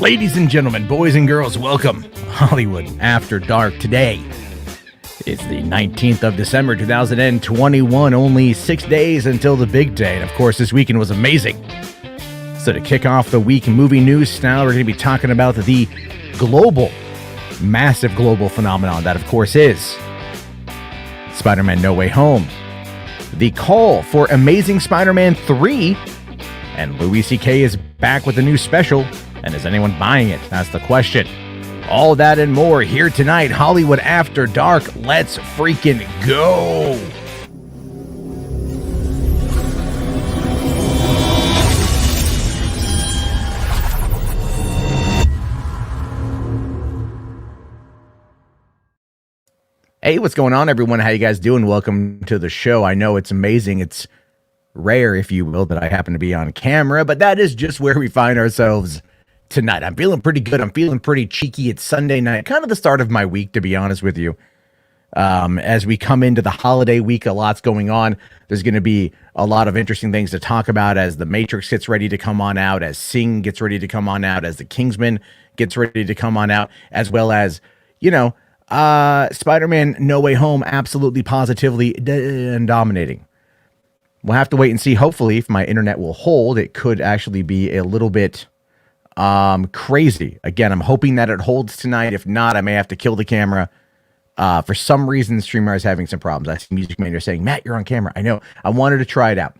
Ladies and gentlemen, boys and girls, welcome. Hollywood After Dark today. It's the 19th of December, 2021, only 6 days until the big day. And of course, this weekend was amazing. So to kick off the week in movie news style, we're going to be talking about the global, massive global phenomenon that, of course, is Spider-Man No Way Home. The call for Amazing Spider-Man 3, and Louie C.K. is back with a new special. And is anyone buying it? That's the question. All that and more here tonight. Hollywood After Dark. Let's freaking go. Hey, what's going on, everyone? How you guys doing? Welcome to the show. I know it's amazing. It's rare, if you will, that I happen to be on camera, but that is just where we find ourselves tonight. I'm feeling pretty good. I'm feeling pretty cheeky. It's Sunday night, kind of the start of my week, to be honest with you. As we come into the holiday week, a lot's going on. There's going to be a lot of interesting things to talk about as The Matrix gets ready to come on out, as Sing gets ready to come on out, as The Kingsman gets ready to come on out, as well as, Spider-Man No Way Home absolutely positively dominating. We'll have to wait and see. Hopefully, if my internet will hold, it could actually be a little bit crazy. Again, I'm hoping that it holds tonight. If not, I may have to kill the camera. For some reason, the streamer is having some problems. I see Music Manager saying, Matt, you're on camera. I know. I wanted to try it out.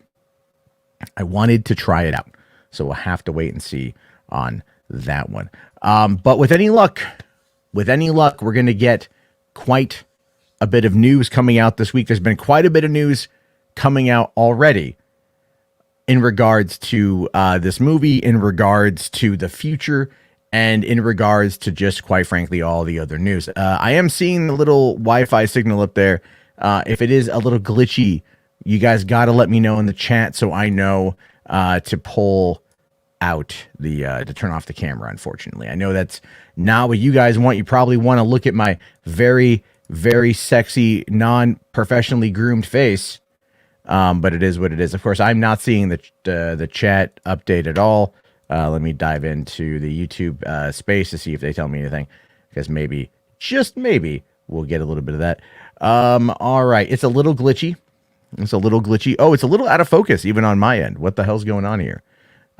So we'll have to wait and see on that one. But with any luck, we're going to get quite a bit of news coming out this week. There's been quite a bit of news coming out already in regards to this movie, in regards to the future, and in regards to just, quite frankly, all the other news. I am seeing the little Wi-Fi signal up there. If it is a little glitchy, you guys got to let me know in the chat so I know to pull out to turn off the camera, unfortunately. I know that's not what you guys want. You probably want to look at my very, very sexy, non-professionally groomed face. But it is what it is. Of course, I'm not seeing the chat update at all. Let me dive into the YouTube space to see if they tell me anything, because maybe, just maybe, we'll get a little bit of that. All right, it's a little glitchy. Oh, it's a little out of focus even on my end. What the hell's going on here?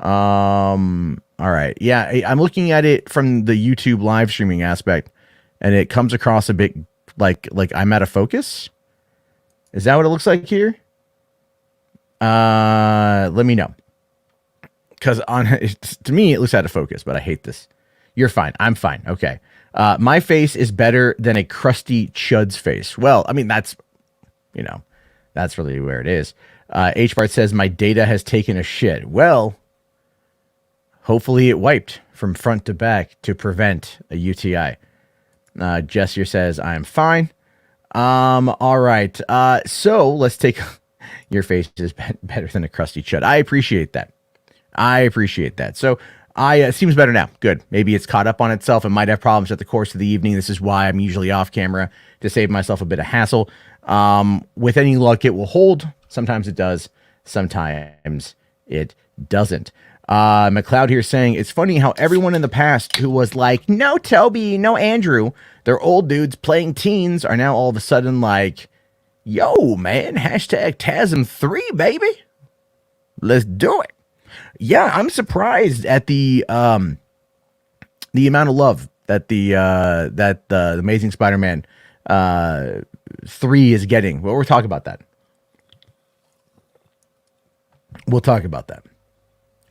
All right, yeah, I'm looking at it from the YouTube live streaming aspect, and it comes across a bit like I'm out of focus. Is that what it looks like here? Let me know, because to me it looks out of focus, but I hate this. You're fine. I'm fine. Okay. My face is better than a crusty chud's face. Well, I mean, that's really where it is. H-Bart says my data has taken a shit. Well, hopefully it wiped from front to back to prevent a UTI. Jessier says I am fine. All right. So let's take. Your face is better than a crusty chud. I appreciate that. So it seems better now. Good. Maybe it's caught up on itself. It might have problems at the course of the evening. This is why I'm usually off camera, to save myself a bit of hassle. With any luck, it will hold. Sometimes it does. Sometimes it doesn't. McLeod here saying, it's funny how everyone in the past who was like, no Toby, no Andrew, they're old dudes playing teens, are now all of a sudden like, yo, man, hashtag TASM 3, baby. Let's do it. Yeah, I'm surprised at the amount of love that the Amazing Spider-Man 3 is getting. Well, we'll talk about that.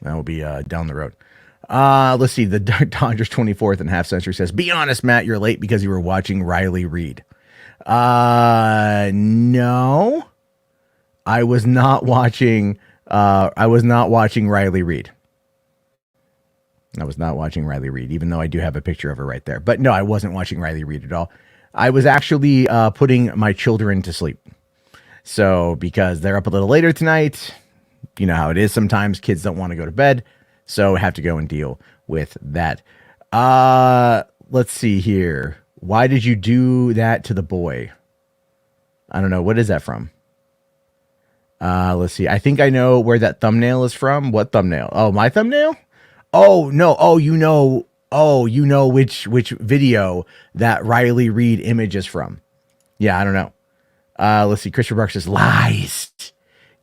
That will be down the road. Let's see. The Dodgers 24th and half century says, be honest, Matt, you're late because you were watching Riley Reid. No, I was not watching Riley Reid. Even though I do have a picture of her right there. But no, I wasn't watching Riley Reid at all. I was actually putting my children to sleep. So because they're up a little later tonight, you know how it is. Sometimes kids don't want to go to bed. So I have to go and deal with that. Let's see here. Why did you do that to the boy? I don't know. What is that from? Let's see. I think I know where that thumbnail is from. What thumbnail? Oh, my thumbnail? Oh, no. Oh, you know. Oh, you know which video that Riley Reid image is from. Yeah, I don't know. Let's see. Christopher Barks says, lies.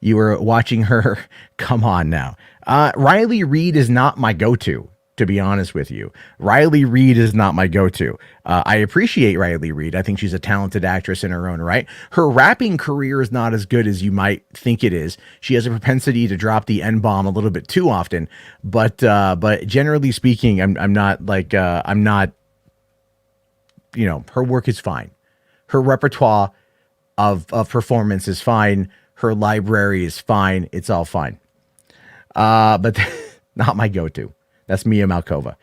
You were watching her. Come on now. Riley Reid is not my go-to, to be honest with you. Riley Reid is not my go-to. I appreciate Riley Reid. I think she's a talented actress in her own right. Her rapping career is not as good as you might think it is. She has a propensity to drop the N-bomb a little bit too often. But generally speaking, I'm not, her work is fine. Her repertoire of performance is fine. Her library is fine. It's all fine. But not my go-to. That's Mia Malkova.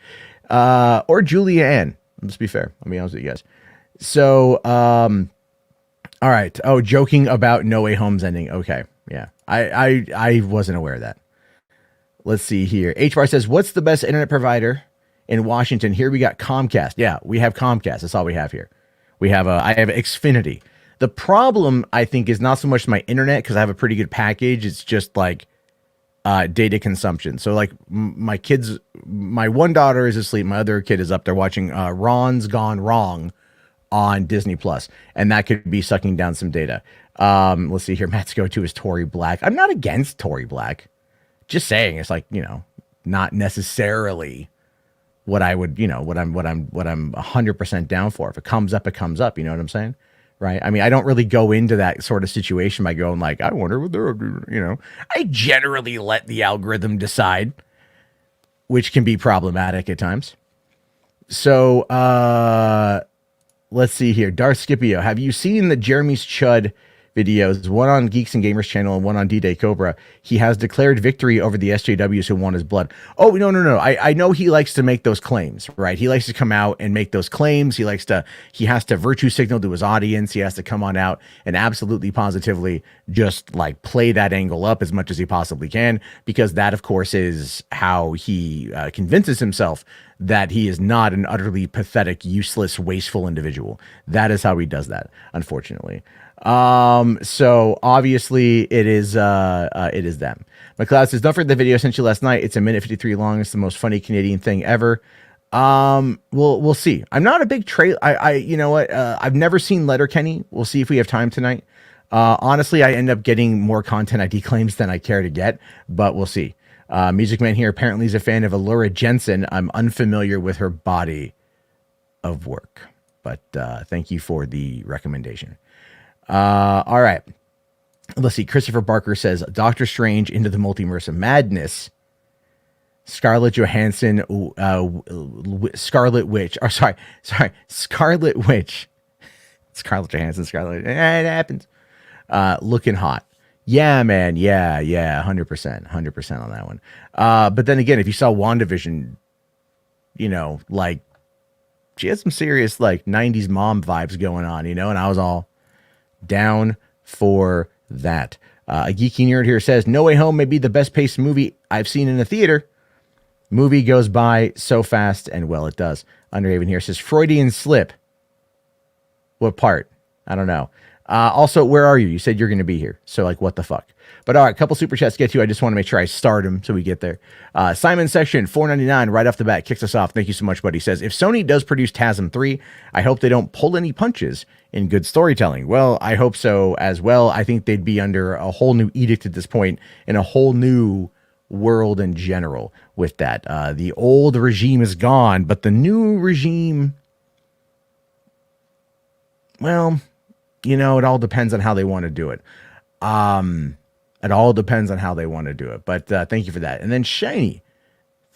Or Julia Ann. Let's be fair. I'll be honest with you guys. So, all right. Oh, joking about No Way Home's ending. Okay. Yeah. I wasn't aware of that. Let's see here. HBAR says, what's the best internet provider in Washington? Here we got Comcast. Yeah, we have Comcast. That's all we have here. I have Xfinity. The problem, I think, is not so much my internet, because I have a pretty good package. It's just like data consumption. So like my one daughter is asleep. My other kid is up there watching Ron's Gone Wrong on Disney Plus, and that could be sucking down some data. Let's see here. Matt's go-to is Tory Black. I'm not against Tory Black. Just saying, it's like, not necessarily what I would, what I'm 100% down for. If it comes up, it comes up. You know what I'm saying? Right. I mean, I don't really go into that sort of situation by going like, I wonder what they're, I generally let the algorithm decide, which can be problematic at times. So let's see here. Darth Scipio, have you seen the Jeremy's Chud videos, one on Geeks and Gamers channel and one on D-Day Cobra? He has declared victory over the SJWs who want his blood. Oh, no. I know he likes to make those claims, right? He likes to come out and make those claims. He has to virtue signal to his audience. He has to come on out and absolutely positively just like play that angle up as much as he possibly can, because that, of course, is how he convinces himself that he is not an utterly pathetic, useless, wasteful individual. That is how he does that, unfortunately. So obviously it is them. McLeod says, don't forget the video I sent you last night. It's a minute 53 long. It's the most funny Canadian thing ever. We'll see. I'm not a big you know what? I've never seen Letterkenny. We'll see if we have time tonight. Honestly, I end up getting more content ID claims than I care to get, but we'll see. Music Man here apparently is a fan of Allura Jensen. I'm unfamiliar with her body of work, but thank you for the recommendation. All right. Let's see. Christopher Barker says, Doctor Strange Into the Multiverse of Madness. Scarlett Johansson, Scarlet Witch. Or sorry, Scarlet Witch. Scarlett Johansson, Scarlet. It happens. Looking hot. Yeah, man. Yeah. 100% on that one. But then again, if you saw WandaVision, like she had some serious like 90s mom vibes going on, and I was all down for that. A geeky nerd here says, No Way Home may be the best paced movie I've seen in a theater. Movie goes by so fast, and well, it does. Underhaven here says, Freudian slip. What part? I don't know. Also, where are you? You said you're going to be here. So, like, what the fuck? But all right, couple super chats to get to. I just want to make sure I start them so we get there. Simon Section, $4.99 right off the bat, kicks us off. Thank you so much, buddy. Says, if Sony does produce TASM 3, I hope they don't pull any punches in good storytelling. Well, I hope so as well. I think they'd be under a whole new edict at this point in a whole new world in general with that. The old regime is gone, but the new regime, well, it all depends on how they want to do it. It all depends on how they want to do it. But thank you for that. And then Shiny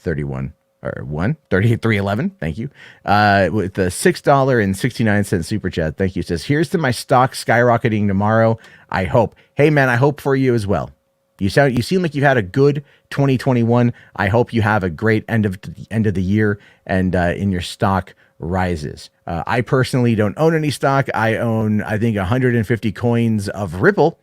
38.311. Thank you. With the $6.69 super chat. Thank you. Says, here's to my stock skyrocketing tomorrow. I hope. Hey man, I hope for you as well. You seem like you've had a good 2021. I hope you have a great end of the year and in your stock rises. I personally don't own any stock. I own, I think, 150 coins of Ripple.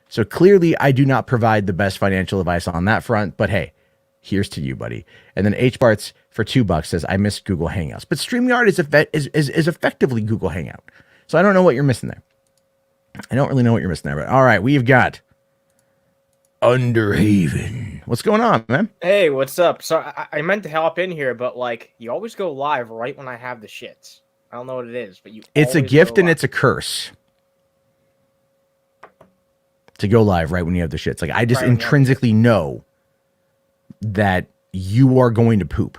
So clearly I do not provide the best financial advice on that front, but hey, here's to you, buddy. And then HBarts for $2 says, I miss Google Hangouts, but StreamYard is effectively Google Hangout. So I don't know what you're missing there. I don't really know what you're missing there, but all right, we've got Underhaven. What's going on, man? Hey, what's up? So I meant to hop in here, but like you always go live right when I have the shits. I don't know what it is, but you It's a always gift go and live. it's a curse to go live right when you have the shits. Like I just Right when you have the intrinsically know that you are going to poop.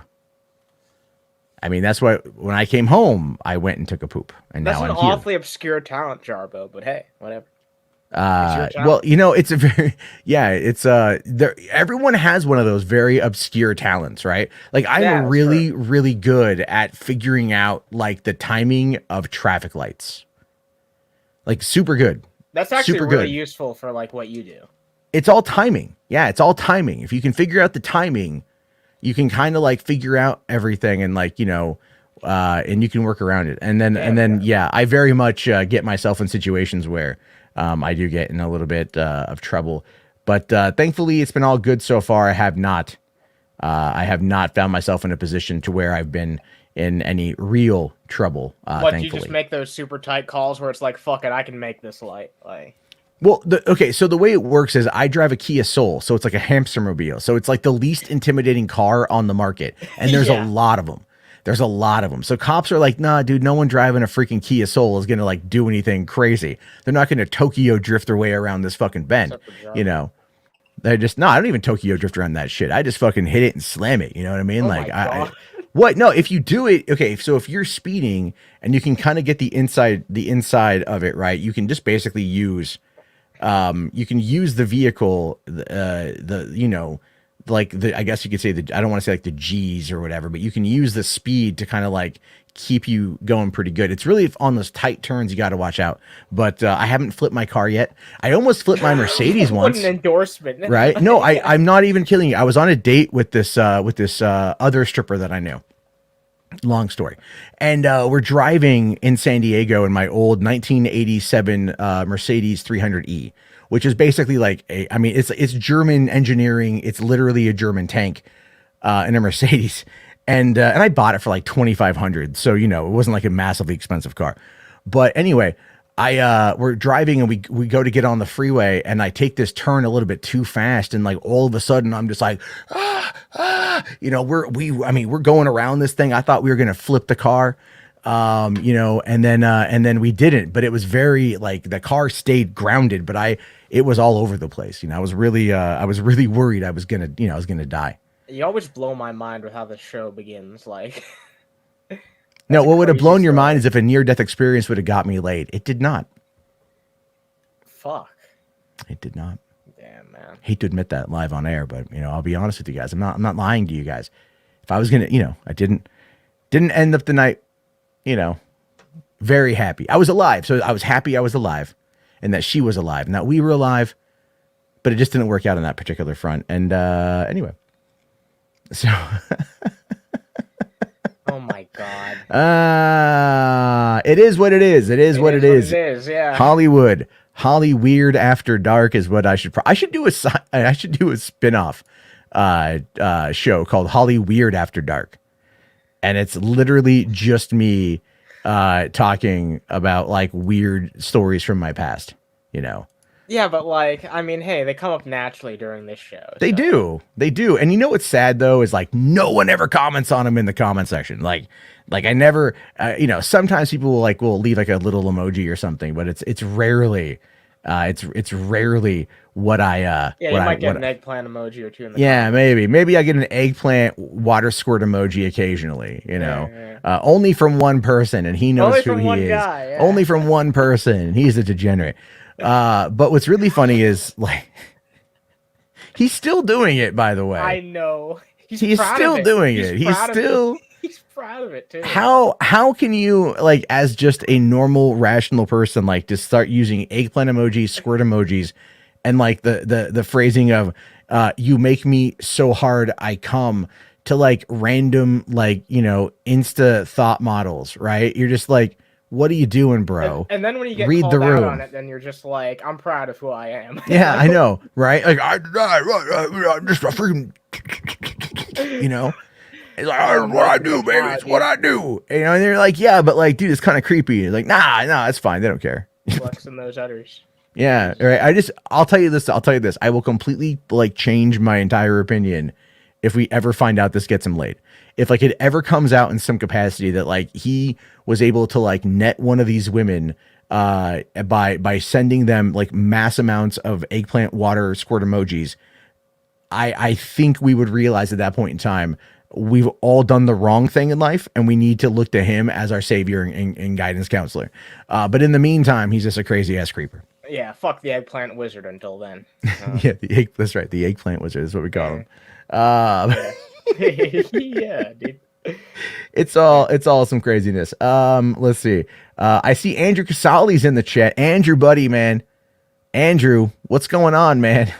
I mean, that's what when I came home, I went and took a poop, and That's now an I'm here. awfully obscure talent, Jarbo, but hey, whatever. It's your talent. Well, you know, it's a very it's there. Everyone has one of those very obscure talents, right? Like I'm Yeah, that's really, true. really good at figuring out like the timing of traffic lights. Like super good, That's actually super really good. useful for like what you do. It's all timing. Yeah, it's all timing. If you can figure out the timing, you can kind of like figure out everything and like, and you can work around it. Yeah, I very much get myself in situations where I do get in a little bit of trouble. But thankfully, it's been all good so far. I have not found myself in a position to where I've been in any real trouble. What, Thankfully, you just make those super tight calls where it's like, fuck it, I can make this light. Like, well, so the way it works is I drive a Kia Soul, so it's like a hamster mobile. So it's like the least intimidating car on the market, and there's Yeah. a lot of them. There's a lot of them. So cops are like, nah, dude, no one driving a freaking Kia Soul is gonna like do anything crazy. They're not gonna Tokyo drift their way around this fucking bend. Except for Jarbo. You know, they're just no. I don't even Tokyo drift around that shit. I just fucking hit it and slam it. You know what I mean? Oh Like my I God. what? No, if you do it, okay. So if you're speeding and you can kind of get the inside of it right, you can just basically use you can use the vehicle, like the, I guess you could say I don't want to say like the G's or whatever, but you can use the speed to kind of like keep you going pretty good. It's really on those tight turns you got to watch out. But I haven't flipped my car yet. I almost flipped my Mercedes What once. an endorsement. Right? No, I'm not even kidding you. I was on a date with this other stripper that I knew. Long story. And we're driving in San Diego in my old 1987 Mercedes 300E, which is basically like it's German engineering. It's literally a German tank in a Mercedes. And I bought it for like 2,500. So, it wasn't like a massively expensive car. But anyway, we're driving and we go to get on the freeway and I take this turn a little bit too fast and like all of a sudden I'm just like we're going around this thing. I thought we were gonna flip the car, and then we didn't. But it was very like the car stayed grounded, but it was all over the place. I was really worried I was gonna die. You always blow my mind with how the show begins. Like, No, what would have crazy blown your story. mind is if a near-death experience would have got me laid. It did not. Fuck. It did not. Damn, man. Hate to admit that live on air, but I'll be honest with you guys. I'm not lying to you guys. If I was gonna, I didn't end up the night, very happy. I was alive, so I was happy I was alive, and that she was alive, and that we were alive. But it just didn't work out on that particular front. And anyway, so. Oh my God. It is what it is. It is what it is. It is, yeah. Hollywood. Holly Weird After Dark is what I should. I should do a spin-off show called Holly Weird After Dark, and it's literally just me talking about like weird stories from my past. Yeah, but like, I mean, hey, they come up naturally during this show. They so. do. And you know what's sad though is like no one ever comments on them in the comment section. Like I never, sometimes people will leave like a little emoji or something, but it's rarely, it's rarely what I. Yeah, you might get an eggplant emoji or two in the comments. Maybe I get an eggplant water squirt emoji occasionally. Yeah. Only from one person, and he knows Only who from he one is. guy, yeah. Only from one person, and he's a degenerate. But what's really funny is like he's still doing it, by the way. I know. He's proud still of it. doing it. He's still He's proud of it too. how can you like as just a normal rational person like just start using eggplant emojis, squirt emojis, and like the phrasing of you make me so hard I come to like random like Insta thought models, right? You're just like, what are you doing, bro? And then when you get Read called the out room. on it, then you're just like, I'm proud of who I am. Yeah, I know, right? Like I'm just a freaking, It's like, oh, it's what I do, baby. It's what I do. And they're like, yeah, but like, dude, it's kind of creepy. Like, nah, it's fine. They don't care. Flexing those udders. Yeah, right. I'll tell you this. I will completely like change my entire opinion if we ever find out this gets him laid. If like it ever comes out in some capacity that like he was able to like net one of these women by sending them like mass amounts of eggplant water squirt emojis, I think we would realize at that point in time we've all done the wrong thing in life and we need to look to him as our savior and guidance counselor. But in the meantime, he's just a crazy ass creeper. Yeah, fuck the eggplant wizard until then. Yeah, that's right. The eggplant wizard is what we call him. Yeah, dude. It's all some craziness. Let's see. I see Andrew Casali's in the chat. Andrew, buddy, man. Andrew, what's going on, man?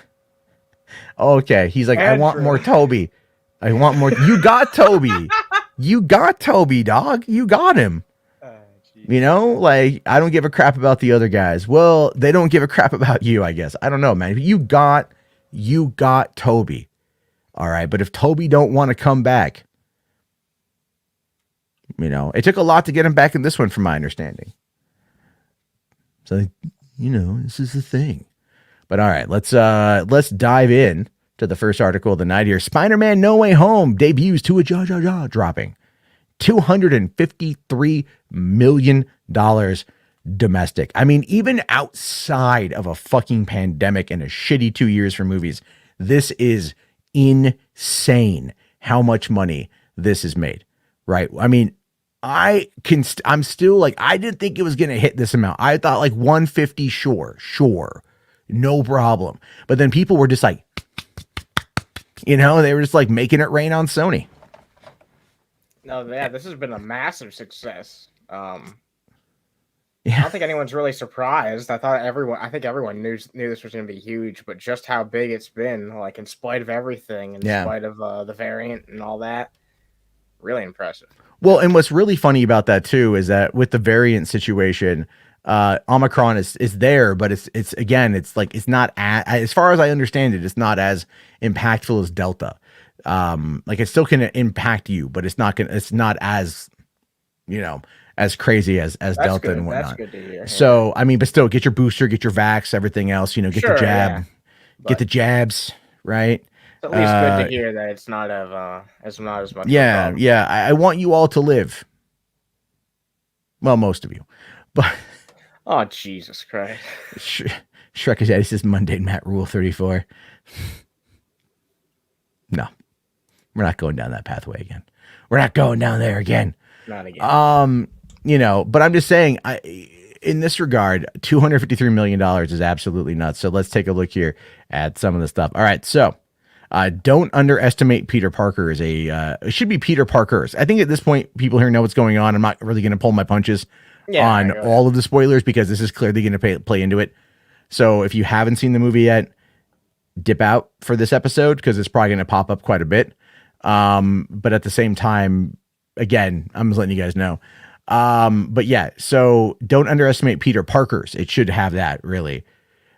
Okay, he's like, Andrew. I want more Toby. I want more. You got Toby. You got Toby, dog. You got him. You know, like, I don't give a crap about the other guys. Well, they don't give a crap about you, I guess. I don't know, man. You got Toby. All right. But if Toby don't want to come back, you know, it took a lot to get him back in this one, from my understanding. So, you know, this is the thing. But all right, let's dive in to the first article of the night here. Spider-Man No Way Home debuts to a jaw dropping $253 million domestic. I mean, even outside of a fucking pandemic and a shitty 2 years for movies, this is insane how much money this has made, right? I mean, I'm still like, I didn't think it was going to hit this amount. I thought like 150, sure. No problem. But then people were just like, you know, they were just like making it rain on Sony. No, yeah, this has been a massive success. Yeah. I don't think anyone's really surprised. I think everyone knew this was going to be huge, but just how big it's been, like in spite of everything, in spite of the variant and all that, really impressive. Well, and what's really funny about that too is that with the variant situation, Omicron is there, but it's again, it's like, it's not as far as I understand it, it's not as impactful as Delta. Like it still can impact you, but it's not as, you know, as crazy as Delta and whatnot. That's good to hear. So, I mean, but still get your booster, get your vax, everything else, you know, get the jab, get the jabs, right? It's at least good to hear that it's not as much. Yeah. I want you all to live. Well, most of you, but. Oh, Jesus Christ. Shrek is this is mundane Matt Rule 34. No, we're not going down that pathway again. We're not going down there again. Not again. You know, but I'm just saying, in this regard, $253 million is absolutely nuts. So let's take a look here at some of the stuff. All right. So don't underestimate Peter Parker it should be Peter Parker's. I think at this point, people here know what's going on. I'm not really going to pull my punches on all of the spoilers because this is clearly going to play into it. So if you haven't seen the movie yet, dip out for this episode because it's probably going to pop up quite a bit. But at the same time, again, I'm just letting you guys know. But yeah, so don't underestimate Peter Parker's. It should have that, really.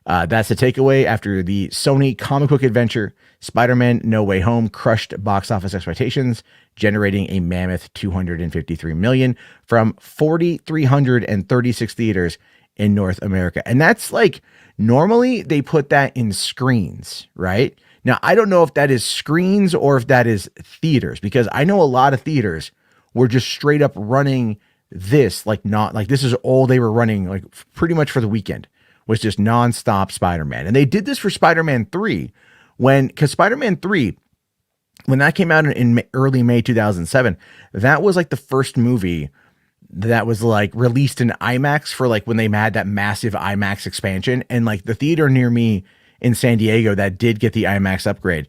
That's the takeaway after the Sony comic book adventure. Spider-Man No Way Home crushed box office expectations, generating a mammoth $253 million from 4,336 theaters in North America. And that's like, normally they put that in screens, right? Now, I don't know if that is screens or if that is theaters, because I know a lot of theaters were just straight up running this, like not like this is all they were running, like pretty much for the weekend was just nonstop Spider-Man. And they did this for Spider-Man 3 because Spider-Man 3, when that came out in early May 2007, that was like the first movie that was like released in IMAX for like when they had that massive IMAX expansion. And like the theater near me in San Diego that did get the IMAX upgrade,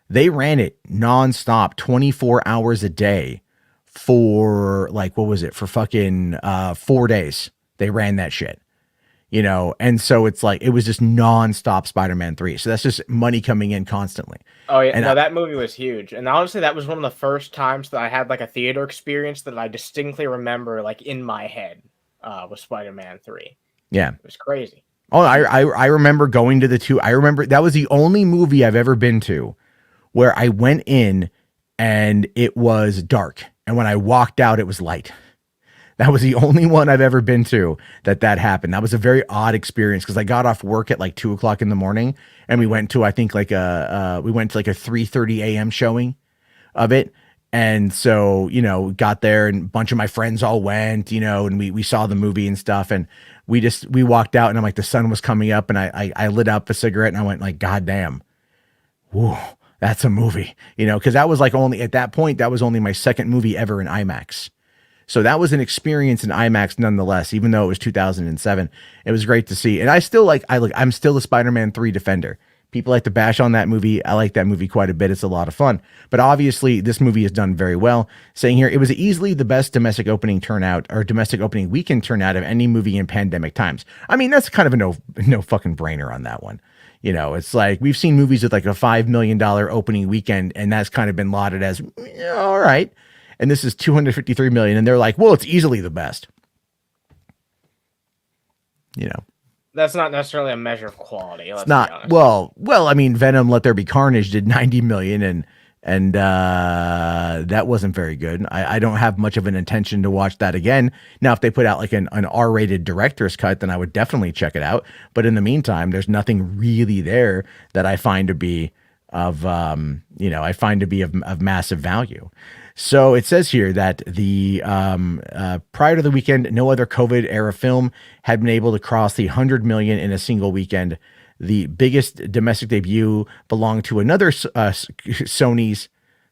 they ran it nonstop 24 hours a day for like, what was it? For fucking 4 days. They ran that shit. You know, and so it's like, it was just nonstop Spider-Man 3. So that's just money coming in constantly. Oh, yeah. And that movie was huge. And honestly, that was one of the first times that I had like a theater experience that I distinctly remember like in my head was Spider-Man 3. Yeah. It was crazy. Oh, I remember going to the two. I remember that was the only movie I've ever been to where I went in and it was dark. And when I walked out, it was light. That was the only one I've ever been to that happened. That was a very odd experience because I got off work at like 2:00 in the morning, and we went to, I think, like a 3:30 a.m. showing of it. And so, got there, and a bunch of my friends all went, and we saw the movie and stuff. And we walked out, and I'm like, the sun was coming up, and I lit up a cigarette, and I went like, God damn, whoa, that's a movie, because that was like, only at that point, that was only my second movie ever in IMAX. So that was an experience in IMAX nonetheless, even though it was 2007. It was great to see. And I still I'm still a Spider-Man 3 defender. People like to bash on that movie. I like that movie quite a bit. It's a lot of fun. But obviously, this movie is done very well. Saying here, it was easily the best domestic opening weekend turnout of any movie in pandemic times. I mean, that's kind of a no fucking brainer on that one. It's like we've seen movies with like a $5 million opening weekend, and that's kind of been lauded as, all right. And this is 253 million, and they're like, well, it's easily the best. That's not necessarily a measure of quality. It's not. Well, I mean, Venom Let There Be Carnage did 90 million, and that wasn't very good. I don't have much of an intention to watch that again. Now, if they put out like an R-rated director's cut, then I would definitely check it out. But in the meantime, there's nothing really there that I find to be of massive value. So it says here that the prior to the weekend, no other COVID era film had been able to cross the 100 million in a single weekend. The biggest domestic debut belonged to another Sony's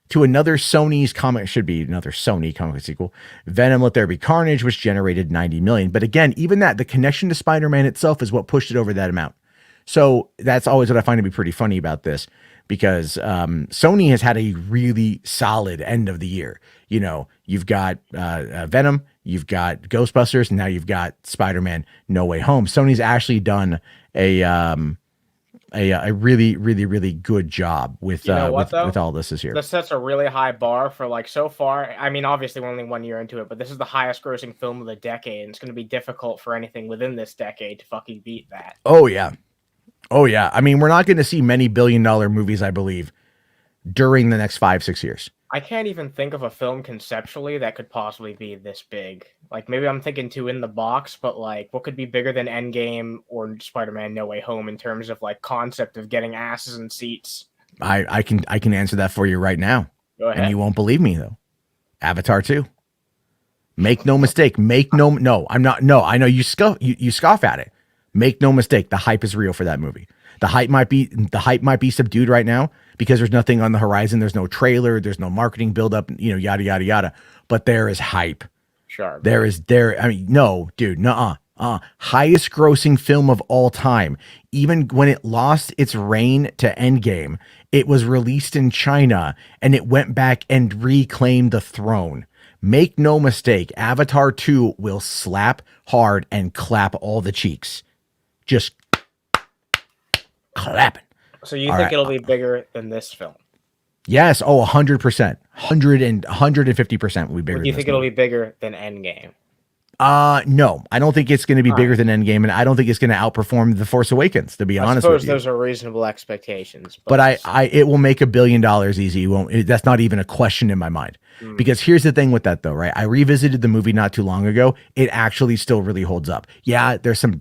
Sony comic sequel, Venom Let There Be Carnage, which generated 90 million. But again, even that, the connection to Spider-Man itself is what pushed it over that amount. So that's always what I find to be pretty funny about this. Because Sony has had a really solid end of the year. You've got Venom, you've got Ghostbusters, and now you've got Spider-Man No Way Home. Sony's actually done a really, really, really good job with all this this year. This sets a really high bar for like so far. I mean, obviously we're only 1 year into it, but this is the highest grossing film of the decade, and it's going to be difficult for anything within this decade to fucking beat that. Oh yeah. Oh, yeah. I mean, we're not going to see many billion-dollar movies, I believe, during the next 5-6 years. I can't even think of a film conceptually that could possibly be this big. Like, maybe I'm thinking too in the box, but like, what could be bigger than Endgame or Spider-Man No Way Home in terms of like concept of getting asses in seats? I can answer that for you right now. Go ahead. And you won't believe me, though. Avatar 2. Make no mistake. No, I'm not. No, I know you scoff at it. Make no mistake, the hype is real for that movie. The hype might be subdued right now because there's nothing on the horizon. There's no trailer. There's no marketing buildup. Yada yada yada. But there is hype. Sure. I mean, no, dude, highest grossing film of all time. Even when it lost its reign to Endgame, it was released in China and it went back and reclaimed the throne. Make no mistake, Avatar 2 will slap hard and clap all the cheeks. Just clapping. So you think it'll be bigger than this film? Yes. Oh, 100%. 150% will be bigger. Do you think it'll be bigger than Endgame? No, I don't think it's going to be bigger than Endgame, and I don't think it's going to outperform The Force Awakens, to be honest with you. I suppose those are reasonable expectations. But it will make $1 billion easy. That's not even a question in my mind. Because here's the thing with that, though, right? I revisited the movie not too long ago. It actually still really holds up. Yeah, there's some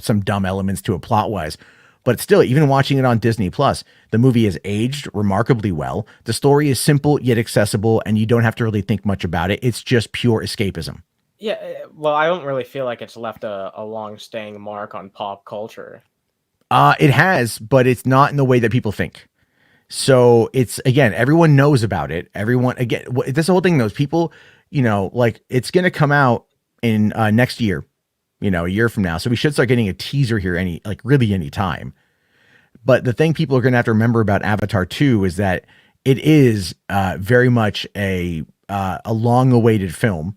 some dumb elements to it plot-wise. But still, even watching it on Disney Plus, the movie is aged remarkably well. The story is simple yet accessible, and you don't have to really think much about it. It's just pure escapism. Yeah, well, I don't really feel like it's left a long-staying mark on pop culture. It has, but it's not in the way that people think. So it's, again, everyone knows about it. Everyone, again, this whole thing knows people, it's going to come out in next year. A year from now. So we should start getting a teaser here any time. But the thing people are going to have to remember about Avatar 2 is that it is very much a long-awaited film.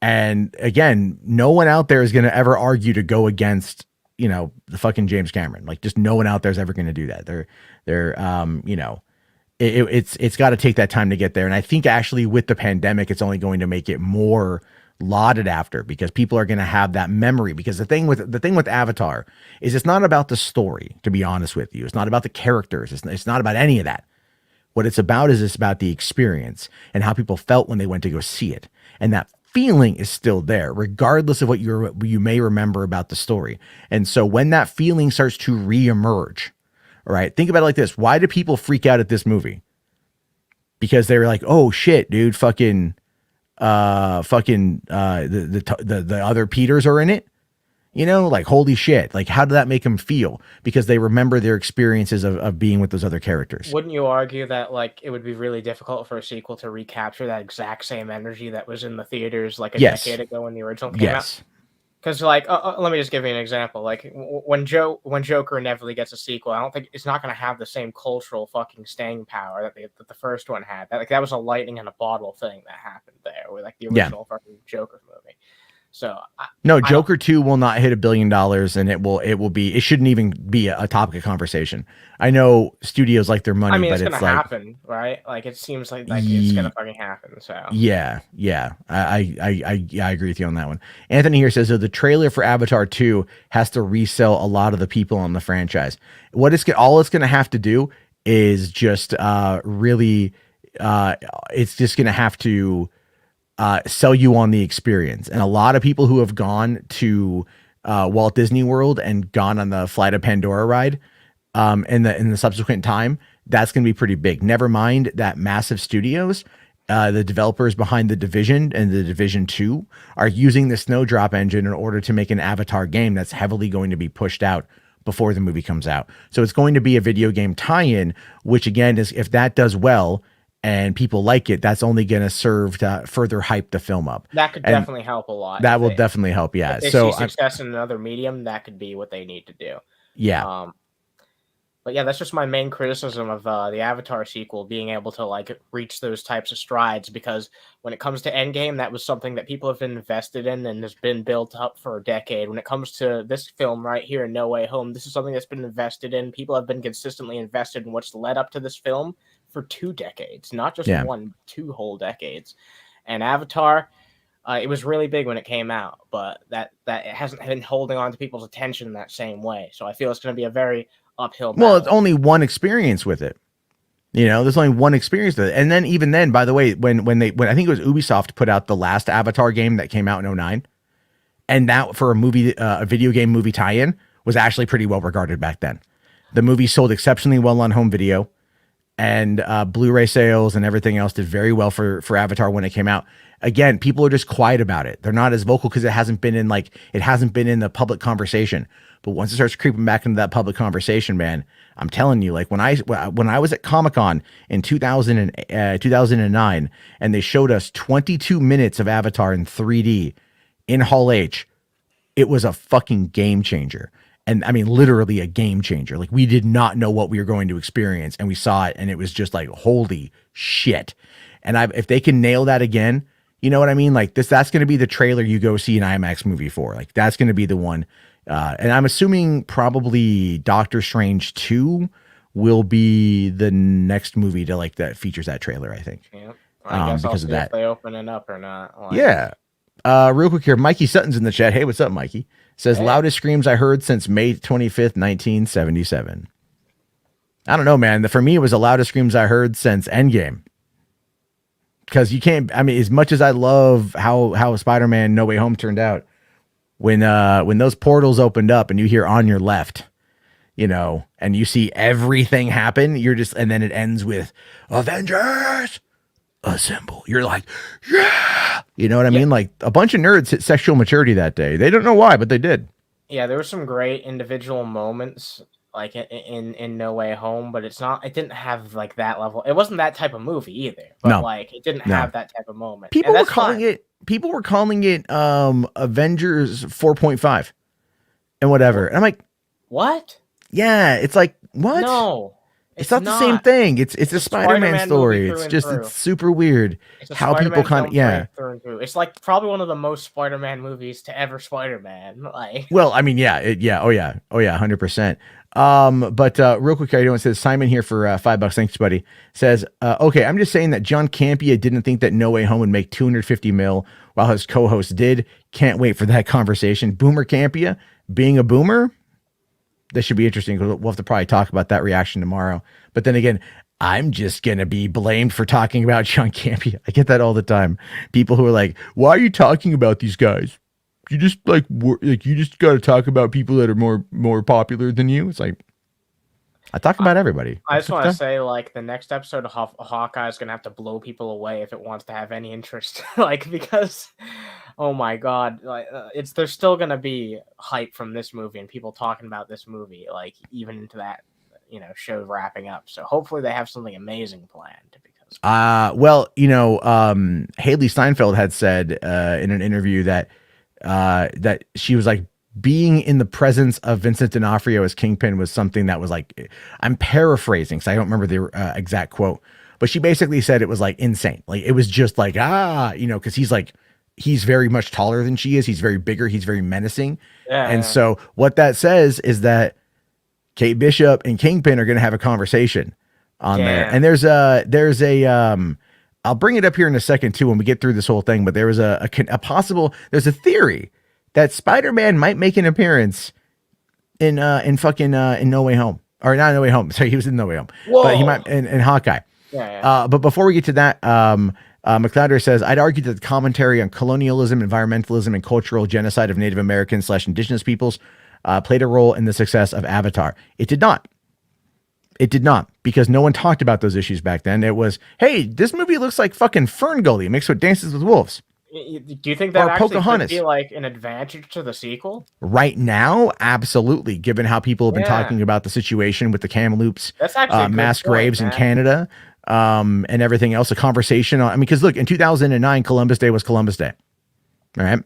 And again, no one out there is going to ever argue to go against, the fucking James Cameron. Like, just no one out there is ever going to do that. It's got to take that time to get there. And I think actually with the pandemic, it's only going to make it more lauded after, because people are going to have that memory. Because the thing with Avatar is it's not about the story, to be honest with you. It's not about the characters. It's not about any of that. What it's about is it's about the experience and how people felt when they went to go see it. And that feeling is still there, regardless of what you may remember about the story. And so when that feeling starts to reemerge, all right, think about it like this. Why do people freak out at this movie? Because they were like, oh shit, dude, the other Peters are in it. You know, like, holy shit. Like, how did that make them feel? Because they remember their experiences of being with those other characters. Wouldn't you argue that, like, it would be really difficult for a sequel to recapture that exact same energy that was in the theaters, like, a decade ago when the original came out? Because, like, let me just give you an example. Like, when Joker inevitably gets a sequel, I don't think it's not going to have the same cultural fucking staying power that the first one had. That was a lightning in a bottle thing that happened there with, like, the original fucking Joker movie. So Joker 2 will not hit $1 billion, and it shouldn't even be a topic of conversation. I know studios like their money, but it's gonna happen, right? Like, it seems like it's gonna fucking happen. So yeah, I agree with you on that one. Anthony here says, so the trailer for Avatar 2 has to resell a lot of the people on the franchise. All it's gonna have to do is just it's just gonna have to sell you on the experience. And a lot of people who have gone to Walt Disney World and gone on the Flight of Pandora ride in the subsequent time, that's going to be pretty big. Never mind that massive studios, the developers behind The Division and The Division 2 are using the Snowdrop engine in order to make an Avatar game that's heavily going to be pushed out before the movie comes out. So it's going to be a video game tie-in, which again is, if that does well and people like it, that's only going to serve to further hype the film up. That could definitely help a lot. That will definitely help. Yeah. If they see success in another medium, that could be what they need to do. Yeah. But yeah, that's just my main criticism of the Avatar sequel being able to, like, reach those types of strides, because when it comes to Endgame, that was something that people have been invested in and has been built up for a decade. When it comes to this film right here, No Way Home, this is something that's been invested in. People have been consistently invested in what's led up to this film for 2 decades, not just 1, 2 whole decades. And Avatar, it was really big when it came out, but that it hasn't been holding on to people's attention that same way. So I feel it's going to be a very uphill battle. Well, it's only one experience with it. You know, there's only one experience with it. And then even then, by the way, when I think it was Ubisoft put out the last Avatar game that came out in 2009, and that for a video game movie tie-in was actually pretty well regarded back then. The movie sold exceptionally well on home video, and Blu-ray sales and everything else did very well for Avatar when it came out. Again, people are just quiet about it. They're not as vocal because it hasn't been in the public conversation. But once it starts creeping back into that public conversation, man, I'm telling you, like when I was at Comic-Con in 2009, and they showed us 22 minutes of Avatar in 3D in Hall H, it was a fucking game changer. And I mean, literally a game changer. Like, we did not know what we were going to experience, and we saw it, and it was just like, holy shit. And if they can nail that again, you know what I mean? Like that's going to be the trailer you go see an IMAX movie for. Like, that's going to be the one. And I'm assuming probably Doctor Strange 2 will be the next movie that features that trailer, I think. Yeah. I guess because of that. If they open it up or not. Like, yeah. Real quick here, Mikey Sutton's in the chat. Hey, what's up, Mikey? Says, loudest screams I heard since May 25th, 1977. I don't know, man. For me, it was the loudest screams I heard since Endgame. Because you can't, I mean, as much as I love how Spider-Man No Way Home turned out, when those portals opened up and you hear "On Your Left," you know, and you see everything happen, and then it ends with "Avengers Assemble." You're like, yeah, you know what I mean? Like, a bunch of nerds hit sexual maturity that day. They don't know why, but they did. Yeah, there were some great individual moments, like in No Way Home, but it didn't have like that level. It wasn't that type of movie either. But like, it didn't have that type of moment. People were calling it Avengers 4.5 and whatever. And I'm like, what? Yeah, it's like, what? No. It's not the same thing. It's a Spider-Man story. It's super weird how people It's like probably one of the most Spider-Man movies to ever Spider-Man. Like, well, I mean, oh yeah, 100%. But real quick, I says Simon here for $5. Thanks, buddy. Says, okay, I'm just saying that John Campea didn't think that No Way Home would make 250 mil, while his co-host did. Can't wait for that conversation. Boomer Campea being a boomer. This should be interesting because we'll have to probably talk about that reaction tomorrow. But then again, I'm just gonna be blamed for talking about John Campea. I get that all the time. People who are like, "Why are you talking about these guys? You just like you just got to talk about people that are more popular than you." It's like I talk about everybody. I just want to say, like, the next episode of Hawkeye is gonna have to blow people away if it wants to have any interest, like, because, oh my god, like, there's still gonna be hype from this movie and people talking about this movie, like, even into that, show wrapping up. So hopefully they have something amazing planned. Because well, Haley Steinfeld had said in an interview that that she was like, being in the presence of Vincent D'Onofrio as Kingpin was something that was like, I'm paraphrasing, so I don't remember the exact quote, but she basically said it was like insane. Like it was just like, because he's very much taller than she is. He's very bigger. He's very menacing. Yeah. So what that says is that Kate Bishop and Kingpin are going to have a conversation on there. And there's a I'll bring it up here in a second too when we get through this whole thing. But there was there's a theory that Spider-Man might make an appearance in No Way Home, or not No Way Home. Sorry, he was in No Way Home. Whoa. But he might in Hawkeye. Yeah. But before we get to that, McLeod says, I'd argue that the commentary on colonialism, environmentalism, and cultural genocide of Native Americans / indigenous peoples played a role in the success of Avatar. It did not. It did not, because no one talked about those issues back then. It was, hey, this movie looks like fucking Fern Gully mixed with Dances with Wolves. Do you think that actually could be like an advantage to the sequel? Right now, absolutely, given how people have been talking about the situation with the Kamloops, mass graves in Canada, and everything else, a conversation on, because look, in 2009, Columbus Day was Columbus Day. All right.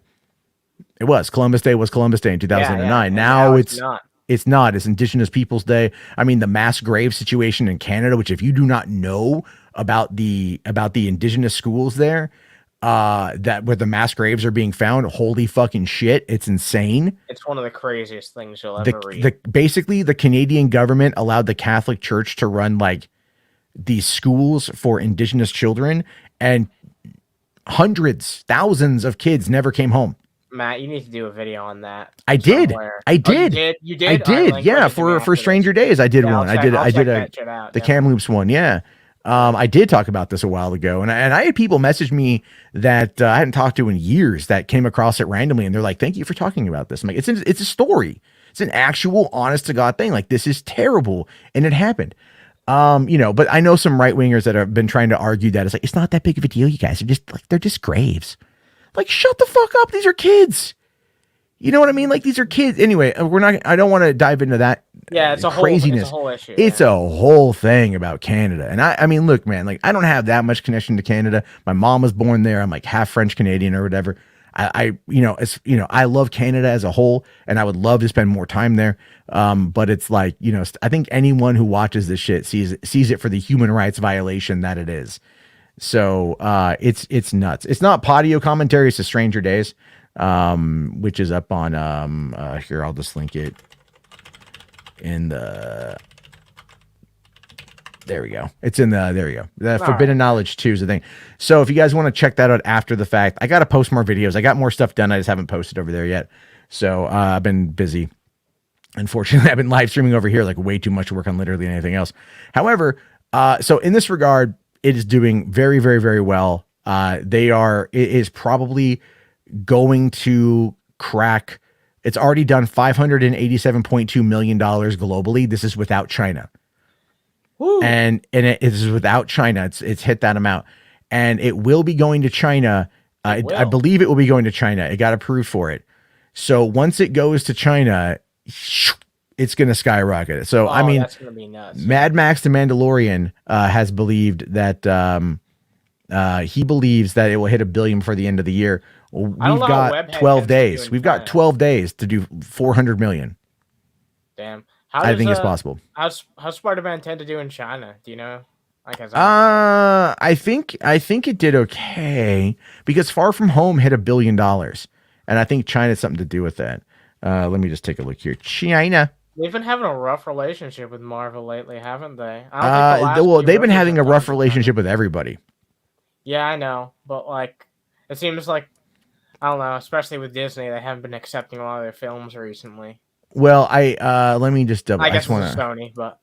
It was. Columbus Day was Columbus Day in 2009. Now it's not. It's not. It's Indigenous Peoples Day. I mean, the mass grave situation in Canada, which if you do not know about the Indigenous schools there, that where the mass graves are being found, holy fucking shit, it's insane. It's one of the craziest things you'll ever read. Basically, the Canadian government allowed the Catholic Church to run like these schools for Indigenous children, and hundreds, thousands of kids never came home. Matt, you need to do a video on that. I did. You did. Yeah, for Stranger Days, I did one. I did the Kamloops one. Yeah. I did talk about this a while ago, and I had people message me that I hadn't talked to in years that came across it randomly, and they're like, "Thank you for talking about this." I'm like, "It's a story. It's an actual, honest to God thing. Like, this is terrible, and it happened." But I know some right wingers that have been trying to argue that it's like, it's not that big of a deal. You guys are just like, they're just graves. Like, shut the fuck up. These are kids. You know what I mean? Like, these are kids. Anyway, I don't want to dive into that. Yeah, it's a craziness. Whole issue. It's a whole thing about Canada. And I mean, look, man, like, I don't have that much connection to Canada. My mom was born there. I'm like half French Canadian or whatever. I love Canada as a whole, and I would love to spend more time there. But it's like, I think anyone who watches this shit sees it for the human rights violation that it is. So it's nuts. It's not patio commentary. It's a Stranger Days, which is up on here. I'll just link it in the. There we go. It's in the. There we go. The Forbidden Knowledge 2 is the thing. So if you guys want to check that out after the fact, I got to post more videos. I got more stuff done. I just haven't posted over there yet. So I've been busy. Unfortunately, I've been live streaming over here like way too much work on literally anything else. However, so in this regard, it is doing very, very, very well. It is probably going to crack. It's already done $587.2 million globally. This is without China. Woo. And it is without China. It's hit that amount, and it will be going to China. I believe it will be going to China. It got approved for it. So once it goes to China, it's going to skyrocket. So, I mean, that's going to be nuts. Mad Max the Mandalorian has believed that he believes that it will hit $1 billion for the end of the year. We've got 12 days. We've got 12 days to do 400 million. Damn. I think it's possible. How's Spider-Man tend to do in China? Do you know? I think it did okay because Far From Home hit $1 billion, and I think China had something to do with that. Let me just take a look here. China. They've been having a rough relationship with Marvel lately, haven't they? They've been having a rough relationship with everybody. Yeah, I know, but like, it seems like, I don't know, especially with Disney, they haven't been accepting a lot of their films recently. Well, let me just double. I guess it's Sony, but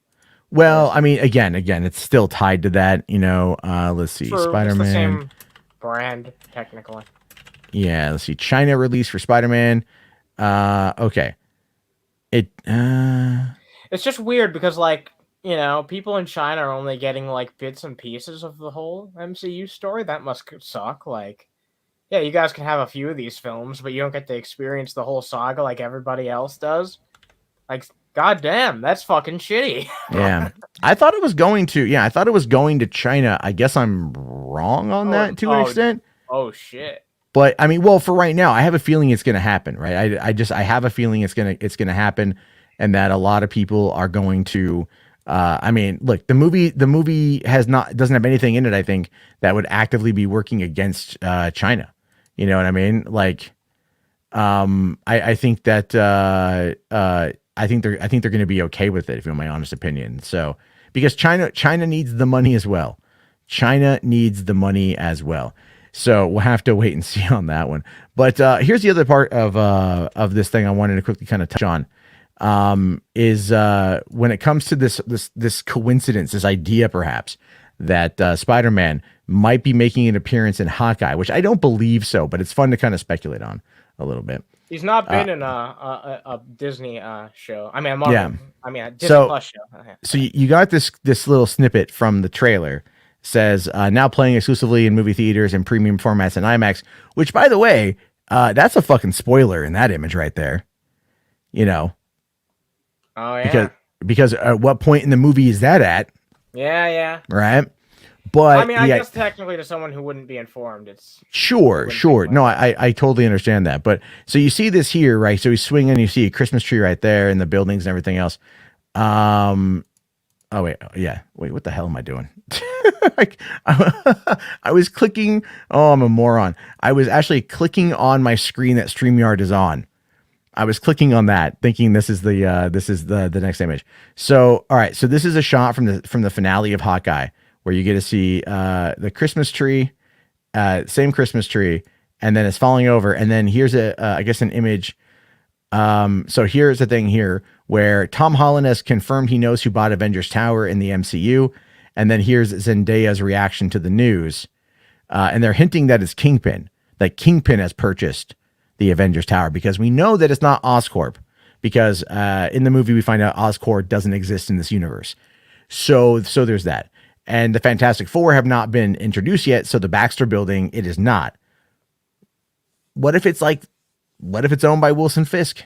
Well, I mean, again, it's still tied to that, let's see. True, Spider-Man. it's the same brand, technically. Yeah, let's see. China release for Spider-Man. Okay. It's just weird because, like, people in China are only getting, like, bits and pieces of the whole MCU story. That must suck. Like, yeah, you guys can have a few of these films, but you don't get to experience the whole saga like everybody else does. Like, goddamn, that's fucking shitty. Yeah. I thought it was going to China. I guess I'm wrong on that to an extent. Oh, shit. But I mean, well, for right now, I have a feeling it's going to happen, right? I have a feeling it's going to happen, and that a lot of people are going to. I mean, look, the movie doesn't have anything in it, I think, that would actively be working against China. You know what I mean? Like, I think that I think they're going to be okay with it, if you want my honest opinion. So, because China needs the money as well. China needs the money as well. So we'll have to wait and see on that one. But here's the other part of this thing I wanted to quickly kind of touch on. Is when it comes to this coincidence, this idea perhaps that Spider-Man might be making an appearance in Hawkeye, which I don't believe so, but it's fun to kind of speculate on a little bit. He's not been in a Disney show. I mean, a Marvel, a Disney Plus show. So you got this little snippet from the trailer. Says now playing exclusively in movie theaters and premium formats and IMAX, which, by the way, that's a fucking spoiler in that image right there. Oh yeah. Because at what point in the movie is that at? Yeah. Right. But I mean, I guess technically to someone who wouldn't be informed, it's sure. No, I totally understand that. But so you see this here, right? So he's swinging. You see a Christmas tree right there, and the buildings and everything else. Oh wait, yeah. Wait, what the hell am I doing? I was clicking. Oh, I'm a moron. I was actually clicking on my screen that StreamYard is on. I was clicking on that, thinking this is the next image. So, all right. So this is a shot from the finale of Hawkeye, where you get to see the Christmas tree, same Christmas tree, and then it's falling over. And then here's I guess an image. So here's the thing here where Tom Holland has confirmed he knows who bought Avengers Tower in the MCU. And then here's Zendaya's reaction to the news. And they're hinting that it's Kingpin, that Kingpin has purchased the Avengers Tower, because we know that it's not Oscorp, because in the movie we find out Oscorp doesn't exist in this universe. So there's that. And the Fantastic Four have not been introduced yet. So the Baxter Building, it is not. What if it's owned by Wilson Fisk?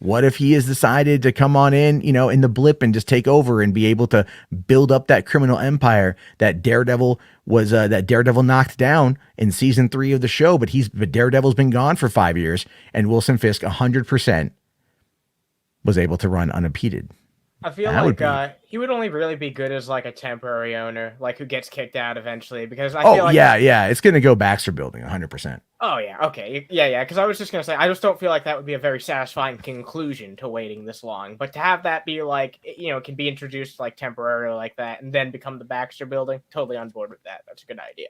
What if he has decided to come on in the blip and just take over and be able to build up that criminal empire that Daredevil knocked down in season 3 of the show, but Daredevil's been gone for 5 years, and Wilson Fisk 100% was able to run unimpeded. I feel like he would only really be good as like a temporary owner, like who gets kicked out eventually. Because I feel like it's going to go Baxter Building 100%. Oh yeah, okay, yeah. Because I was just gonna say, I just don't feel like that would be a very satisfying conclusion to waiting this long. But to have that be like, can be introduced like temporarily like that, and then become the Baxter Building, totally on board with that. That's a good idea.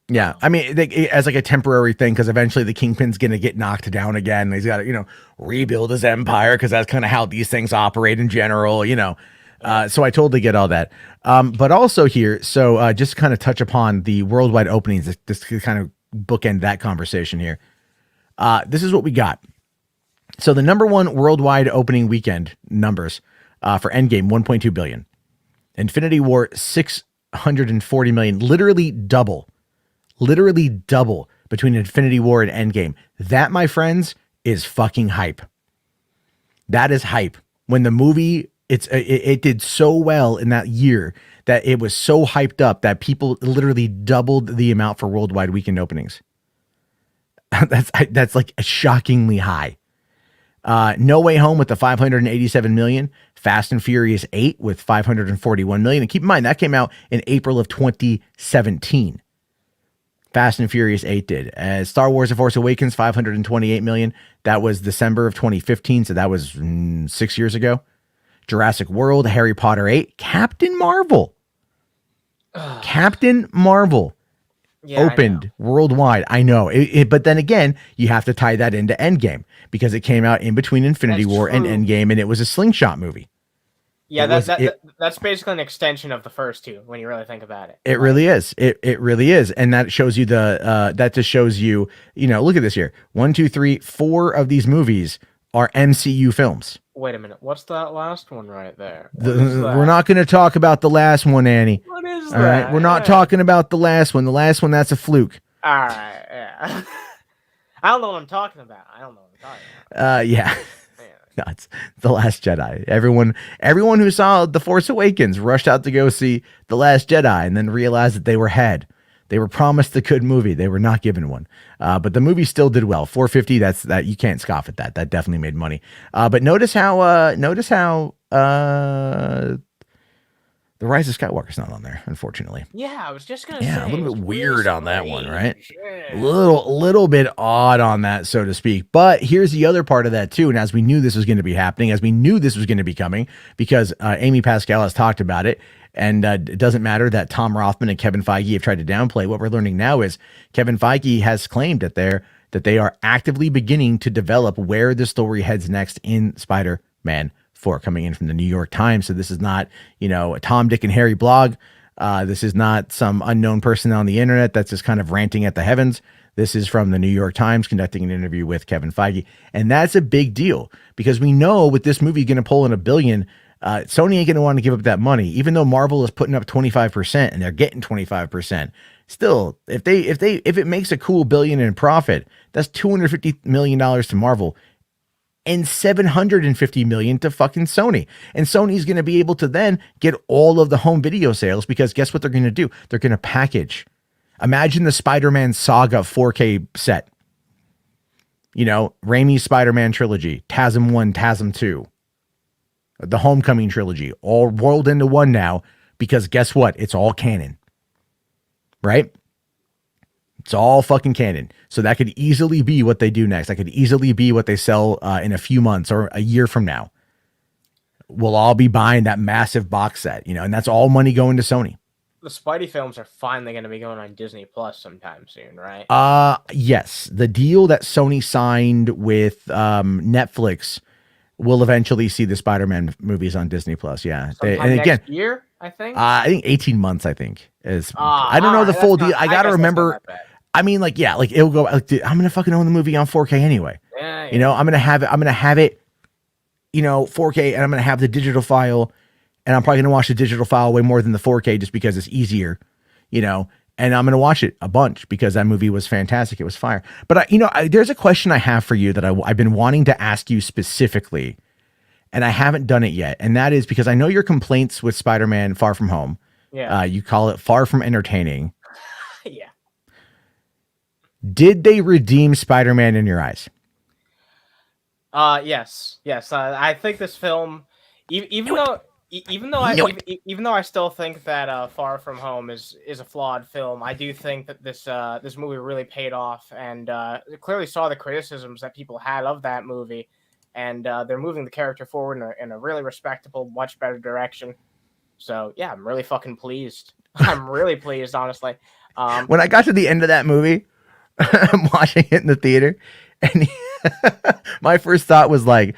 Yeah, I mean, as like a temporary thing, because eventually the Kingpin's gonna get knocked down again. He's got to, rebuild his empire, because that's kind of how these things operate in general. So I totally get all that. But also here, so just kind of touch upon the worldwide openings. This kind of bookend that conversation here. This is what we got. So the number one worldwide opening weekend numbers for Endgame, 1.2 billion. Infinity War, 640 million. Literally double between Infinity War and Endgame. That, my friends, is fucking hype. That is hype. When the movie, it did so well in that year that it was so hyped up that people literally doubled the amount for worldwide weekend openings. That's like shockingly high. No Way Home with the 587 million. Fast and Furious 8 with 541 million. And keep in mind, that came out in April of 2017. Fast and Furious 8 did. As Star Wars The Force Awakens, 528 million. That was December of 2015, so that was 6 years ago. Jurassic World, Harry Potter 8, Captain Marvel. Captain Marvel opened worldwide. I know. But then again, you have to tie that into Endgame, because it came out in between Infinity War and Endgame, and it was a slingshot movie. Yeah, that's basically an extension of the first two when you really think about it. It really is. It really is, and that shows you that just shows you. Look at this here. 1, 2, 3, 4 of these movies are MCU films. Wait a minute. What's that last one right there? We're not going to talk about the last one, Annie. What is that? All right, we're not talking about the last one. The last one, that's a fluke. All right, yeah. I don't know what I'm talking about. Yeah. No, it's The Last Jedi. Everyone who saw The Force Awakens rushed out to go see The Last Jedi and then realized that they were promised a good movie. They were not given one. But the movie still did well. 450, that you can't scoff at that. That definitely made money. But notice how The Rise of Skywalker's not on there, unfortunately. Yeah, I was just gonna say. Yeah, a little bit weird on that one, right? Yeah. A little bit odd on that, so to speak. But here's the other part of that too. And as we knew this was going to be happening, as we knew this was going to be coming, because Amy Pascal has talked about it, and it doesn't matter that Tom Rothman and Kevin Feige have tried to downplay. What we're learning now is Kevin Feige has claimed that they are actively beginning to develop where the story heads next in Spider-Man 4, coming in from the New York Times. So this is not, a Tom, Dick, and Harry blog. This is not some unknown person on the internet that's just kind of ranting at the heavens. This is from the New York Times conducting an interview with Kevin Feige. And that's a big deal because we know with this movie going to pull in $1 billion, Sony ain't going to want to give up that money, even though Marvel is putting up 25% and they're getting 25%. Still, if it makes a cool $1 billion in profit, that's $250 million to Marvel and $750 million to fucking Sony. And Sony's going to be able to then get all of the home video sales because guess what they're going to do? They're going to package. Imagine the Spider-Man Saga 4K set. Raimi's Spider-Man trilogy, TASM 1, TASM 2, the Homecoming trilogy, all rolled into one now because guess what? It's all canon. Right? It's all fucking canon. So that could easily be what they do next. That could easily be what they sell in a few months or a year from now. We'll all be buying that massive box set, and that's all money going to Sony. The Spidey films are finally going to be going on Disney Plus sometime soon, right? Yes. The deal that Sony signed with Netflix will eventually see the Spider-Man movies on Disney Plus. Yeah. Next year, I think. I think 18 months. I think is. I don't know the full deal. I gotta remember. I mean, it'll go. I'm gonna fucking own the movie on 4K anyway. Yeah. I'm gonna have it. 4K, and I'm gonna have the digital file, and I'm probably gonna watch the digital file way more than the 4K just because it's easier. And I'm gonna watch it a bunch because that movie was fantastic. It was fire. But there's a question I have for you that I've been wanting to ask you specifically, and I haven't done it yet. And that is because I know your complaints with Spider-Man Far From Home. Yeah. You call it far from entertaining. Yeah. Did they redeem Spider-Man in your eyes? Yes. I think this film, even though I still think that Far From Home is a flawed film, I do think that this movie really paid off, and clearly saw the criticisms that people had of that movie, and they're moving the character forward in a really respectable, much better direction. So yeah, I'm really fucking pleased. I'm really pleased, honestly. When I got to the end of that movie, I'm watching it in the theater, and my first thought was like,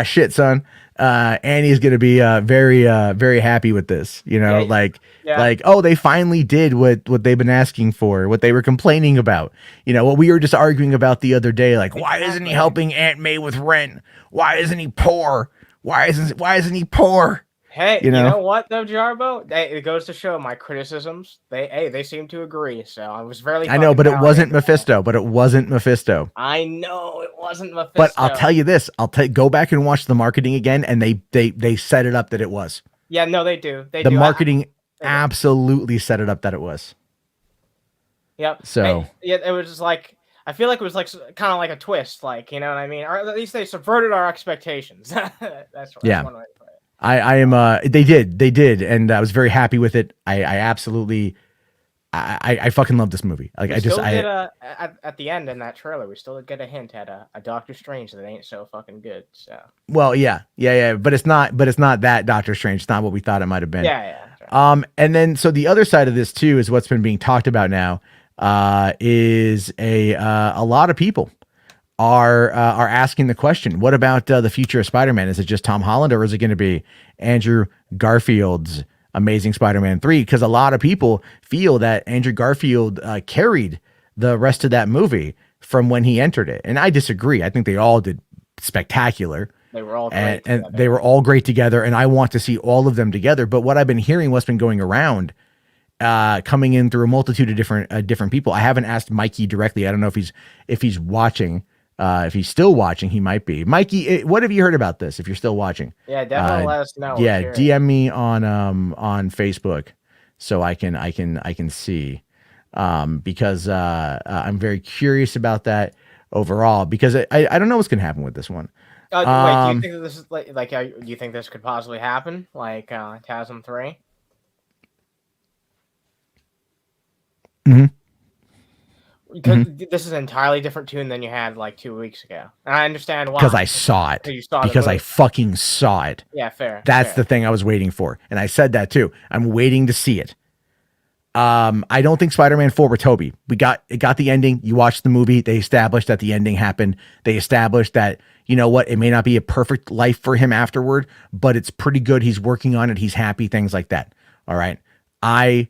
shit, son. Annie's gonna be very very happy with this, oh, they finally did what they've been asking for, what they were complaining about, what we were just arguing about the other day, like, why isn't he helping Aunt May with rent? Why isn't he poor? Why isn't he poor? Hey, you know what though, Jarbo? It goes to show my criticisms. They seem to agree. So I was very. I know, but it wasn't Mephisto. I know it wasn't Mephisto. But I'll tell you this. Go back and watch the marketing again, and they set it up that it was. Yeah, no, they do. The marketing absolutely set it up that it was. Yep. So it was just like, I feel like it was like kind of like a twist, like, you know what I mean? Or at least they subverted our expectations. That's yeah. One way to put it. I am. They did, and I was very happy with it. I absolutely, I fucking love this movie. Like at the end in that trailer, we still get a hint at a Doctor Strange that ain't so fucking good. So. Well, yeah, but it's not that Doctor Strange. It's not what we thought it might have been. Yeah. Right. And then so the other side of this too is what's been being talked about now, is a lot of people are asking the question: what about the future of Spider-Man? Is it just Tom Holland, or is it going to be Andrew Garfield's Amazing Spider-Man 3? Because a lot of people feel that Andrew Garfield carried the rest of that movie from when he entered it, and I disagree. I think they all did spectacular. They were all great and they were all great together, and I want to see all of them together. But what I've been hearing, what's been going around, coming in through a multitude of different people. I haven't asked Mikey directly. I don't know if he's watching. If he's still watching, he might be. Mikey, what have you heard about this? If you're still watching, yeah, definitely let us know. Yeah, DM me on Facebook so I can see, because I'm very curious about that overall, because I don't know what's gonna happen with this one. Wait, do you think that this is like do you think this could possibly happen, like TASM 3? Mm-hmm. Because this is an entirely different tune than you had like 2 weeks ago, and I understand why. Because I saw it. Because I fucking saw it. Yeah, fair. That's the thing I was waiting for, and I said that too. I'm waiting to see it. I don't think Spider-Man 4 with Tobey. It got the ending. You watched the movie. They established that the ending happened. They established that, you know what, it may not be a perfect life for him afterward, but it's pretty good. He's working on it. He's happy, things like that. All right. I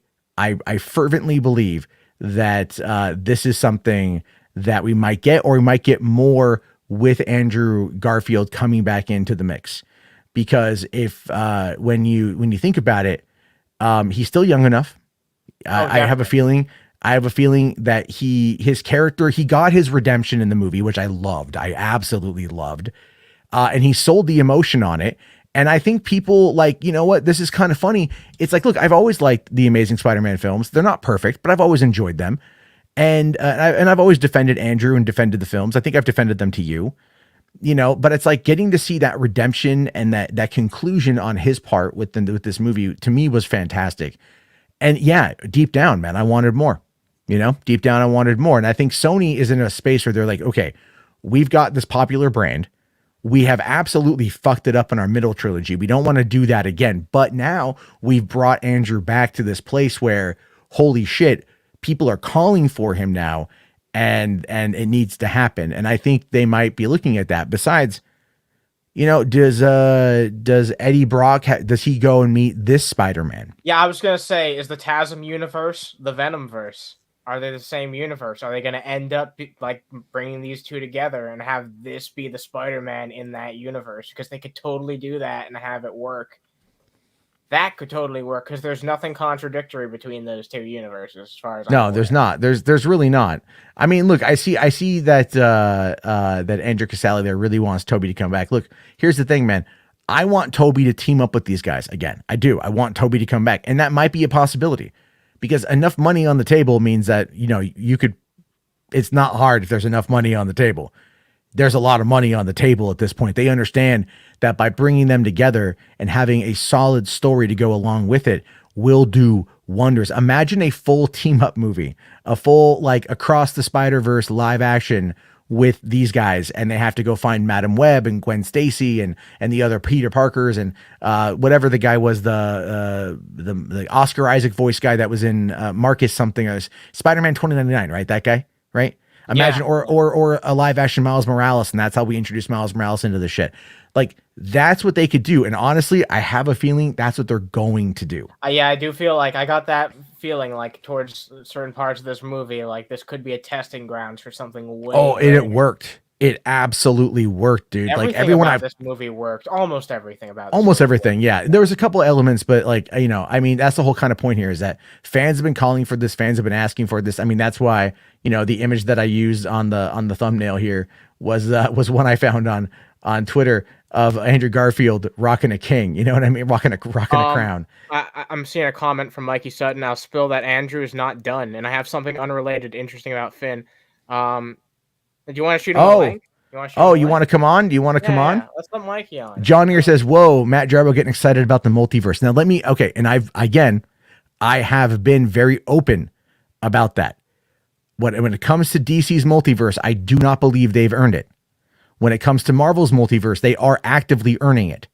fervently believe that this is something that we might get, or we might get more with Andrew Garfield coming back into the mix. Because if when you think about it, he's still young enough. I have a feeling that his character, he got his redemption in the movie, which I loved. I absolutely loved. And he sold the emotion on it. And I think people like, you know what, this is kind of funny. It's like, look, I've always liked the Amazing Spider-Man films. They're not perfect, but I've always enjoyed them. And I've always defended Andrew and defended the films. I think I've defended them to you, you know, but it's like getting to see that redemption and that conclusion on his part with this movie, to me, was fantastic. And yeah, deep down, man, I wanted more, you know, deep down, I wanted more. And I think Sony is in a space where they're like, okay, we've got this popular brand. We have absolutely fucked it up in our middle trilogy. We don't want to do that again. But now we've brought Andrew back to this place where, holy shit, people are calling for him now, and it needs to happen. And I think they might be looking at that. Besides, you know, does Eddie Brock, does he go and meet this Spider-Man? Yeah, I was going to say, is the TASM universe the Venomverse? Are they the same universe? Are they going to end up like bringing these two together and have this be the Spider-Man in that universe? Because they could totally do that and have it work. That could totally work, because there's nothing contradictory between those two universes, as far as no, there's not. There's really not. I mean, look, I see that that Andrew Casale there really wants Tobey to come back. Look, here's the thing, man. I want Tobey to team up with these guys again. I do. I want Tobey to come back, and that might be a possibility, because enough money on the table means that, you know, you could. It's not hard if there's enough money on the table. There's a lot of money on the table at this point. They understand that by bringing them together and having a solid story to go along with it will do wonders. Imagine a full team up movie, a full, like, Across the Spider-Verse live action with these guys, and they have to go find Madam Web and Gwen Stacy and the other Peter Parkers and whatever the guy was, the Oscar Isaac voice guy that was in Marcus something, Spider-Man 2099, right? That guy, right? Imagine, yeah. or a live action Miles Morales, and that's how we introduce Miles Morales into the shit. Like, that's what they could do. And honestly, I have a feeling that's what they're going to do. Yeah, I do feel like I got that feeling, like, towards certain parts of this movie, like this could be a testing grounds for something way. Oh, and it worked. It absolutely worked, dude. Everything, like, everyone about this movie worked. Almost everything about this almost everything. Yeah, there was a couple elements, but, like, you know, I mean, that's the whole kind of point here, is that fans have been calling for this. Fans have been asking for this. I mean, that's why, you know, the image that I used on the thumbnail here was one I found on Twitter of Andrew Garfield rocking a king. You know what I mean? Rocking a crown. I'm seeing a comment from Mikey Sutton. I'll spill that Andrew is not done, and I have something unrelated, interesting about Finn. Do you want to shoot him a link? You want to come on? Do you want to come on? Yeah. Let's let Mikey on. John here says, whoa, Matt Jarbo getting excited about the multiverse. Now and I have been very open about that. When it comes to DC's multiverse, I do not believe they've earned it. When it comes to Marvel's multiverse, they are actively earning it.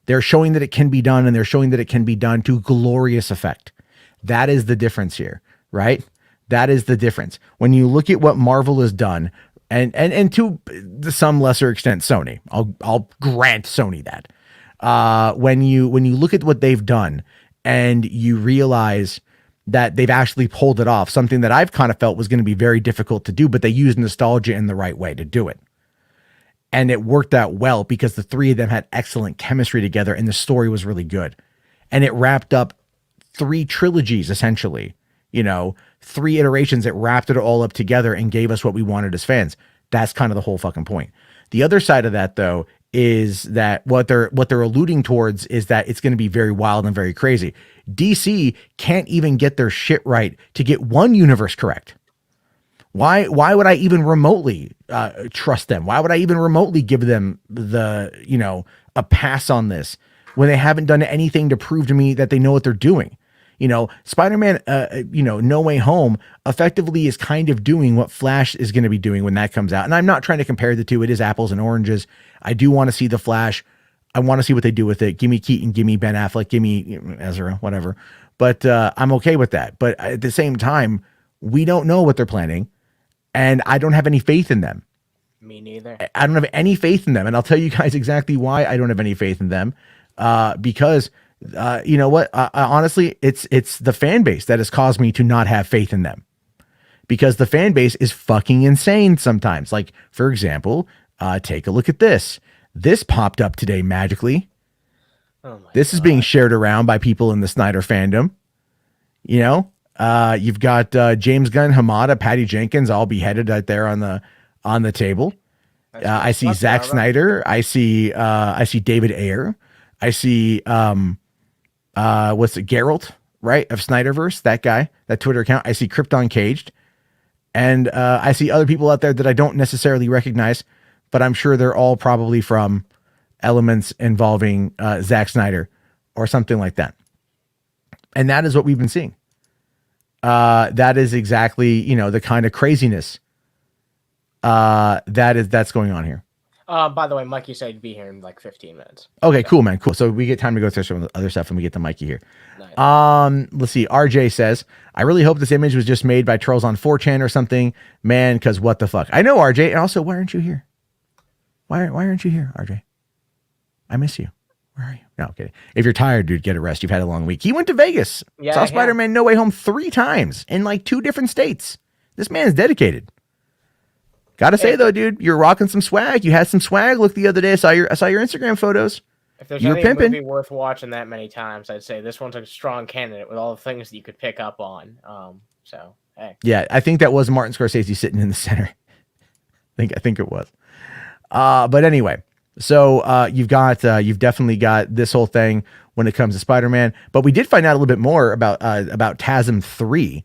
They're showing that it can be done, and they're showing that it can be done to glorious effect. That is the difference here, right? That is the difference. When you look at what Marvel has done, and to some lesser extent Sony. I'll grant Sony that. When you look at what they've done and you realize that they've actually pulled it off, something that I've kind of felt was going to be very difficult to do, but they used nostalgia in the right way to do it. And it worked out well because the three of them had excellent chemistry together and the story was really good. And it wrapped up 3 trilogies, essentially, 3 iterations. It wrapped it all up together and gave us what we wanted as fans. That's kind of the whole fucking point. The other side of that, though, is that what they're alluding towards is that it's going to be very wild and very crazy. DC can't even get their shit right to get one universe correct. Why would I even remotely trust them? Why would I even remotely give them a pass on this when they haven't done anything to prove to me that they know what they're doing? Spider-Man, No Way Home effectively is kind of doing what Flash is going to be doing when that comes out. And I'm not trying to compare the two. It is apples and oranges. I do want to see the Flash. I want to see what they do with it. Give me Keaton, give me Ben Affleck, give me Ezra, whatever. But I'm okay with that. But at the same time, we don't know what they're planning. And I don't have any faith in them. Me neither. I don't have any faith in them. And I'll tell you guys exactly why I don't have any faith in them. Because you know what? Honestly, it's the fan base that has caused me to not have faith in them. Because the fan base is fucking insane sometimes. Like, for example, take a look at this. This popped up today magically. Oh my this God. is being shared around by people in the Snyder fandom. You've got James Gunn, Hamada, Patty Jenkins all beheaded right there on the table. I see Zack Snyder. I see David Ayer. I see Geralt, right, of Snyderverse, that guy, that Twitter account. I see Krypton Caged, and I see other people out there that I don't necessarily recognize, but I'm sure they're all probably from elements involving Zack Snyder or something like that. And that is what we've been seeing. That is exactly, the kind of craziness that's going on here. By the way, Mikey said he'd be here in like 15 minutes. Okay, cool, man. Cool. So we get time to go through some of the other stuff and we get to Mikey here. Nice. Let's see. RJ says, I really hope this image was just made by trolls on 4chan or something, man, because what the fuck? I know, RJ. And also, why aren't you here? Why aren't you here, RJ? I miss you. Where are you? No, I'm kidding. If you're tired, dude, get a rest. You've had a long week. He went to Vegas. Yeah, Saw Spider-Man No Way Home 3 times in like 2 different states. This man's dedicated. Gotta say though, dude, you're rocking some swag. You had some swag look the other day. I saw your Instagram photos. If there's any movie worth watching that many times, I'd say this one's a strong candidate with all the things that you could pick up on. So hey. Yeah, I think that was Martin Scorsese sitting in the center. I think it was. But anyway, so you've definitely got this whole thing when it comes to Spider-Man. But we did find out a little bit more about TASM 3.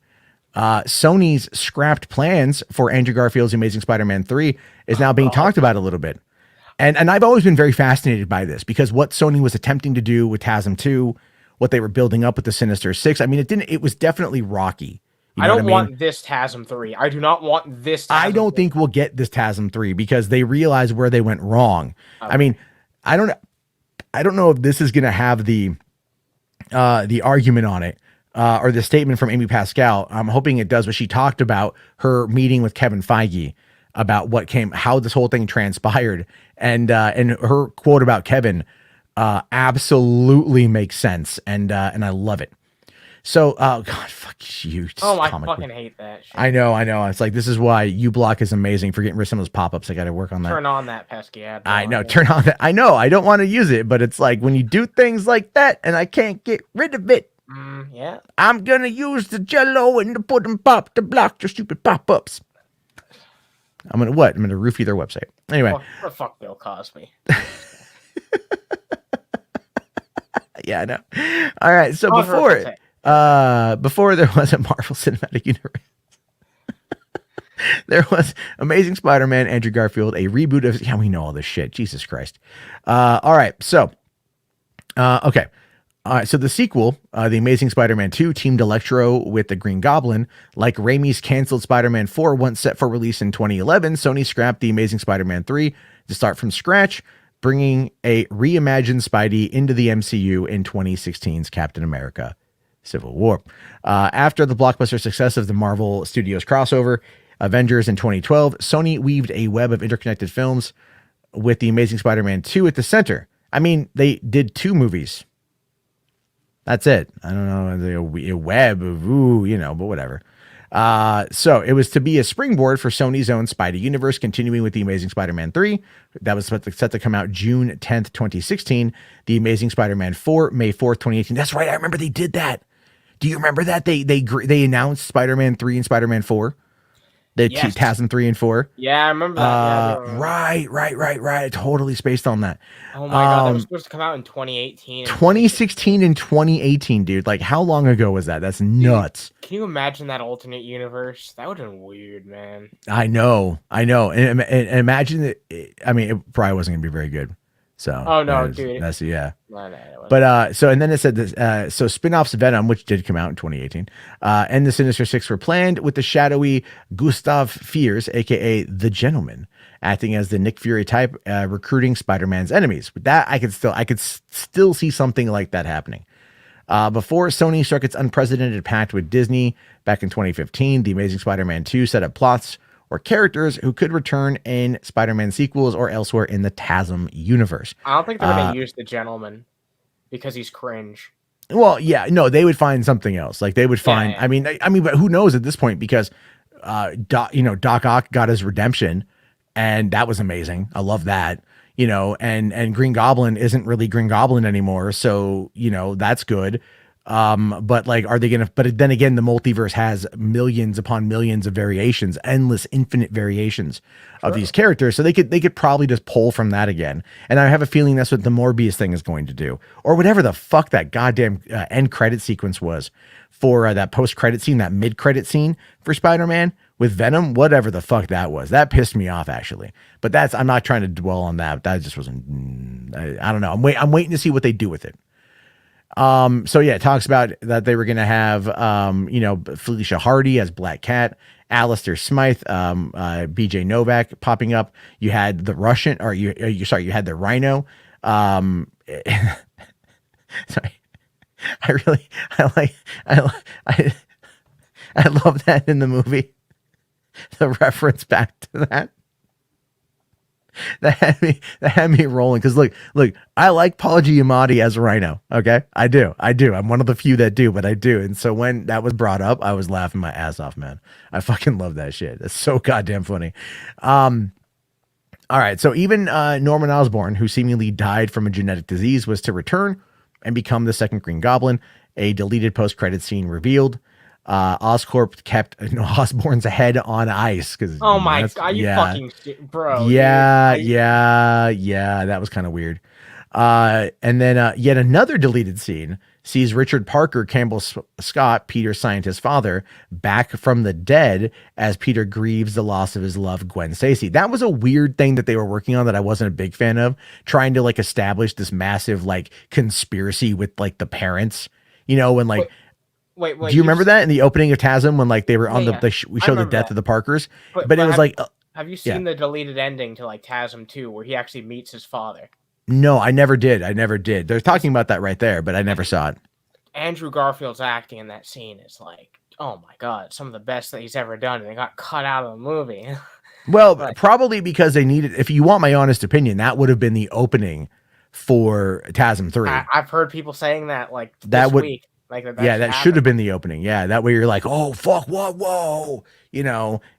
Sony's scrapped plans for Andrew Garfield's Amazing Spider-Man 3 is now being talked about a little bit. And I've always been very fascinated by this because what Sony was attempting to do with TASM 2, what they were building up with the Sinister Six, I mean, it was definitely rocky. I don't want this TASM 3. I do not want this TASM I don't think we'll get this TASM 3 because they realize where they went wrong. Okay. I mean, I don't know if this is going to have the argument on it. Or the statement from Amy Pascal. I'm hoping it does, but she talked about her meeting with Kevin Feige about how this whole thing transpired. And her quote about Kevin absolutely makes sense. And I love it. So, God, fuck you. Oh, I fucking hate that shit. I know. It's like, this is why uBlock is amazing for getting rid of some of those pop-ups. I got to work on that. Turn on that pesky ad. I know. Turn on that. I know. I don't want to use it, but it's like when you do things like that and I can't get rid of it. Yeah. I'm going to use the Jello and the pudding pop to block your stupid pop-ups. I'm going to what? I'm going to roofie their website. Anyway. Fuck Bill Cosby. Yeah, I know. All right. So before there was a Marvel Cinematic Universe, there was Amazing Spider-Man, Andrew Garfield, a reboot of... Yeah, we know all this shit. Jesus Christ. All right. So, okay. All right, so the sequel, The Amazing Spider-Man 2, teamed Electro with the Green Goblin. Like Raimi's canceled Spider-Man 4, once set for release in 2011, Sony scrapped The Amazing Spider-Man 3 to start from scratch, bringing a reimagined Spidey into the MCU in 2016's Captain America Civil War. After the blockbuster success of the Marvel Studios crossover, Avengers in 2012, Sony weaved a web of interconnected films with The Amazing Spider-Man 2 at the center. I mean, they did 2 movies. That's it. I don't know, a web of, but whatever. So it was to be a springboard for Sony's own Spidey universe, continuing with The Amazing Spider-Man 3. That was set to come out June 10th, 2016. The Amazing Spider-Man 4, May 4th, 2018. That's right. I remember they did that. Do you remember that? They announced Spider-Man 3 and Spider-Man 4? The TASM 3 and 4. Yeah, I remember that. Right. Totally spaced on that. Oh my god, that was supposed to come out in 2018. 2016 and 2018, dude. Like, how long ago was that? That's nuts. Dude, can you imagine that alternate universe? That would have been weird, man. I know. And imagine it. I mean, it probably wasn't gonna be very good. So. Oh no, dude. That's yeah. No, but so, and then it said this. So spin-offs Venom, which did come out in 2018, and the Sinister Six were planned with the shadowy Gustav Fiers, aka the Gentleman, acting as the Nick Fury type, recruiting Spider-Man's enemies. With that, I could still see something like that happening. Before Sony struck its unprecedented pact with Disney back in 2015, The Amazing Spider-Man 2 set up plots or characters who could return in Spider-Man sequels or elsewhere in the TASM universe. I don't think they're going to use the Gentleman because he's cringe. Well, yeah, no, they would find something else. Like they would find. Yeah. I mean, but who knows at this point? Because, Doc Ock got his redemption, and that was amazing. I love that. And Green Goblin isn't really Green Goblin anymore, so that's good. But like, are they gonna? But then again, the multiverse has millions upon millions of variations, endless, infinite variations of these characters. So they could probably just pull from that again. And I have a feeling that's what the Morbius thing is going to do, or whatever the fuck that goddamn end credit sequence was for that post credit scene, that mid credit scene for Spider-Man with Venom, whatever the fuck that was. That pissed me off actually. But I'm not trying to dwell on that. That just wasn't. I don't know. I'm waiting to see what they do with it. So yeah, it talks about that they were going to have, Felicia Hardy as Black Cat, Alistair Smythe, BJ Novak popping up. You had the Russian, or you had the Rhino. Sorry. I love that in the movie. The reference back to that. That had me rolling because look, I like Paul Giamatti as Rhino. Okay, I do. I'm one of the few that do, but I do. And so when that was brought up, I was laughing my ass off, man. I fucking love that shit. That's so goddamn funny. All right, so even Norman Osborn, who seemingly died from a genetic disease, was to return and become the second Green Goblin. A deleted post-credit scene revealed. Oscorp kept Osborn's head on ice because oh my god, you fucking bro. Yeah, that was kind of weird. And then yet another deleted scene sees Richard Parker Campbell Scott, Peter's scientist father, back from the dead as Peter grieves the loss of his love, Gwen Stacy. That was a weird thing that they were working on that I wasn't a big fan of, trying to like establish this massive like conspiracy with like the parents, when like. Wait, do you remember that in the opening of TASM when like they were on we showed the death of the Parkers, but it was like, have you seen the deleted ending to like TASM 2 where he actually meets his father? No, I never did. They're talking about that right there, but I never saw it. Andrew Garfield's acting in that scene is like, oh my god, some of the best that he's ever done, and they got cut out of the movie. Well, probably because they needed. If you want my honest opinion, that would have been the opening for TASM 3. I've heard people saying that like this week. Like that should have been the opening. Yeah, that way you're like, oh fuck, whoa,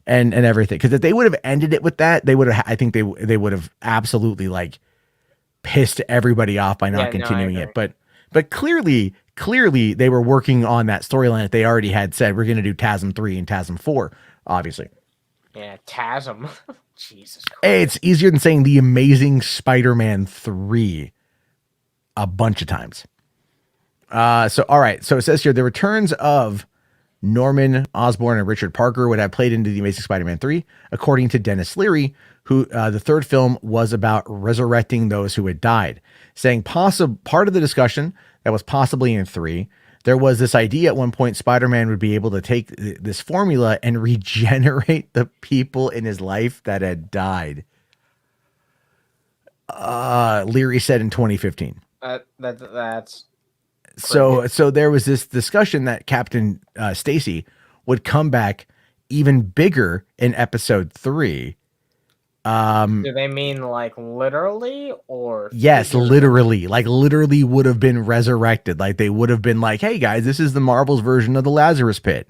and everything. Because if they would have ended it with that, they would have. I think they would have absolutely like pissed everybody off by not continuing it. But clearly they were working on that storyline that they already had said we're going to do TASM 3 and TASM 4, obviously. Yeah, TASM. Jesus Christ. Hey, it's easier than saying The Amazing Spider-Man 3 a bunch of times. So all right. So it says here the returns of Norman Osborn and Richard Parker would have played into The Amazing Spider-Man 3, according to Dennis Leary, who the third film was about resurrecting those who had died, saying part of the discussion that was possibly in 3. There was this idea at one point Spider-Man would be able to take this formula and regenerate the people in his life that had died. Leary said in 2015. That's so there was this discussion that Captain Stacy would come back even bigger in episode 3. Do they mean like literally or yes, figuratively? literally would have been resurrected. Like they would have been like, hey guys, this is the Marvel's version of the Lazarus pit.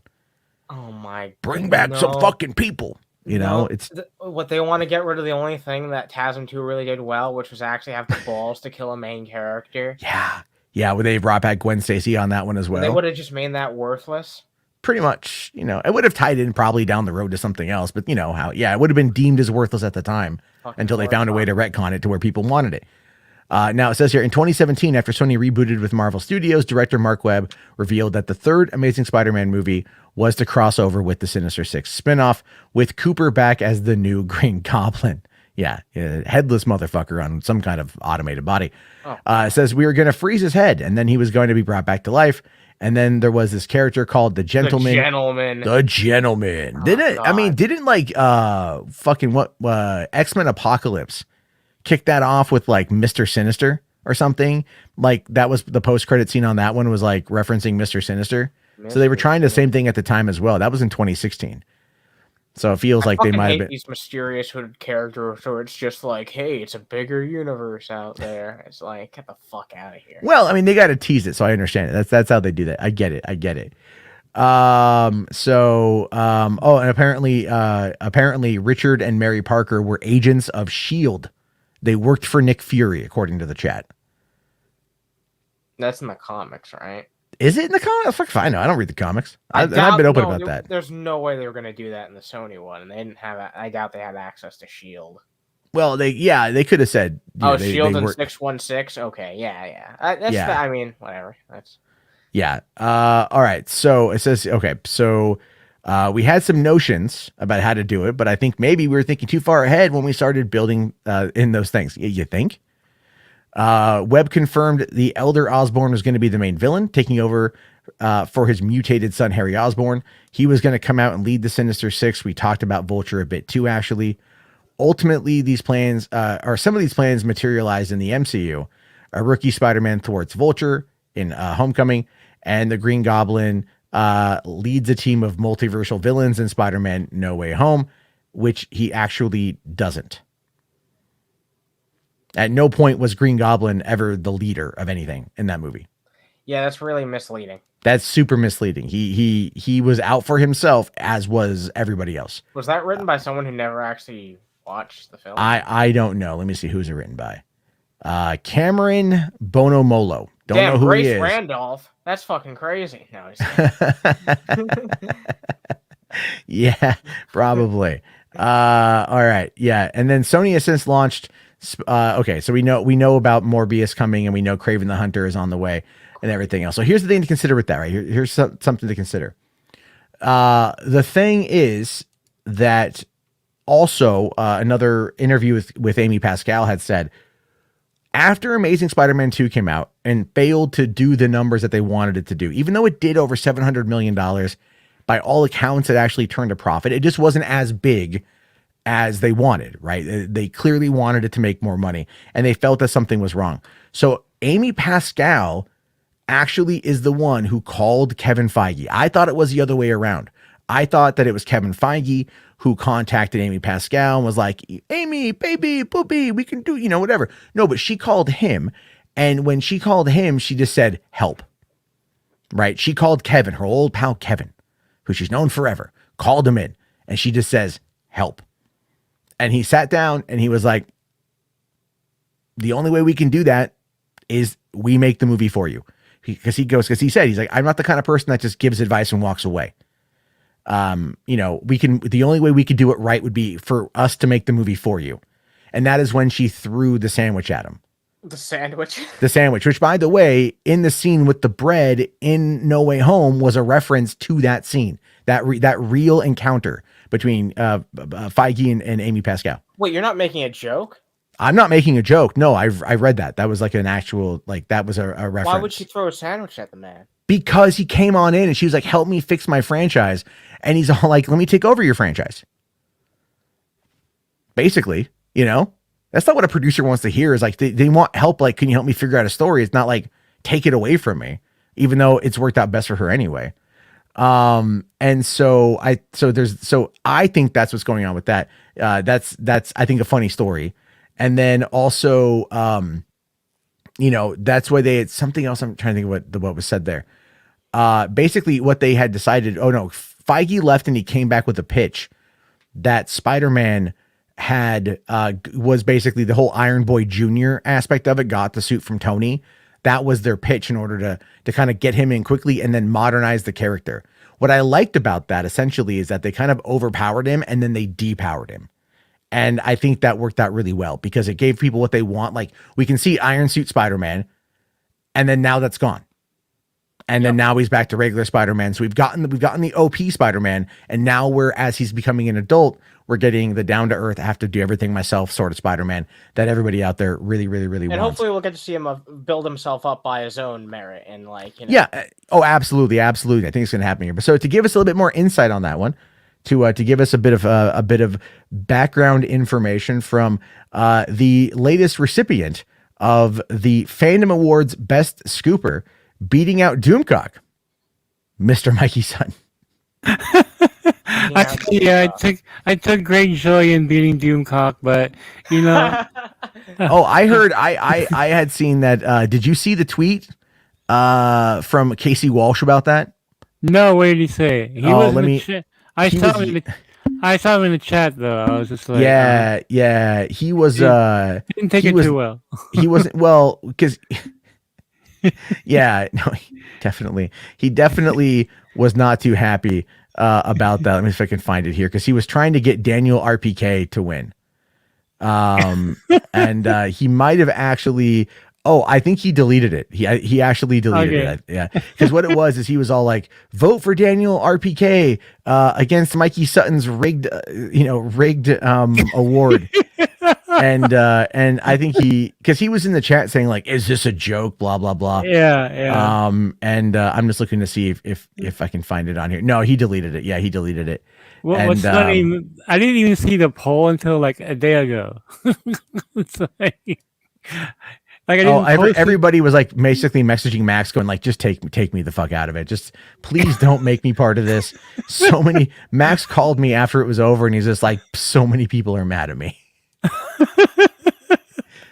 Oh my, bring back some fucking people. It's what they want to get rid of the only thing that TASM 2 really did well, which was actually have the balls to kill a main character. Yeah, where they brought back Gwen Stacy on that one as well. They would have just made that worthless. Pretty much, it would have tied in probably down the road to something else, but it would have been deemed as worthless at the time until they found a way to retcon it to where people wanted it. Now it says here in 2017, after Sony rebooted with Marvel Studios, director Mark Webb revealed that the third Amazing Spider-Man movie was to cross over with the Sinister Six spinoff, with Cooper back as the new Green Goblin. Yeah, headless motherfucker on some kind of automated body. It says we were going to freeze his head, and then he was going to be brought back to life. And then there was this character called the Gentleman. The Gentleman. Didn't like X-Men Apocalypse kick that off with like Mr. Sinister or something? Like that was the post-credit scene on that one was like referencing Mr. Sinister. So they were trying the same thing at the time as well. That was in 2016. So it feels like they might have been these mysterious hooded characters, or it's just like, hey, it's a bigger universe out there. It's like, get the fuck out of here. Well, I mean, they got to tease it, so I understand it. That's how they do that. I get it. And apparently Richard and Mary Parker were agents of S.H.I.E.L.D. They worked for Nick Fury, according to the chat. That's in the comics, right? Is it in the comics? Fuck if I know. I don't read the comics. I've been open about that. There's no way they were going to do that in the Sony one, and they didn't have. I doubt they had access to S.H.I.E.L.D. Well, they could have said. S.H.I.E.L.D. and 616. Okay, yeah. I mean, whatever. That's. Yeah. All right. So it says okay. So we had some notions about how to do it, but I think maybe we were thinking too far ahead when we started building in those things. You think? Webb confirmed the Elder Osborn was going to be the main villain, taking over for his mutated son, Harry Osborn. He was going to come out and lead the Sinister Six. We talked about Vulture a bit too, actually. Ultimately, these plans, or some of these plans materialized in the MCU. A rookie Spider-Man thwarts Vulture in Homecoming, and the Green Goblin leads a team of multiversal villains in Spider-Man No Way Home, which he actually doesn't. At no point was Green Goblin ever the leader of anything in that movie. Yeah, that's really misleading. That's super misleading. He was out for himself, as was everybody else. Was that written by someone who never actually watched the film? I don't know. Let me see who's it written by. Cameron Bonomolo. Don't know who Grace he is. Randolph. That's fucking crazy. No, yeah, probably. All right. Yeah, and then Sony has since launched. Okay, so we know about Morbius coming, and we know Kraven the Hunter is on the way, and everything else. So here's the thing to consider with that, right? Here's something to consider. The thing is that also another interview with Amy Pascal had said, after Amazing Spider-Man 2 came out and failed to do the numbers that they wanted it to do, even though it did over $700 million, by all accounts, it actually turned a profit. It just wasn't as big as they wanted, right? They clearly wanted it to make more money, and they felt that something was wrong. So Amy Pascal actually is the one who called Kevin Feige. I thought it was the other way around. I thought that it was Kevin Feige who contacted Amy Pascal and was like, Amy, baby, boopy, we can do, whatever. No, but she called him. And when she called him, she just said, help, right? She called Kevin, her old pal, Kevin, who she's known forever, called him in, and she just says, help. And he sat down and he was like, the only way we can do that is we make the movie for you. Because he said, he's like, I'm not the kind of person that just gives advice and walks away. The only way we could do it right would be for us to make the movie for you. And that is when she threw the sandwich at him. The sandwich, which, by the way, in the scene with the bread in No Way Home was a reference to that scene, that real encounter between Feige and Amy Pascal. Wait, you're not making a joke? I'm not making a joke. No, I read that. That was like an actual, that was a reference. Why would she throw a sandwich at the man? Because he came on in and she was like, help me fix my franchise. And he's all like, let me take over your franchise. Basically, that's not what a producer wants to hear. Is like, they want help. Like, can you help me figure out a story? It's not like, take it away from me, even though it's worked out best for her anyway. And so I think that's what's going on with that. That's I think a funny story. And then also, that's why they had something else. I'm trying to think of what was said there. Basically what they had decided, oh no, Feige left and he came back with a pitch that Spider-Man had, was basically the whole Iron Boy Jr. aspect of it, got the suit from Tony. That was their pitch in order to kind of get him in quickly and then modernize the character. What I liked about that essentially is that they kind of overpowered him and then they depowered him. And I think that worked out really well because it gave people what they want. Like we can see Iron Suit Spider-Man and then now that's gone. And then now he's back to regular Spider-Man. So we've gotten the OP Spider-Man, and now as he's becoming an adult, we're getting the down to earth, I have to do everything myself sort of Spider-Man that everybody out there really, really, really wants. And hopefully we'll get to see him build himself up by his own merit and Yeah. Oh, absolutely, absolutely. I think it's going to happen here. But so to give us a little bit more insight on that one, to give us a bit of background information from the latest recipient of the Fandom Awards Best Scooper, beating out Doomcock, Mr. Mikey Sutton. I took great joy in beating Doomcock, but Oh, I heard I had seen that. Did you see the tweet from Casey Walsh about that? No, what did he say? I saw him in the chat though. I was just like, yeah. He was. Didn't take it too well. He wasn't well because. Yeah, no, he definitely was not too happy about that. Let me see if I can find it here because he was trying to get Daniel RPK to win, and he might have actually. Oh, I think he deleted it. He actually deleted it. Yeah, because what it was is he was all like, "Vote for Daniel RPK against Mikey Sutton's rigged award." And I think because he was in the chat saying like, "Is this a joke?" Blah blah blah. Yeah. And I'm just looking to see if I can find it on here. No, he deleted it. Yeah, he deleted it. Well, what's funny? I didn't even see the poll until like a day ago. It's everybody was like basically messaging Max going like, just take me the fuck out of it. Just please don't make me part of this. Max called me after it was over and he's just like, so many people are mad at me.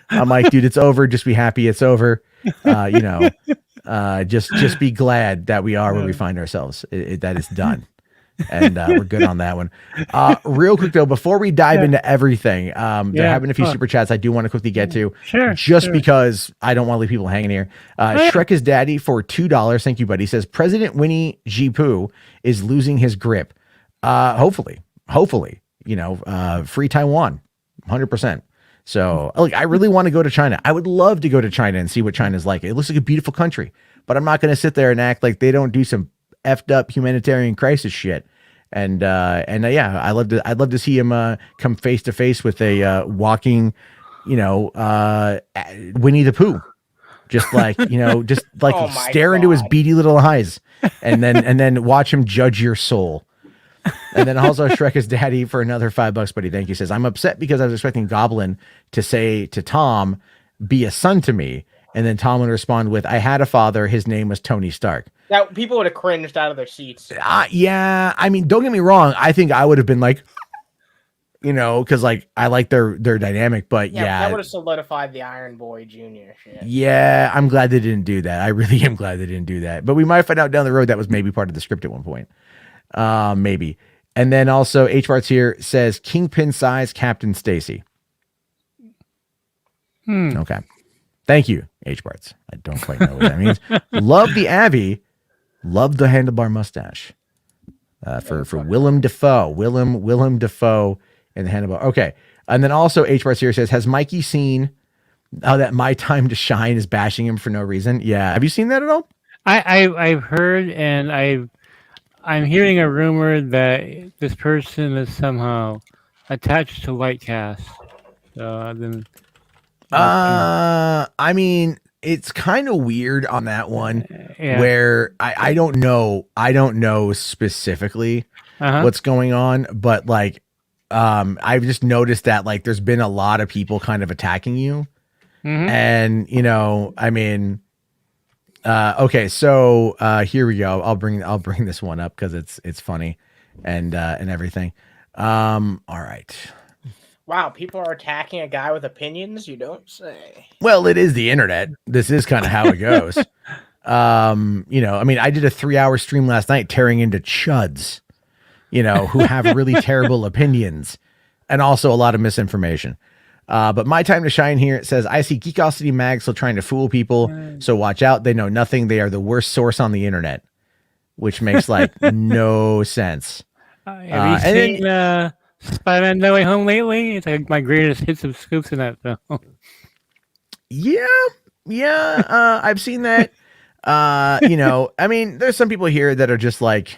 I'm like, dude, it's over. Just be happy it's over. Just be glad that we are where we find ourselves. That is done. And we're good on that one. Real quick though, before we dive into everything, there have been a few super chats I do want to quickly get to. Because I don't want to leave people hanging here. Shrek is Daddy for $2. Thank you, buddy. Says President Winnie G Poo is losing his grip. Hopefully, free Taiwan, 100%. So look, I really want to go to China. I would love to go to China and see what China's like. It looks like a beautiful country, but I'm not going to sit there and act like they don't do some effed up humanitarian crisis shit. And I'd love to see him come face to face with a walking, Winnie the Pooh, just like stare into his beady little eyes, and then watch him judge your soul. And then also Shrek is Daddy for another $5, buddy. Thank you. Says I'm upset because I was expecting Goblin to say to Tom, "Be a son to me," and then Tom would respond with, "I had a father. His name was Tony Stark." That people would have cringed out of their seats. Yeah. I mean, don't get me wrong. I think I would have been like, because like I like their dynamic, but that would have solidified the Iron Boy Jr. shit. Yeah, I'm glad they didn't do that. I really am glad they didn't do that. But we might find out down the road that was maybe part of the script at one point. Maybe. And then also H Barts here says Kingpin size Captain Stacy. Okay. Thank you, H Barts. I don't quite know what that means. Love the Abby. Love the handlebar mustache. For Willem Dafoe. Willem Dafoe and the handlebar. Okay. And then also H Barts here says, has Mikey seen that My Time to Shine is bashing him for no reason? Yeah. Have you seen that at all? I've heard, and I'm hearing a rumor that this person is somehow attached to White Cast. I mean, it's kind of weird on that one, where I don't know specifically what's going on, but like, I've just noticed that like there's been a lot of people kind of attacking you, and I mean, Okay, so here we go. I'll bring this one up because it's funny and everything. All right. Wow, people are attacking a guy with opinions? You don't say. Well, it is the internet. This is kind of how it goes. I mean, I did a 3-hour stream last night tearing into chuds, who have really terrible opinions and also a lot of misinformation. But my time to shine here, it says, I see Geekosity Mag still trying to fool people, so watch out. They know nothing. They are the worst source on the internet, which makes no sense. Have you seen Spider-Man No Way Home lately? It's like my greatest hits of scoops in that film. Yeah. I've seen that. I mean, there's some people here that are just like,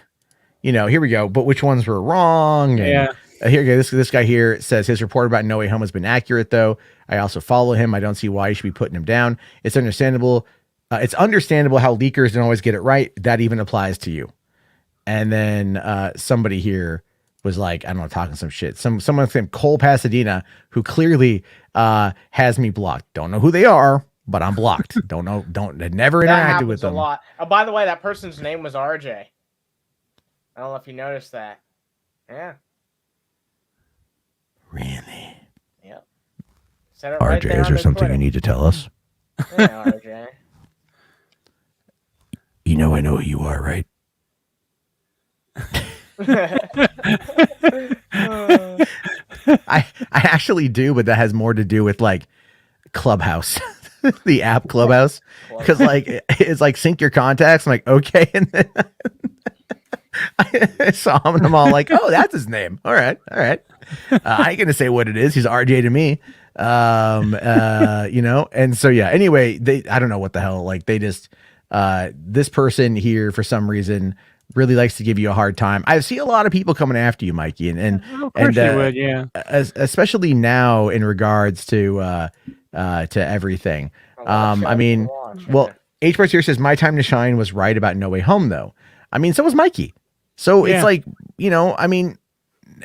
here we go, but which ones were wrong? And, yeah. Here we go. This guy here says his report about No Way Home has been accurate, though. I also follow him. I don't see why you should be putting him down. It's understandable. It's understandable how leakers don't always get it right. That even applies to you. And then somebody here was like, I don't know, talking some shit. Someone named Cole Pasadena, who clearly has me blocked. Don't know who they are, but I'm blocked. Don't know. Never interacted with them. A lot. Oh, by the way, that person's name was RJ. I don't know if you noticed that. Yeah. Really? Yep. RJ, right is there something you need to tell us? Yeah, RJ. I know who you are, right? I actually do, but that has more to do with Clubhouse, the app Clubhouse, because it's like sync your contacts. I'm like, okay, and then I saw him and I'm all like, oh, that's his name. All right. I ain't gonna say what it is. He's RJ to me. And so yeah. Anyway, I don't know what the hell. They just this person here for some reason really likes to give you a hard time. I see a lot of people coming after you, Mikey, and of course they would, yeah. Especially now in regards to everything. I mean, H. Bart here says my time to shine was right about No Way Home, though. I mean, so was Mikey. So it's like, I mean,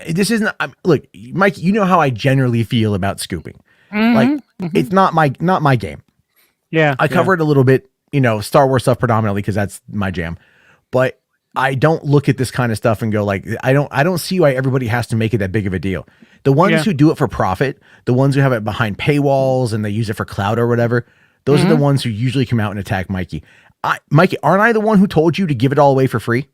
this isn't. Look, Mikey, you know how I generally feel about scooping. It's not my game. Yeah, I cover it a little bit. Star Wars stuff predominantly because that's my jam. But I don't look at this kind of stuff and go I don't see why everybody has to make it that big of a deal. The ones who do it for profit, the ones who have it behind paywalls and they use it for clout or whatever, those are the ones who usually come out and attack Mikey. Mikey, aren't I the one who told you to give it all away for free?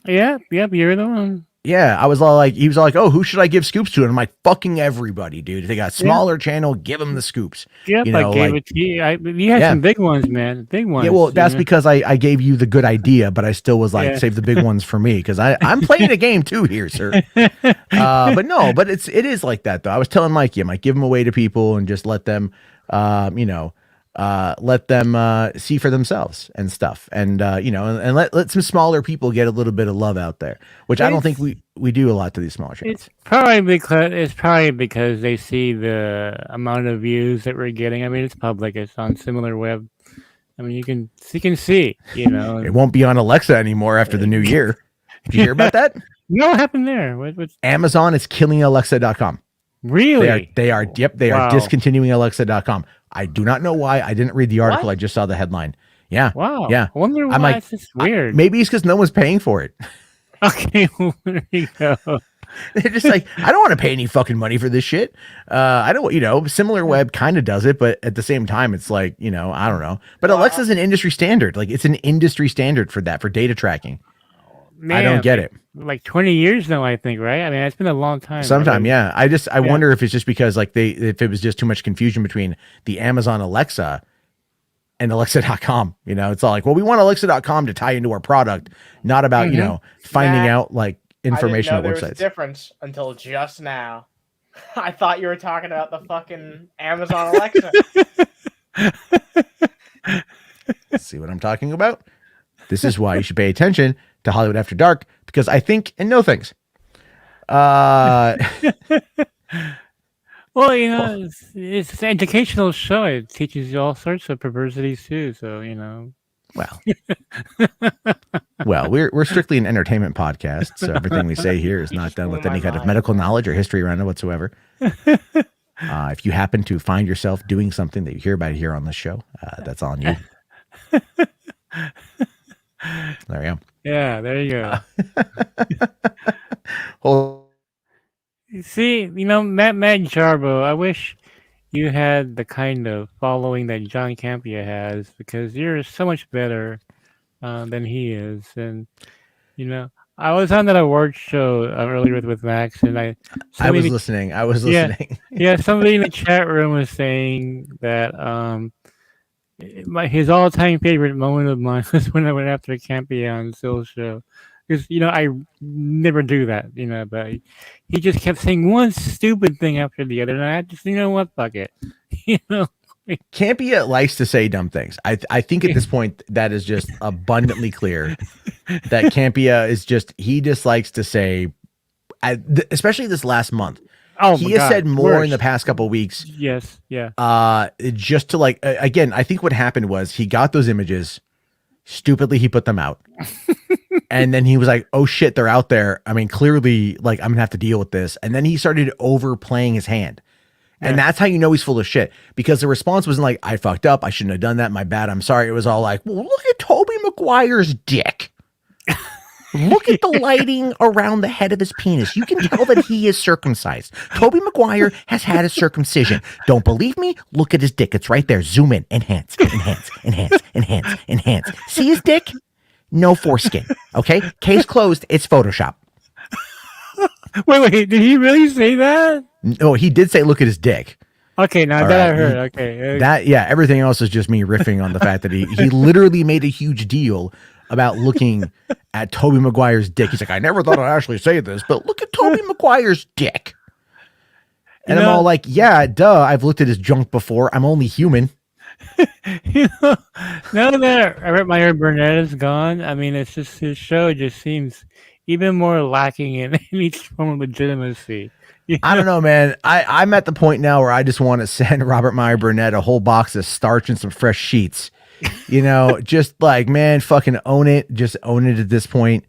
Yeah, you're the one. Yeah, I was all he was all like, oh, who should I give scoops to? And I'm like, fucking everybody, dude. If they got smaller channel, give them the scoops. Yep, I gave it to you. You had some big ones, man. Big ones. Yeah, well, that's because I gave you the good idea, but I still was save the big ones for me because I'm playing a game too here, sir. But it is like that though. I was telling Mikey, I might give them away to people and just let them, let them see for themselves and stuff, and and let some smaller people get a little bit of love out there, which I don't think we do a lot to these smaller channels. It's probably because they see the amount of views that we're getting. I mean, it's public. It's on similar web. I mean, you can see. It won't be on Alexa anymore after the new year. Did you hear about that? No, what happened there? What's... Amazon is killing Alexa.com. Really? They are discontinuing Alexa.com. I do not know why. I didn't read the article. What? I just saw the headline. Yeah. Wow. Yeah. I wonder why. It's just weird. Maybe it's because no one's paying for it. Okay. Well, there you go. They're just I don't want to pay any fucking money for this shit. I don't, Similar Web kind of does it, but at the same time, it's I don't know. But Alexa's an industry standard. It's an industry standard for that, for data tracking. Man, I don't get it. 20 years now, I think, right? I mean, it's been a long time. Sometime, yeah. I wonder if it's just because if it was just too much confusion between the Amazon Alexa and Alexa.com. It's all we want Alexa.com to tie into our product, not about, finding out information I didn't know on there websites. Was a difference until just now. I thought you were talking about the fucking Amazon Alexa. See what I'm talking about? This is why you should pay attention to Hollywood After Dark, because I think and know things. Well, it's an educational show. It teaches you all sorts of perversities too. So Well, we're strictly an entertainment podcast, so everything we say here is not done with any kind of medical knowledge or history around it whatsoever. If you happen to find yourself doing something that you hear about here on this show, that's on you. There we go. Yeah, there you go. Hold See, Matt Jarbo, I wish you had the kind of following that John Campea has, because you're so much better than he is. And, I was on that award show earlier with Max, and I was listening. Yeah, somebody in the chat room was saying that his all-time favorite moment of mine was when I went after Campea on Sill's show. Because, I never do that, but he just kept saying one stupid thing after the other, and I just, what, fuck it. Campea likes to say dumb things. I think at this point that is just abundantly clear that Campea is he just likes to say, especially this last month. Oh, he has said more in the past couple of weeks. Yes, yeah. Just to again, I think what happened was he got those images. Stupidly, he put them out. And then he was like, oh shit, they're out there. I mean, clearly, I'm going to have to deal with this. And then he started overplaying his hand. And that's how you know he's full of shit. Because the response wasn't like, I fucked up. I shouldn't have done that. My bad. I'm sorry. It was all like, well, look at Tobey Maguire's dick. Look at the lighting around the head of his penis. You can tell that he is circumcised. Tobey Maguire has had a circumcision. Don't believe me? Look at his dick. It's right there. Zoom in. Enhance. See his dick? No foreskin. Okay? Case closed. It's Photoshop. Wait. Did he really say that? No, he did say look at his dick. Okay, now that I heard. Okay. Everything else is just me riffing on the fact that he literally made a huge deal about looking at Tobey Maguire's dick. He's like, I never thought I'd actually say this, but look at Tobey Maguire's dick. And I'm all like, yeah, duh. I've looked at his junk before. I'm only human. Now that Robert Meyer Burnett is gone, I mean, it's just his show just seems even more lacking in any form of legitimacy. I don't know, man. I'm at the point now where I just want to send Robert Meyer Burnett a whole box of starch and some fresh sheets. Just like, man, fucking own it. Just own it at this point.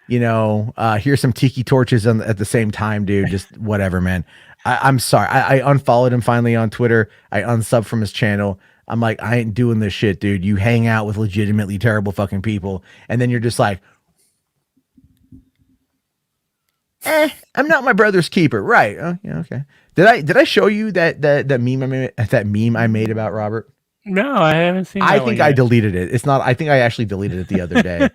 Here's some tiki torches at the same time, dude. Just whatever, man. I'm sorry. I unfollowed him finally on Twitter. I unsubbed from his channel. I'm like, I ain't doing this shit, dude. You hang out with legitimately terrible fucking people, and then you're just like, I'm not my brother's keeper, right? Oh, yeah, okay. Did I show you that meme I made about Robert? No, I haven't seen that. I think I deleted it. It's not. I think I actually deleted it the other day.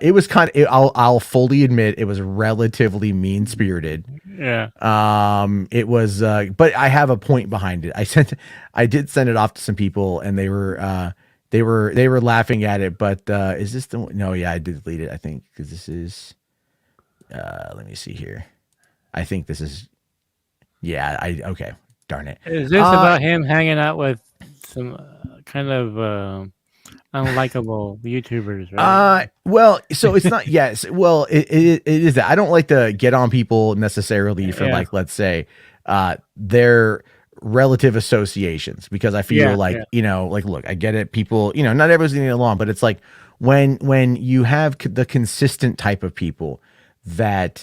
It was kind of. I'll fully admit it was relatively mean spirited. Yeah. It was. But I have a point behind it. I did send it off to some people, and they were laughing at it. But is this the one? No? Yeah, I did delete it. I think because this is. Let me see here. I think this is. Yeah. Okay. Darn it. Is this about him hanging out with some kind of unlikable YouTubers, right? Well, so it's not. Yes. Well, it is that I don't like to get on people necessarily for let's say, their relative associations, because I feel look, I get it. People, not everyone's getting along, but it's like when you have the consistent type of people that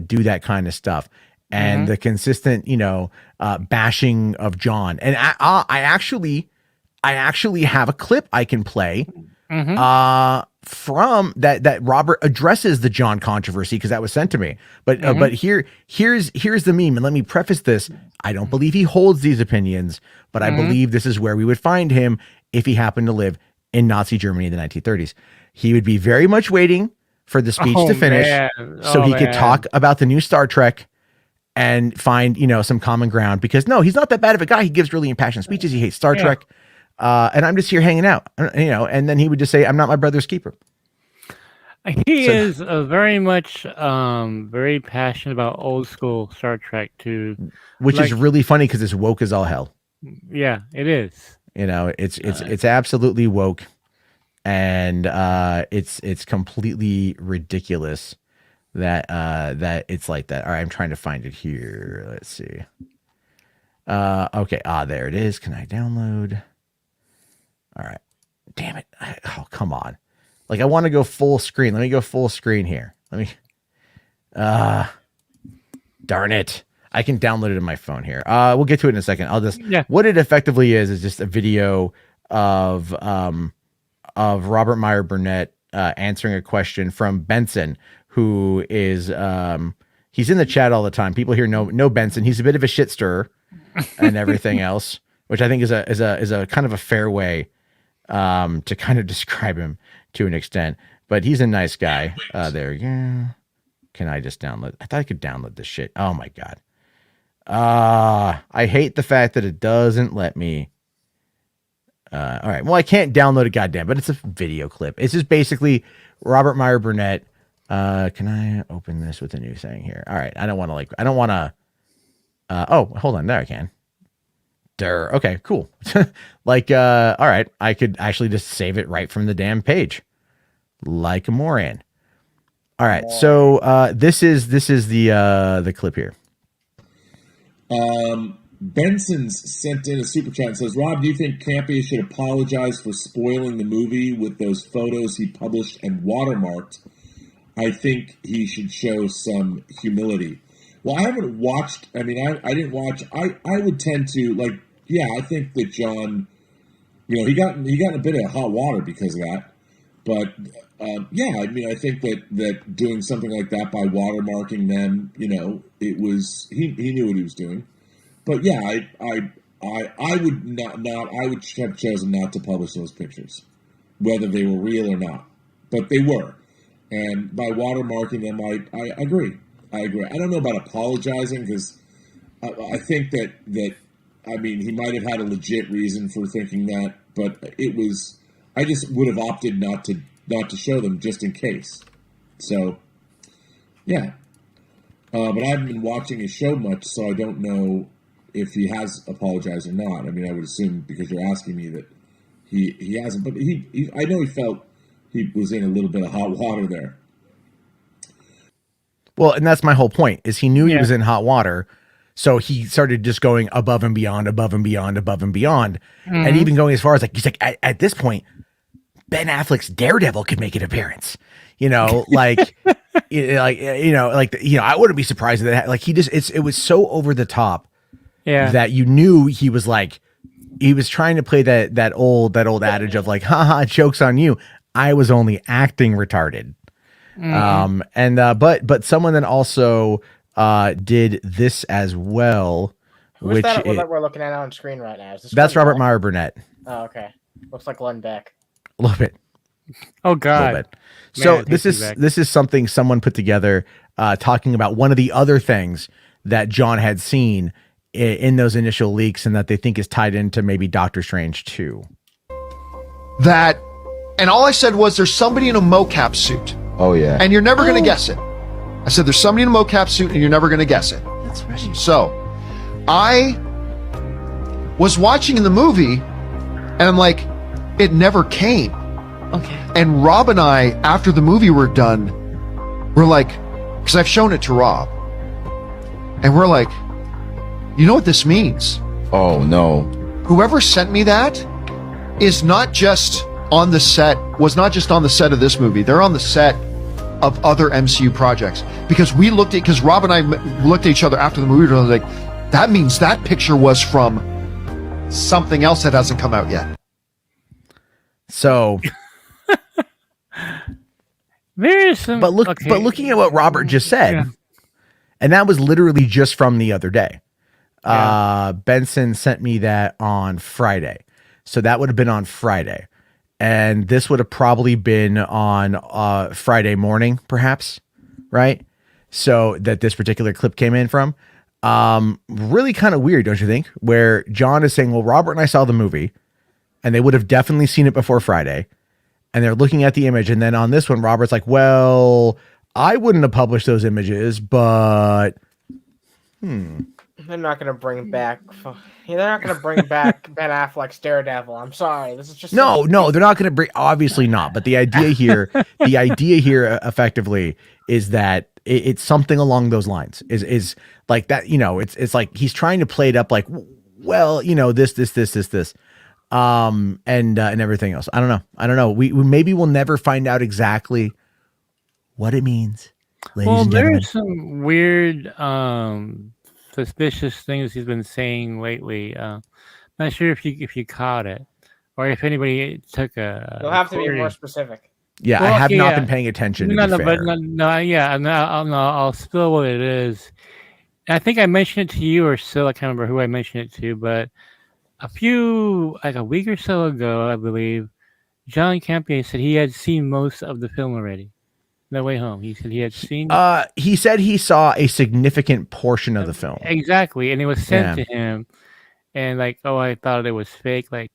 do that kind of stuff. And the consistent, bashing of John. And I actually have a clip I can play from that Robert addresses the John controversy, because that was sent to me. But here's the meme. And let me preface this. I don't believe he holds these opinions, but I believe this is where we would find him if he happened to live in Nazi Germany in the 1930s. He would be very much waiting for the speech to finish so he could talk about the new Star Trek and find, some common ground, because no, he's not that bad of a guy. He gives really impassioned speeches. He hates Star Trek. And I'm just here hanging out, and then he would just say, I'm not my brother's keeper. He is very much very passionate about old school Star Trek too. Which is really funny because it's woke as all hell. Yeah, it is. It's absolutely woke, and it's completely ridiculous that it's like that. All right, I'm trying to find it here. Let's see. Okay. There it is. Can I download? All right. Damn it. Oh, come on. Like, I want to go full screen. Let me go full screen here. Let me. Darn it. I can download it in my phone here. We'll get to it in a second. What it effectively is just a video of of Robert Meyer Burnett answering a question from Benson, who is he's in the chat all the time. People here know Benson. He's a bit of a shit stirrer and everything else, which I think is a kind of a fair way to kind of describe him to an extent. But he's a nice guy. There, yeah. Can I just download? I thought I could download this shit. Oh my god. I hate the fact that it doesn't let me. All right. Well, I can't download it, goddamn, but it's a video clip. It's just basically Robert Meyer Burnett. Can I open this with a new thing here? All right. I don't want to. Oh, hold on. There I can. Okay, cool. All right. I could actually just save it right from the damn page. Like a moron. All right. So this is the clip here. Benson's sent in a super chat and says, Rob, do you think Campia should apologize for spoiling the movie with those photos he published and watermarked? I think he should show some humility. Well, I haven't watched. I mean, I didn't watch. I would tend to I think that John, he got in a bit of hot water because of that. But I mean, I think that doing something like that by watermarking them, it was he knew what he was doing. But yeah, I would not I would have chosen not to publish those pictures, whether they were real or not. But they were, and by watermarking them, I agree. I don't know about apologizing because I think that I mean he might have had a legit reason for thinking that, but it was. I just would have opted not to show them just in case. So, yeah. But I haven't been watching his show much, so I don't know if he has apologized or not. I mean, I would assume because you're asking me that he hasn't. But I know he felt he was in a little bit of hot water there. Well, and that's my whole point, is he knew he was in hot water, so he started just going above and beyond, above and beyond, above and beyond, and even going as far as he's like, at this point, Ben Affleck's Daredevil could make an appearance, I wouldn't be surprised at that. It was so over the top, that you knew he was trying to play that old adage of haha, joke's on you. I was only acting retarded. But someone then also did this as well. Who's that we're looking at on screen right now? That's Robert Meyer Burnett. Oh, okay. Looks like Glenn Beck. A little bit. Oh God. Man, so this is something someone put together, talking about one of the other things that John had seen in those initial leaks, and that they think is tied into maybe Doctor Strange 2. And all I said was, there's somebody in a mocap suit. Oh yeah. And you're never going to guess it. I said, there's somebody in a mocap suit and you're never going to guess it. That's right. So I was watching the movie and I'm like, it never came. Okay. And Rob and I, after the movie were done, we're like, because I've shown it to Rob, and we're like, you know what this means? Oh no. Whoever sent me that is not just on the set, was not just on the set of this movie. They're on the set of other MCU projects. Because Rob and I looked at each other after the movie and was like, that means that picture was from something else that hasn't come out yet. So, there's some. but looking at what Robert just said, and that was literally just from the other day. Benson sent me that on Friday, so that would have been on Friday, and this would have probably been on Friday morning, perhaps, right? So that this particular clip came in from. Really kind of weird, don't you think? Where John is saying, "Well, Robert and I saw the movie." And they would have definitely seen it before Friday. And they're looking at the image. And then on this one, Robert's like, well, I wouldn't have published those images, but They're not going to bring back. They're not going to bring back Ben Affleck's Daredevil. I'm sorry. This is just no. They're not going to bring. Obviously not. But the idea here, effectively is that it's something along those lines. Is like that. It's like he's trying to play it up like, well, this. And everything else. I don't know. We maybe we'll never find out exactly what it means. Well, there's some weird, suspicious things he's been saying lately. Not sure if you caught it, or if anybody took a. You'll have to be more specific. Yeah, Well, I have okay, not yeah. been paying attention. No, To be fair. but yeah, I'll spill what it is. I think I mentioned it to you or so. I can't remember who I mentioned it to, but a week or so ago, I believe, John Campea said he had seen most of the film already. No Way Home. He said he had seen. He said he saw a significant portion of the film. Exactly, and it was sent to him, and like, oh, I thought it was fake. Like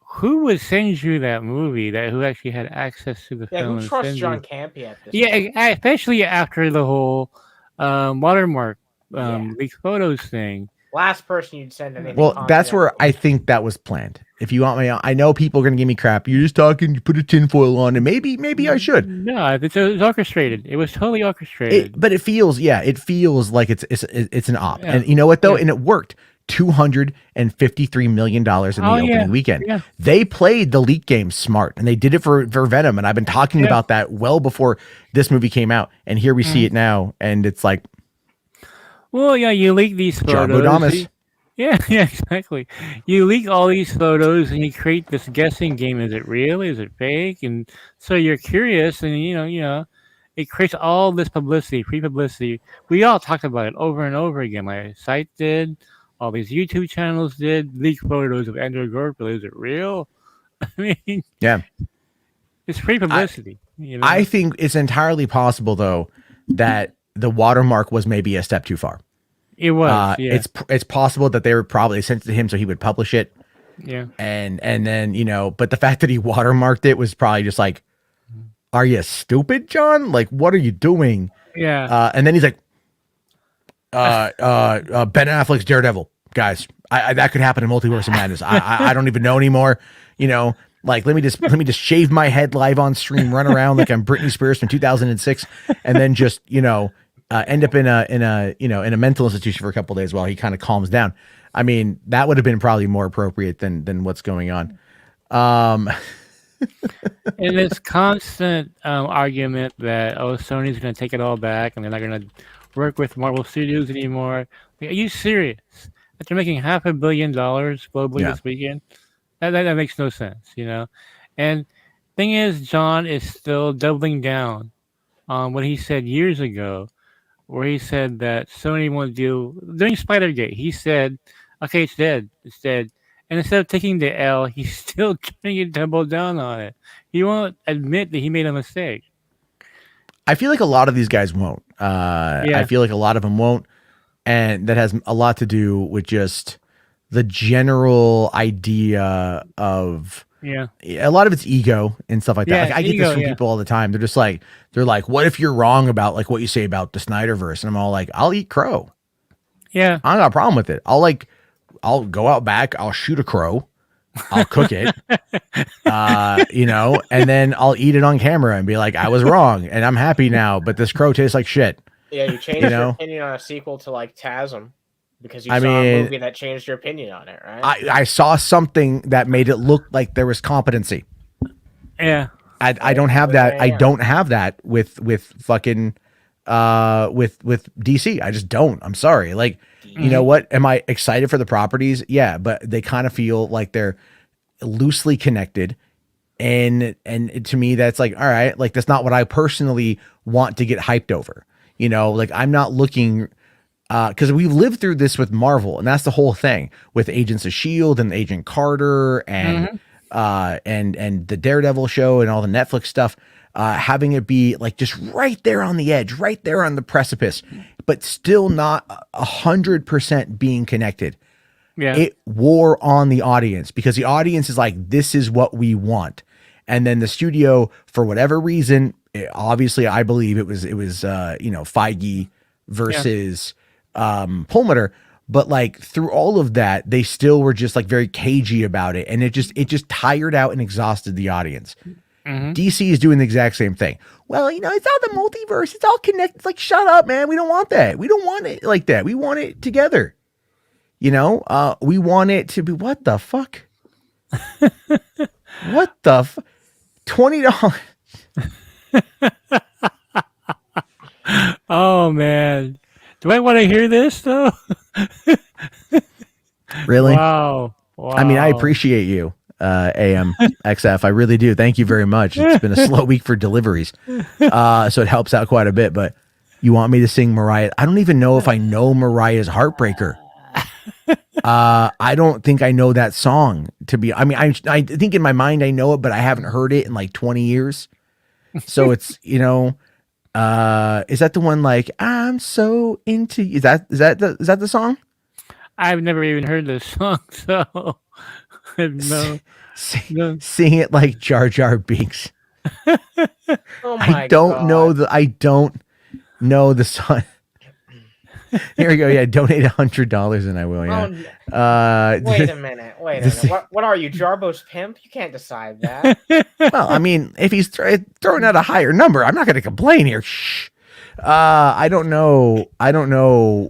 who would send you that movie? Who actually had access to the film? Yeah, who trusts John Campea at this point? Especially after the whole watermark leaked photos thing. Last person you'd send anything. Well, that's where I think that was planned. If you want me, I know people are going to give me crap. You're just talking. You put a tinfoil on, and maybe I should. No, it was orchestrated. It was totally orchestrated. But it feels like it's an op. Yeah. And you know what though? Yeah. And it worked. $253 million in the opening weekend. Yeah. They played the leak game smart, and they did it for Venom. And I've been talking about that well before this movie came out. And here we see it now, and it's like, well, yeah, you leak these photos. Yeah, exactly. You leak all these photos, and you create this guessing game. Is it real? Is it fake? And so you're curious, and you know, it creates all this publicity, free publicity. We all talked about it over and over again. My site did. All these YouTube channels did leak photos of Andrew Garfield. Is it real? I mean, yeah, it's free publicity. I think it's entirely possible, though, that the watermark was maybe a step too far. It was. It's possible that they were probably sent it to him so he would publish it. Yeah, and then but the fact that he watermarked it was probably just like, are you stupid, John? Like, what are you doing? Yeah. And then he's like, Ben Affleck's Daredevil, guys. I that could happen in Multiverse of Madness. I don't even know anymore. Like let me just shave my head live on stream, run around like I'm Britney Spears from 2006, and then just end up in a mental institution for a couple of days while he kind of calms down. I mean, that would have been probably more appropriate than what's going on. And this constant argument that Sony's going to take it all back and they're not going to work with Marvel Studios anymore. Like, are you serious? After making $500 million globally this weekend, that makes no sense, And thing is, John is still doubling down on what he said years ago, where he said that Sony won't do during Spider-Gate. He said, "Okay, it's dead. It's dead." And instead of taking the L, he's still trying to double down on it. He won't admit that he made a mistake. I feel like a lot of these guys won't. I feel like a lot of them won't. And that has a lot to do with just the general idea of a lot of it's ego and stuff like that. Like I get this from people all the time. They're like, what if you're wrong about like what you say about the Snyderverse? And I'm all like, I'll eat crow. Yeah. I don't got a problem with it. I'll go out back, I'll shoot a crow, I'll cook it, and then I'll eat it on camera and be like, I was wrong and I'm happy now, but this crow tastes like shit. Yeah, you changed your opinion on a sequel to like TASM because you saw a movie that changed your opinion on it, right? I saw something that made it look like there was competency. Yeah. I don't have that. I don't have that with fucking with DC. I just don't. I'm sorry. Like, you know what? Am I excited for the properties? Yeah, but they kind of feel like they're loosely connected. And to me, that's like, all right, like that's not what I personally want to get hyped over. Like I'm not looking because we've lived through this with Marvel, and that's the whole thing with Agents of S.H.I.E.L.D. and Agent Carter and the Daredevil show and all the Netflix stuff. Having it be like just right there on the edge, right there on the precipice, but still not 100% being connected. Yeah. It wore on the audience because the audience is like, this is what we want. And then the studio, for whatever reason, obviously I believe it was Feige versus Perlmutter, but like through all of that, they still were just like very cagey about it. And it just tired out and exhausted the audience. DC is doing the exact same thing. Well, it's all the multiverse. It's all connected. It's like, shut up, man. We don't want that. We don't want it like that. We want it together. We want it to be, what the fuck? What the $20. Oh, man. Do I want to hear this, though? Really? Wow. I mean, I appreciate you. AM XF. I really do. Thank you very much. It's been a slow week for deliveries, so it helps out quite a bit. But you want me to sing Mariah? I don't even know if I know Mariah's Heartbreaker. I don't think I know that song. I think in my mind I know it, but I haven't heard it in like 20 years. So it's is that the one like I'm so into you? Is that the song? I've never even heard this song, so no. Sing it like Jar Jar Binks. Oh my I don't God. know the song. Here we go. Yeah, donate $100 and I will. Yeah. Wait a minute. What are you, Jarbo's pimp? You can't decide that. Well, I mean, if he's throwing out a higher number, I'm not going to complain here. Shh. I don't know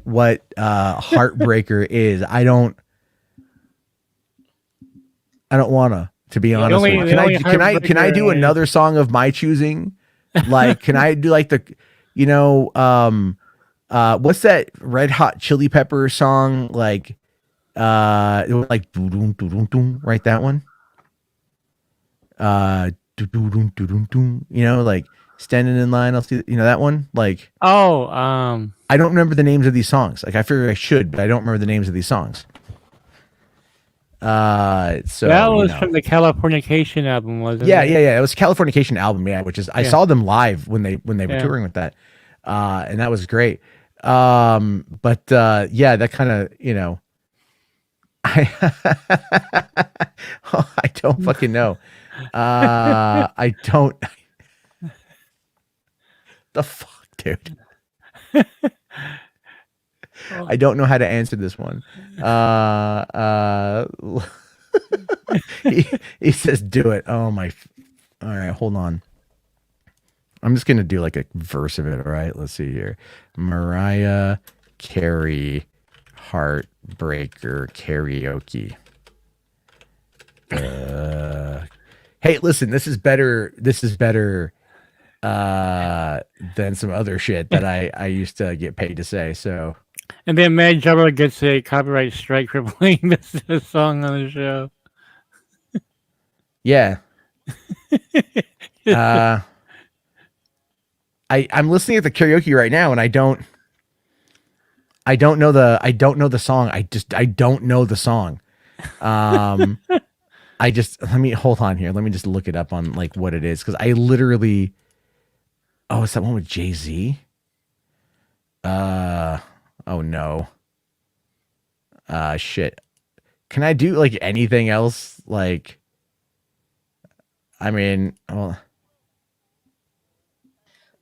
what Heartbreaker is. I don't want to be honest. Can I do another song of my choosing? Like, can I do like what's that Red Hot Chili Pepper song? Like, it was like doo-doo, doo-doo, doo, right? That one. Doo-doo, doo-doo, doo, like standing in line. I'll see. That one. Like, I don't remember the names of these songs. Like, I figure I should, but I don't remember the names of these songs. So that was from the Californication album, wasn't it? Yeah. It was Californication album, which is I saw them live when they were touring with that. And that was great. But that kind of, I don't fucking know. I don't. The fuck, dude. I don't know how to answer this one. He says, "Do it." Oh my! All right, hold on. I'm just gonna do like a verse of it. All right, let's see here. Mariah Carey, Heartbreaker karaoke. Hey, listen, this is better. Than some other shit that I used to get paid to say. So, and then Mad Jabber gets a copyright strike for playing this song on the show. Yeah. I'm listening at the karaoke right now, and I don't know the song. I don't know the song. Let me hold on here. Let me just look it up on like what it is, because I literally. Oh, is that one with Jay-Z? Oh no. Shit. Can I do like anything else? Like, I mean, well,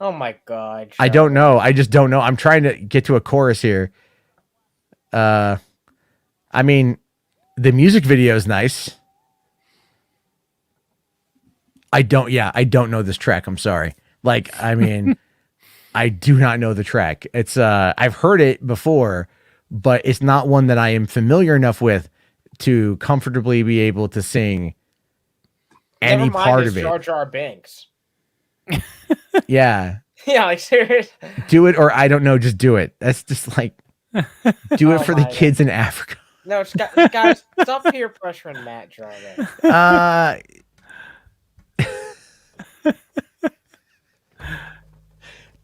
oh my God. I don't know. I just don't know. I'm trying to get to a chorus here. I mean, the music video is nice. I don't know this track. I'm sorry. Like, I mean, I do not know the track. It's I've heard it before, but it's not one that I am familiar enough with to comfortably be able to sing any part of it. Jar Jar Binks. Yeah. Yeah, like serious. Do it, or I don't know, just do it. That's just like do it for the kids in Africa. No, guys, stop peer pressuring Matt Jarvis.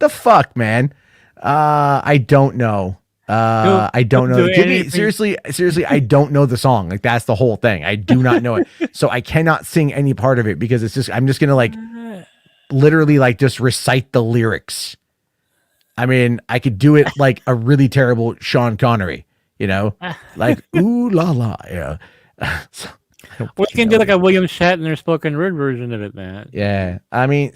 The fuck, man. I don't know. I don't know. Give me seriously, I don't know the song. Like, that's the whole thing. I do not know it. So I cannot sing any part of it because I'm just gonna like literally like just recite the lyrics. I mean, I could do it like a really terrible Sean Connery, like ooh la la, So, we can do like a William Shatner spoken word version of it, man. Yeah, I mean,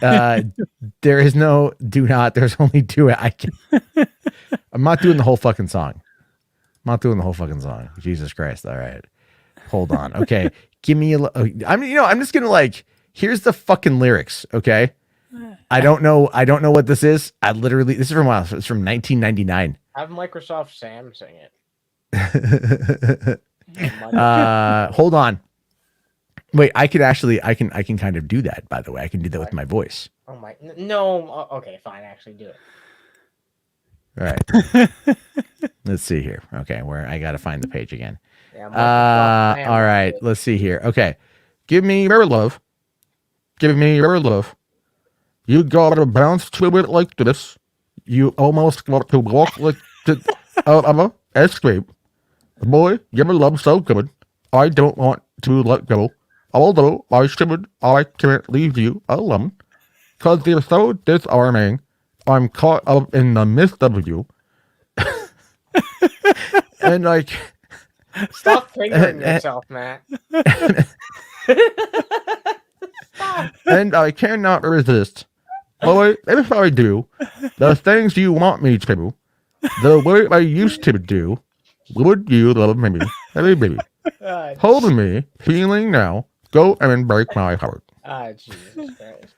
there is no do not. There's only do it. I'm not doing the whole fucking song. Jesus Christ! All right, hold on. Okay, give me I'm just gonna like. Here's the fucking lyrics. Okay, I don't know what this is. This is from It's from 1999. Have Microsoft Sam sing it. Hold on. Wait, I can kind of do that, by the way. I can do that with my voice. Oh my, no. Okay, fine. Actually do it. All right. Let's see here. Okay, where I got to find the page again. Yeah, all right, let's see here. Okay. Give me your love. Give me your love. You gotta bounce to it like this. You almost got to walk like out of a escape. Boy, your love so good. I don't want to let go. Although I should, I can't leave you alone. 'Cause you're so disarming. I'm caught up in the midst of you. And like... Stop fingering yourself, Matt. And I cannot resist. Boy, if I do, the things you want me to, the way I used to do, would you love me? Hey, baby. Hold me, feeling now, go and break my heart. Ah, Jesus Christ.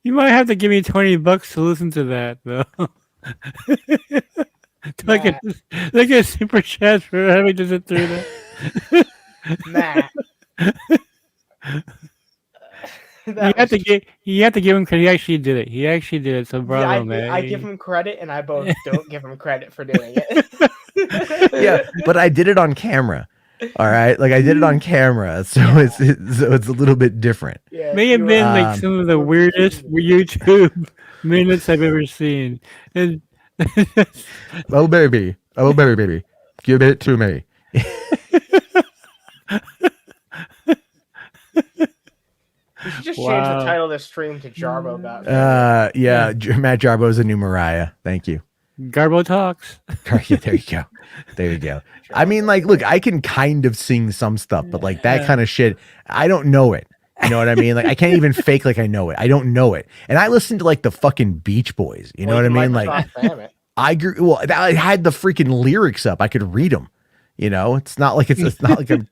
You might have to give me $20 to listen to that, though. Like a super chat for having to sit through that. Matt. You have to give him credit. He actually did it. He actually did it. So bravo, man. I give him credit, and I both don't give him credit for doing it. Yeah, but I did it on camera. All right, like I did it on camera, so it's a little bit different. Yeah, May have been like some of the weirdest YouTube minutes I've ever seen. And oh baby, give it to me. You should just change the title of this stream to Jarbo about. Yeah, Matt Jarbo is a new Mariah. Thank you. Garbo talks. There you go. There you go. I mean, like, look, I can kind of sing some stuff, but like that kind of shit, I don't know it. You know what I mean? Like, I can't even fake like I know it. I don't know it. And I listen to like the fucking Beach Boys. You know what I mean? Like, I grew. Well, I had the freaking lyrics up. I could read them. You know, it's not like it's not like I'm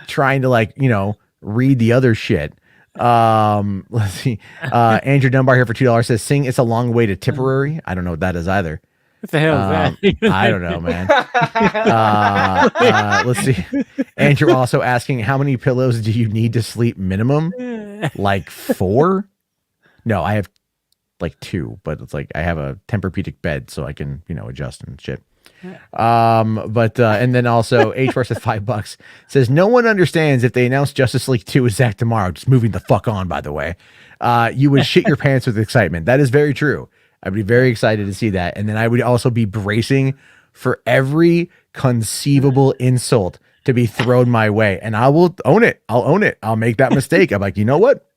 trying to like read the other shit. Let's see. Andrew Dunbar here for $2 says, "Sing It's a Long Way to Tipperary." I don't know what that is either. What the hell is that? I don't know, man. Let's see. Andrew also asking, how many pillows do you need to sleep minimum? Like 4? No, I have like 2, but it's like I have a Tempur-Pedic bed, so I can adjust and shit. And then also H versus $5 says, no one understands if they announce Justice League 2 is Zach tomorrow. Just moving the fuck on, by the way. You would shit your pants with excitement. That is very true. I'd be very excited to see that. And then I would also be bracing for every conceivable insult to be thrown my way. And I will own it. I'll own it. I'll make that mistake. I'm like, you know what?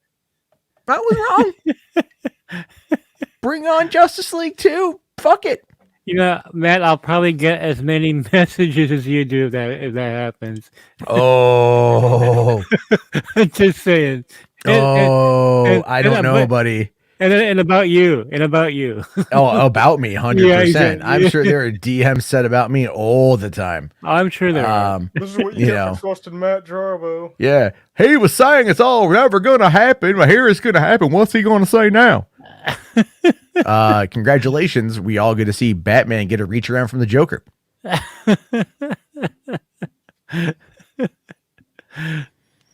I was wrong. Bring on Justice League 2. Fuck it. Matt, I'll probably get as many messages as you do if that happens. Oh. Just saying. I don't know, buddy. And about you. Oh, about me, 100%. Yeah, exactly. I'm sure there are DMs said about me all the time. I'm sure there are. This is what you get for trusting Matt Jarbo. Yeah. He was saying it's all never going to happen, but here it's going to happen. What's he going to say now? Congratulations. We all get to see Batman get a reach around from the Joker.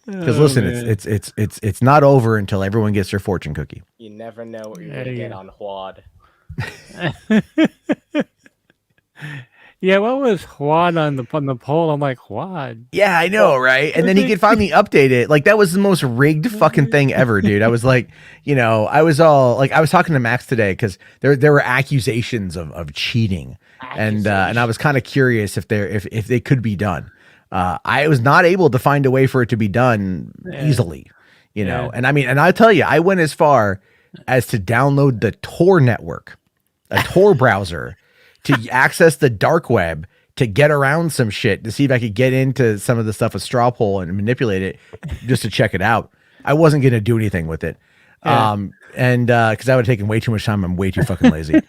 Because listen, it's not over until everyone gets their fortune cookie. You never know what you're going to get on Huad. Yeah, what was Huad on the poll? I'm like, Huad. Yeah, I know, right? And then he could finally update it. Like, that was the most rigged fucking thing ever, dude. I was like, I was talking to Max today because there were accusations of cheating, and I was kind of curious if they could be done. I was not able to find a way for it to be done easily, and I mean, and I tell you, I went as far as to download the Tor network, a Tor browser, to access the dark web to get around some shit to see if I could get into some of the stuff with straw poll and manipulate it just to check it out. I wasn't going to do anything with it. Cause that would have taken way too much time. I'm way too fucking lazy.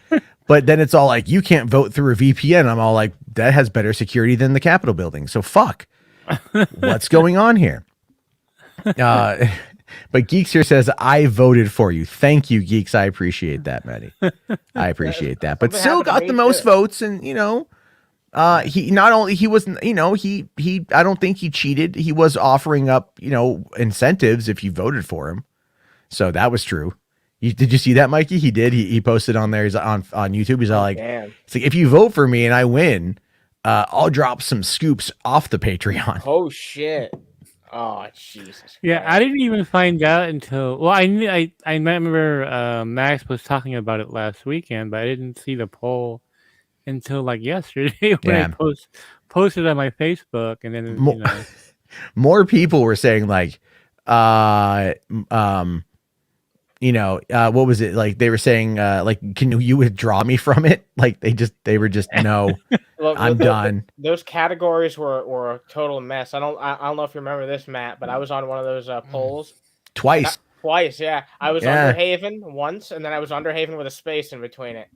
But then it's all like, you can't vote through a VPN. I'm all like, that has better security than the Capitol building. So fuck. What's going on here? But Geeks here says, I voted for you. Thank you, Geeks. I appreciate that, Maddie. I appreciate that. But still got the most votes. And, he not only, he wasn't, he I don't think he cheated. He was offering up, incentives if you voted for him. So that was true. Did you see that, Mikey? He did. He posted on there. He's on YouTube. He's all like, damn. It's like, if you vote for me and I win, I'll drop some scoops off the Patreon. Oh shit! Oh Jesus! Yeah, I didn't even find out until I knew I remember Max was talking about it last weekend, but I didn't see the poll until like yesterday when I posted on my Facebook, and then more people were saying like, what was it like? They were saying like, can you withdraw me from it? Like they were just no. Look, I'm done. Those categories were a total mess. I don't know if you remember this, Matt, but I was on one of those polls twice. Yeah. I was Underhaven once, and then I was Underhaven with a space in between it.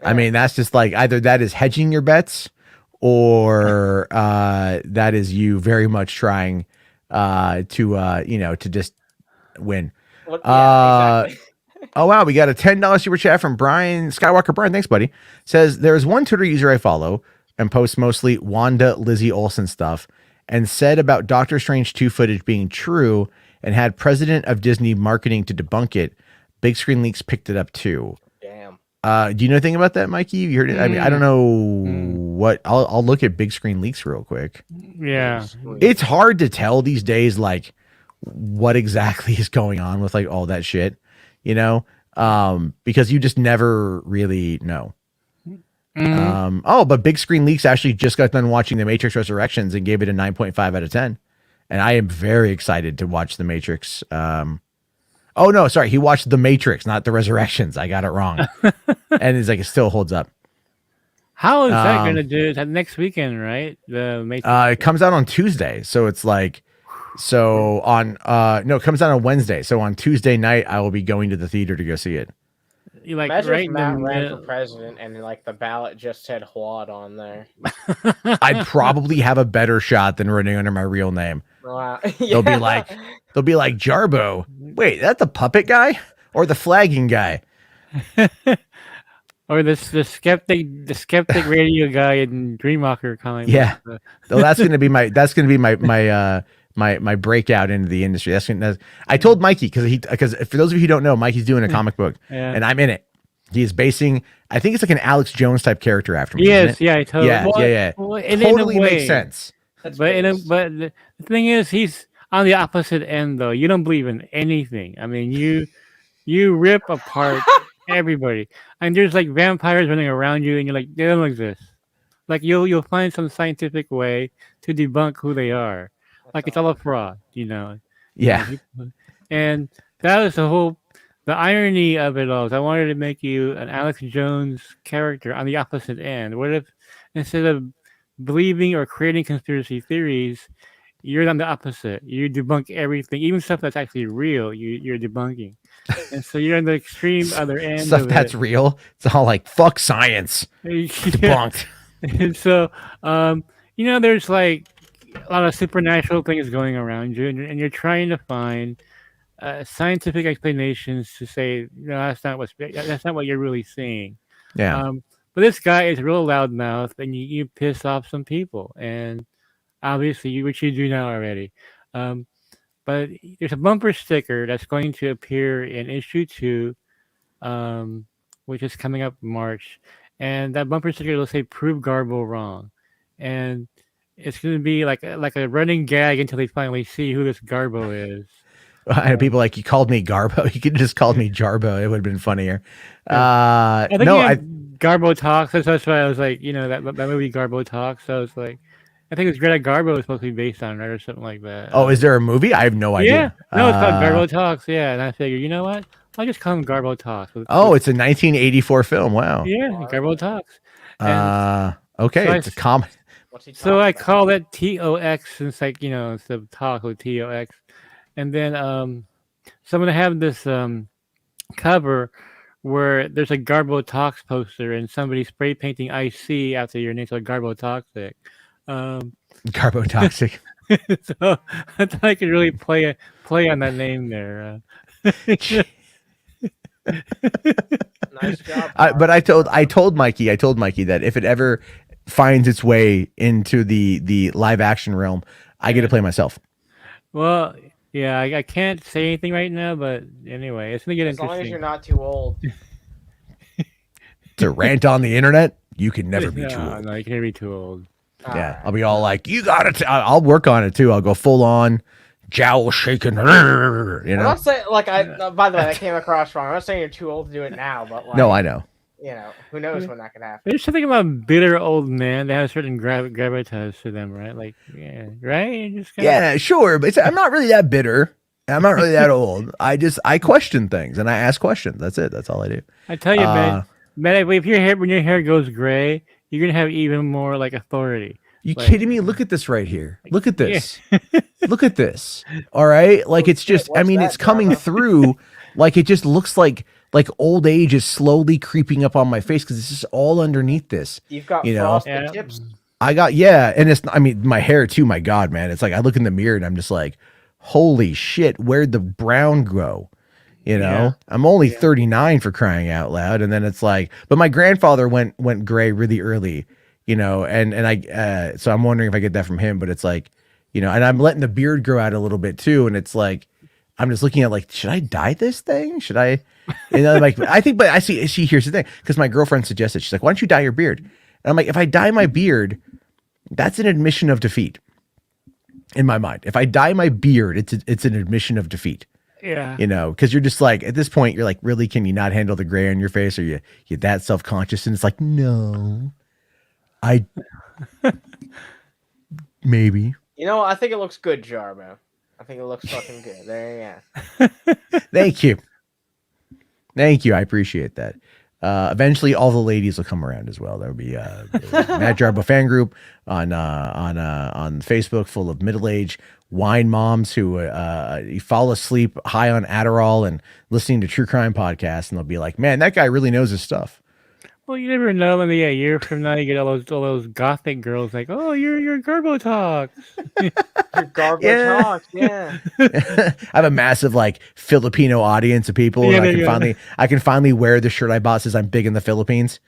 Yeah. I mean, that's just like either that is hedging your bets, or that is you very much trying to just win. Exactly. Oh wow, we got a $10 super chat from Brian Skywalker. Brian, thanks, buddy. Says there is one Twitter user I follow and posts mostly Wanda Lizzie Olsen stuff, and said about Doctor Strange 2 footage being true and had president of Disney marketing to debunk it. Big Screen Leaks picked it up too. Damn. Do you know anything about that, Mikey? You heard it? I mean, I don't know what. I'll look at Big Screen Leaks real quick. Yeah, it's hard to tell these days, like what exactly is going on with like all that shit, because you just never really know. But Big Screen Leaks actually just got done watching The Matrix Resurrections and gave it a 9.5 out of 10. And I am very excited to watch The Matrix. Oh no, sorry. He watched The Matrix, not The Resurrections. I got it wrong. And it's like, it still holds up. How is that going to do? That next weekend, right? The Matrix. It comes out on Tuesday. So it's like, it comes out on Wednesday. So on Tuesday night, I will be going to the theater to go see it. You like imagine right if Matt ran for president and like the ballot just said Huad on there. I'd probably have a better shot than running under my real name. Wow. They'll be like Jarbo. Wait, that's the puppet guy or the flagging guy? Or the skeptic radio guy in Dreamwalker comic. Yeah. So that's gonna be my breakout into the industry. I told Mikey because for those of you who don't know, Mikey's doing a comic book, and I'm in it. He is basing, I think it's like an Alex Jones type character after me. Yes, yeah, totally. Yeah. Well, totally makes sense. But the thing is, he's on the opposite end, though. You don't believe in anything. I mean, you rip apart everybody, and there's like vampires running around you, and you're like, they don't exist. Like you'll find some scientific way to debunk who they are. Like it's all a fraud, Yeah. And that was the irony of it all. Is I wanted to make you an Alex Jones character on the opposite end. What if instead of believing or creating conspiracy theories, you're on the opposite? You debunk everything, even stuff that's actually real. You're debunking, and so you're on the extreme other end. Stuff that's real. It's all like fuck science. Debunked. And so, there's like a lot of supernatural things going around you, and you're trying to find scientific explanations to say, no, that's not what you're really seeing. Yeah. But this guy is real loudmouth, and you piss off some people, and obviously, which you do now already. But there's a bumper sticker that's going to appear in issue 2, which is coming up in March, and that bumper sticker will say "Prove Garbo wrong," and it's going to be like a running gag until they finally see who this Garbo is. I know people like, you called me Garbo. You could have just called me Jarbo. It would have been funnier. Garbo Talks. That's why I was like, that movie Garbo Talks. So I was like, I think it was Greta Garbo was supposed to be based on, right, or something like that. Oh, is there a movie? I have no idea. Yeah, no, it's called Garbo Talks. Yeah, and I figured, you know what? I'll just call him Garbo Talks. It's a 1984 film. Wow. Yeah, Garbo Talks. Okay, so it's a comedy. So I call it TOX since, like, instead of talk with TOX. And then so I'm going to have this cover where there's a Garbo Talks poster and somebody spray painting IC after your name, so Garbo Toxic. Garbo Toxic. So I thought I could really play on that name there. Nice job. But I told Mikey that if it ever finds its way into the live action realm, I get to play myself. Well, yeah, I can't say anything right now, but anyway, it's gonna get interesting. As long as you're not too old. To rant on the internet, you can never be too old. No, you can never be too old. Yeah, I'll be all like, you got to. I'll work on it too. I'll go full on, jowl shaking. You know. I'm not saying by the way, that came across wrong. I'm not saying you're too old to do it now, but like, no, I know. You know, who knows when that could happen. There's something about bitter old men that have a certain gravitas to them, right? Like, yeah, right? Just yeah, sure, but I'm not really that bitter. I'm not really that old. I question things and I ask questions. That's it. That's all I do. I tell you, man, if when your hair goes gray, you're gonna have even more like authority. You kidding me? Look at this right here. Look at this. Yeah. Look at this. All right, like it's just. I mean, it's coming through. Like it just looks like old age is slowly creeping up on my face because it's just all underneath this. You've got frosted tips. I got and it's. I mean, my hair too. My God, man, it's like I look in the mirror and I'm just like, holy shit, where'd the brown grow? You know, I'm only 39 for crying out loud, and then it's like, but my grandfather went gray really early. You know, and I so I'm wondering if I get that from him, but it's like, you know, and I'm letting the beard grow out a little bit too, and it's like. I'm just looking at like, should I dye this thing? Should I, you know, like, I think, but I see, here's the thing. Cause my girlfriend suggested, she's like, why don't you dye your beard? And I'm like, if I dye my beard, that's an admission of defeat in my mind. If I dye my beard, it's an admission of defeat. Yeah. You know, cause you're just like, at this point, you're like, really, can you not handle the gray on your face? Or you're that self-conscious? And it's like, no, maybe. You know, I think it looks good, Jarbo. I think it looks fucking good. There you go. Thank you. I appreciate that. Eventually, all the ladies will come around as well. There will be Matt Jarbo fan group on Facebook, full of middle-aged wine moms who fall asleep high on Adderall and listening to true crime podcasts, and they'll be like, "Man, that guy really knows his stuff." Well, you never know. Maybe a year from now, you get all those gothic girls like, "Oh, you're Garbo Talks." Your Garbo Talks, yeah. I have a massive like Filipino audience of people, and I can finally wear the shirt I bought says I'm big in the Philippines.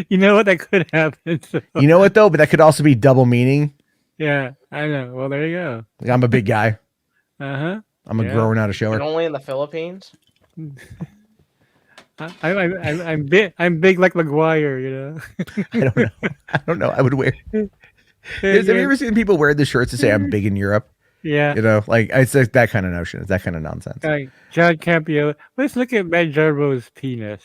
You know what? That could happen. So. You know what though? But that could also be double meaning. Yeah, I know. Well, there you go. Like, I'm a big guy. I'm a grower, not a shower. And only in the Philippines. I'm big like Maguire, you know. I don't know. I would wear. Have you ever seen people wear the shirts to say I'm big in Europe? Yeah. You know, like it's like that kind of notion. It's that kind of nonsense. Like John Campio. Let's look at Matt Jarbo's penis.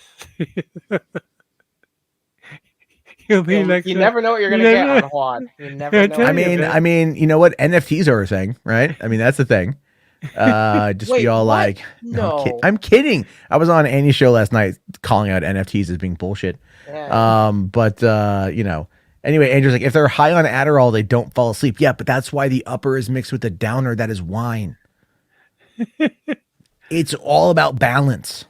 You never know what you're gonna get on Juan. You never know. I mean, you know what? NFTs are a thing, right? I mean, that's the thing. Just Wait, be all what? like, no, I'm kidding. I was on Annie's show last night calling out NFTs as being bullshit. Yeah. But you know, anyway, Andrew's like, if they're high on Adderall, they don't fall asleep. Yeah, but that's why the upper is mixed with the downer. That is wine. It's all about balance.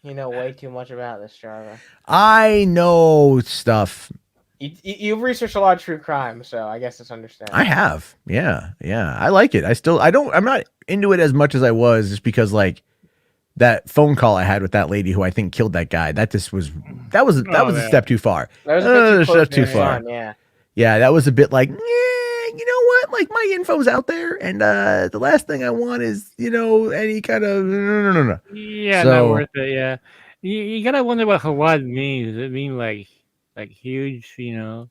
You know way too much about this, Jarbo. I know stuff. You've researched a lot of true crime, so I guess it's understandable. I have. Yeah. I like it. I'm not into it as much as I was, just because like that phone call I had with that lady who I think killed that guy. That was a step too far. That was a step too far. Yeah, that was a bit like, you know what? Like my info's out there, and the last thing I want is, you know, any kind of no. Yeah, not worth it. Yeah, you gotta wonder what Hawad means. Does it mean like huge? You know,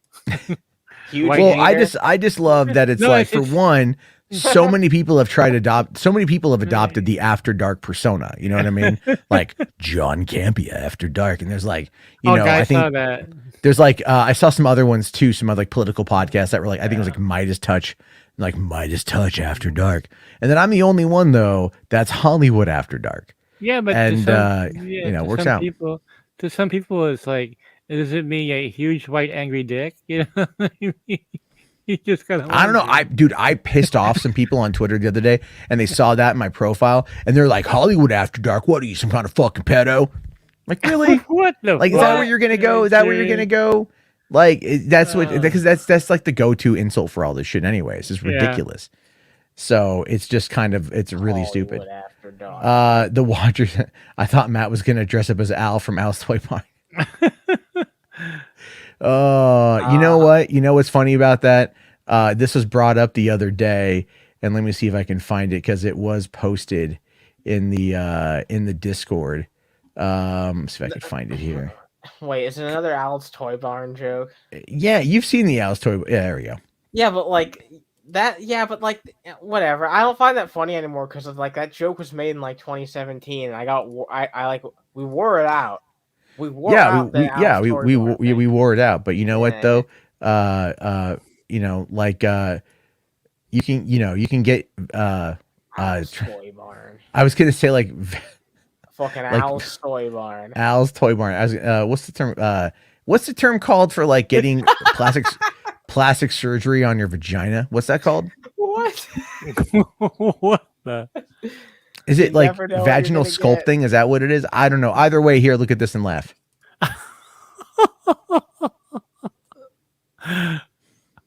huge. Well, I just love that it's for one. So many people have adopted the After Dark persona. You know what I mean? Like John Campia After Dark, and there's like, you know, I think saw that. There's like I saw some other ones too, some other like political podcasts that were like, I think it was like Midas Touch After Dark, and then I'm the only one though that's Hollywood After Dark. Yeah, but you know, works out. To some people, it's like, does it mean a huge white angry dick? You know. You just gotta I don't know. I pissed off some people on Twitter the other day, and they saw that in my profile, and they're like, Hollywood After Dark, what are you, some kind of fucking pedo? Like, really? What the like, fuck? Is that where you're gonna go? Is that where you're gonna go? Like, that's what, because that's like the go-to insult for all this shit anyways. It's ridiculous. So it's just kind of, it's really stupid. After Dark. The Watchers, I thought Matt was gonna dress up as Al from Al's Toy Barn. You know what? You know what's funny about that? This was brought up the other day, and let me see if I can find it, because it was posted in the Discord. See if I can find it here. Wait, is it another Al's Toy Barn joke? Yeah, you've seen the Al's Toy. Yeah, there we go. Yeah, but like that. Yeah, but like whatever. I don't find that funny anymore because of like that joke was made in like 2017. I like we wore it out. We wore out. We wore it out. But you know what though? Like you can get Al's Toy Barn. I was gonna say like fucking Al's Toy Barn. Al's Toy Barn. I was what's the term? What's the term called for like getting plastic surgery on your vagina? What's that called? What? What the? Is it like vaginal sculpting? Is that what it is? I don't know. Either way, here, look at this and laugh.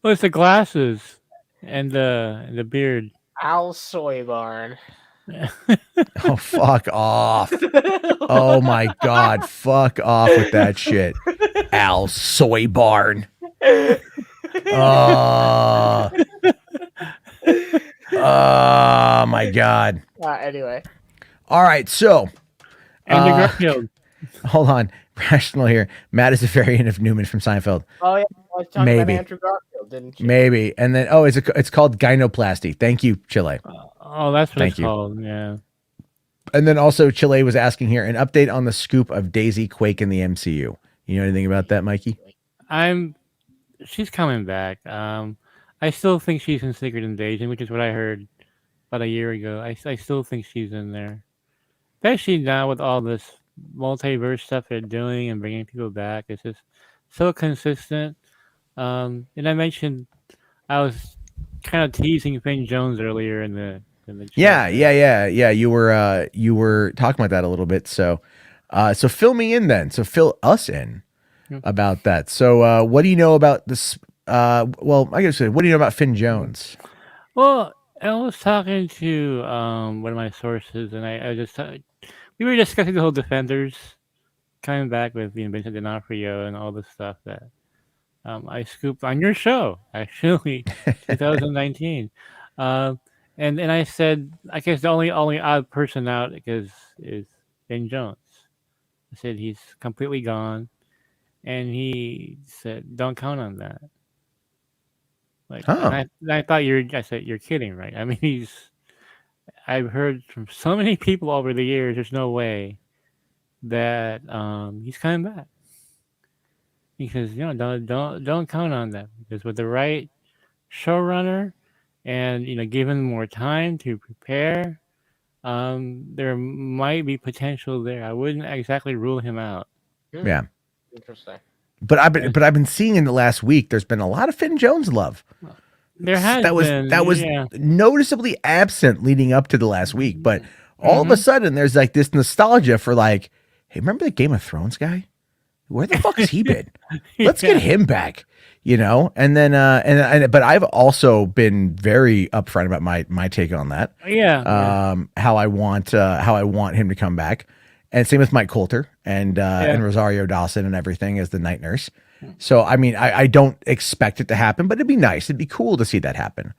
Well, it's the glasses and the beard. Al's Soy Barn. Oh, fuck off. Oh my God. Fuck off with that shit. Al's Soy Barn. Oh my God. Anyway. All right. So, Andrew Garfield. Hold on. Rational here. Matt is a variant of Newman from Seinfeld. Oh, yeah. I was talking about Andrew Garfield, didn't you? Maybe. And then, it's called gynoplasty. Thank you, Chile. Oh, that's what it's called. Yeah. And then also Chile was asking here an update on the scoop of Daisy Quake in the MCU. You know anything about that, Mikey? She's coming back. I still think she's in Secret Invasion, which is what I heard about a year ago. I still think she's in there. Especially now with all this multiverse stuff they're doing and bringing people back. It's just so consistent. And I mentioned I was kind of teasing Finn Jones earlier in the Yeah. You were talking about that a little bit. So fill me in then. So fill us in about that. So what do you know about this? Well, I guess what do you know about Finn Jones? Well, I was talking to one of my sources, and I just we were discussing the whole Defenders coming back with the Vincent D'Onofrio and all the stuff that I scooped on your show, actually, 2019. And I said, I guess the only odd person out is Ben Jones. I said he's completely gone, and he said, "Don't count on that." Like, and I thought I said, "You're kidding, right?" I mean, I've heard from so many people over the years, there's no way that he's coming back. Because don't count on that, because with the right showrunner and given more time to prepare, there might be potential there. I wouldn't exactly rule him out. Yeah, interesting. But I've been seeing in the last week there's been a lot of Finn Jones love. There has that was noticeably absent leading up to the last week, but all of a sudden there's like this nostalgia for like, hey, remember the Game of Thrones guy? Where the fuck has he been? Let's get him back, And then, but I've also been very upfront about my take on that. How I want him to come back, and same with Mike Coulter and Rosario Dawson and everything as the night nurse. So I mean, I don't expect it to happen, but it'd be nice. It'd be cool to see that happen.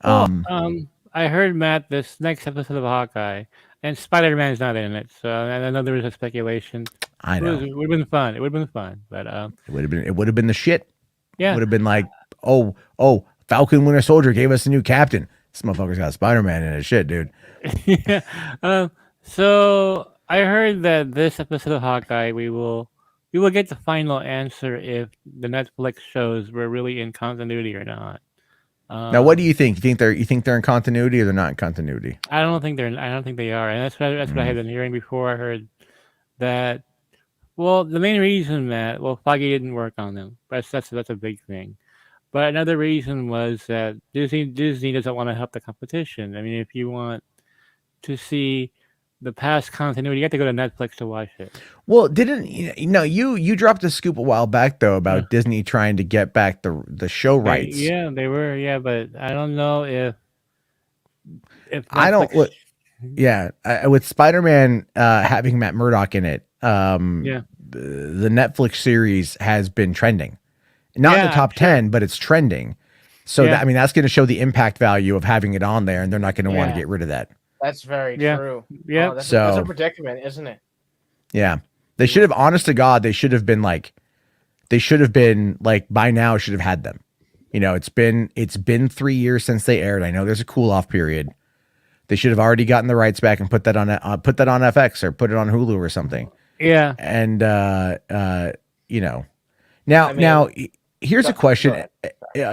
I heard, Matt, this next episode of Hawkeye, and Spider-Man's not in it, so I know there was a speculation. I know. It would have been fun. It would have been fun, but it would have been the shit. Yeah, it would have been like, oh, Falcon Winter Soldier gave us a new captain. This motherfucker's got Spider-Man in his shit, dude. Yeah. So I heard that this episode of Hawkeye, we will get the final answer if the Netflix shows were really in continuity or not. Now, what do you think? You think they're in continuity or they're not in continuity? I don't think they are, and that's what I had been hearing before. I heard that. Well, the main reason that Feige didn't work on them, that's a big thing. But another reason was that Disney doesn't want to help the competition. I mean, if you want to see the past continuity, you have to go to Netflix to watch it. Well, you dropped a scoop a while back though about Disney trying to get back the show rights. Yeah, they were. Yeah, but I don't know if Netflix... I don't. Yeah, with Spider-Man having Matt Murdock in it, the Netflix series has been trending, not in the top 10, but it's trending. So that's going to show the impact value of having it on there, and they're not going to want to get rid of that. That's very Yeah. true. Yeah. Oh, that's So- a predicament, isn't it? Yeah. They should have, honest to God, they should have been like by now should have had them. You know, it's been 3 years since they aired. I know there's a cool off period. They should have already gotten the rights back and put that on FX or put it on Hulu or something. Yeah. And you know, now here's a question.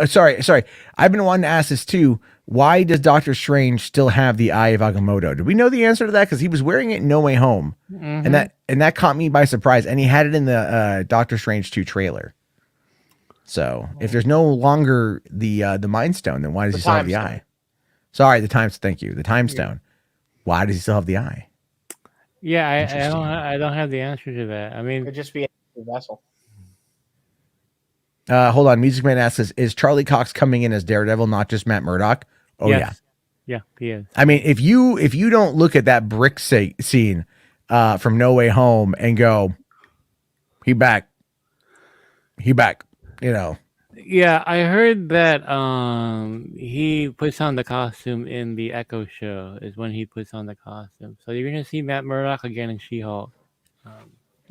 Sorry. I've been wanting to ask this too. Why does Doctor Strange still have the Eye of Agamotto? Do we know the answer to that? Because he was wearing it in No Way Home, and that caught me by surprise. And he had it in the Doctor Strange 2 trailer. So if there's no longer the Mind Stone, then why does he still have the eye? Sorry, thank you. The Time Stone. Why does he still have the eye? Yeah, I don't have the answer to that. I It mean, could just be a vessel. Hold on. Music Man asks, is Charlie Cox coming in as Daredevil, not just Matt Murdock? Oh yes. Yeah, he is. I mean, if you don't look at that brick scene from No Way Home and go, he back, you know. Yeah, I heard that he puts on the costume in the Echo show is when he puts on the costume. So you're gonna see Matt Murdock again in She-Hulk.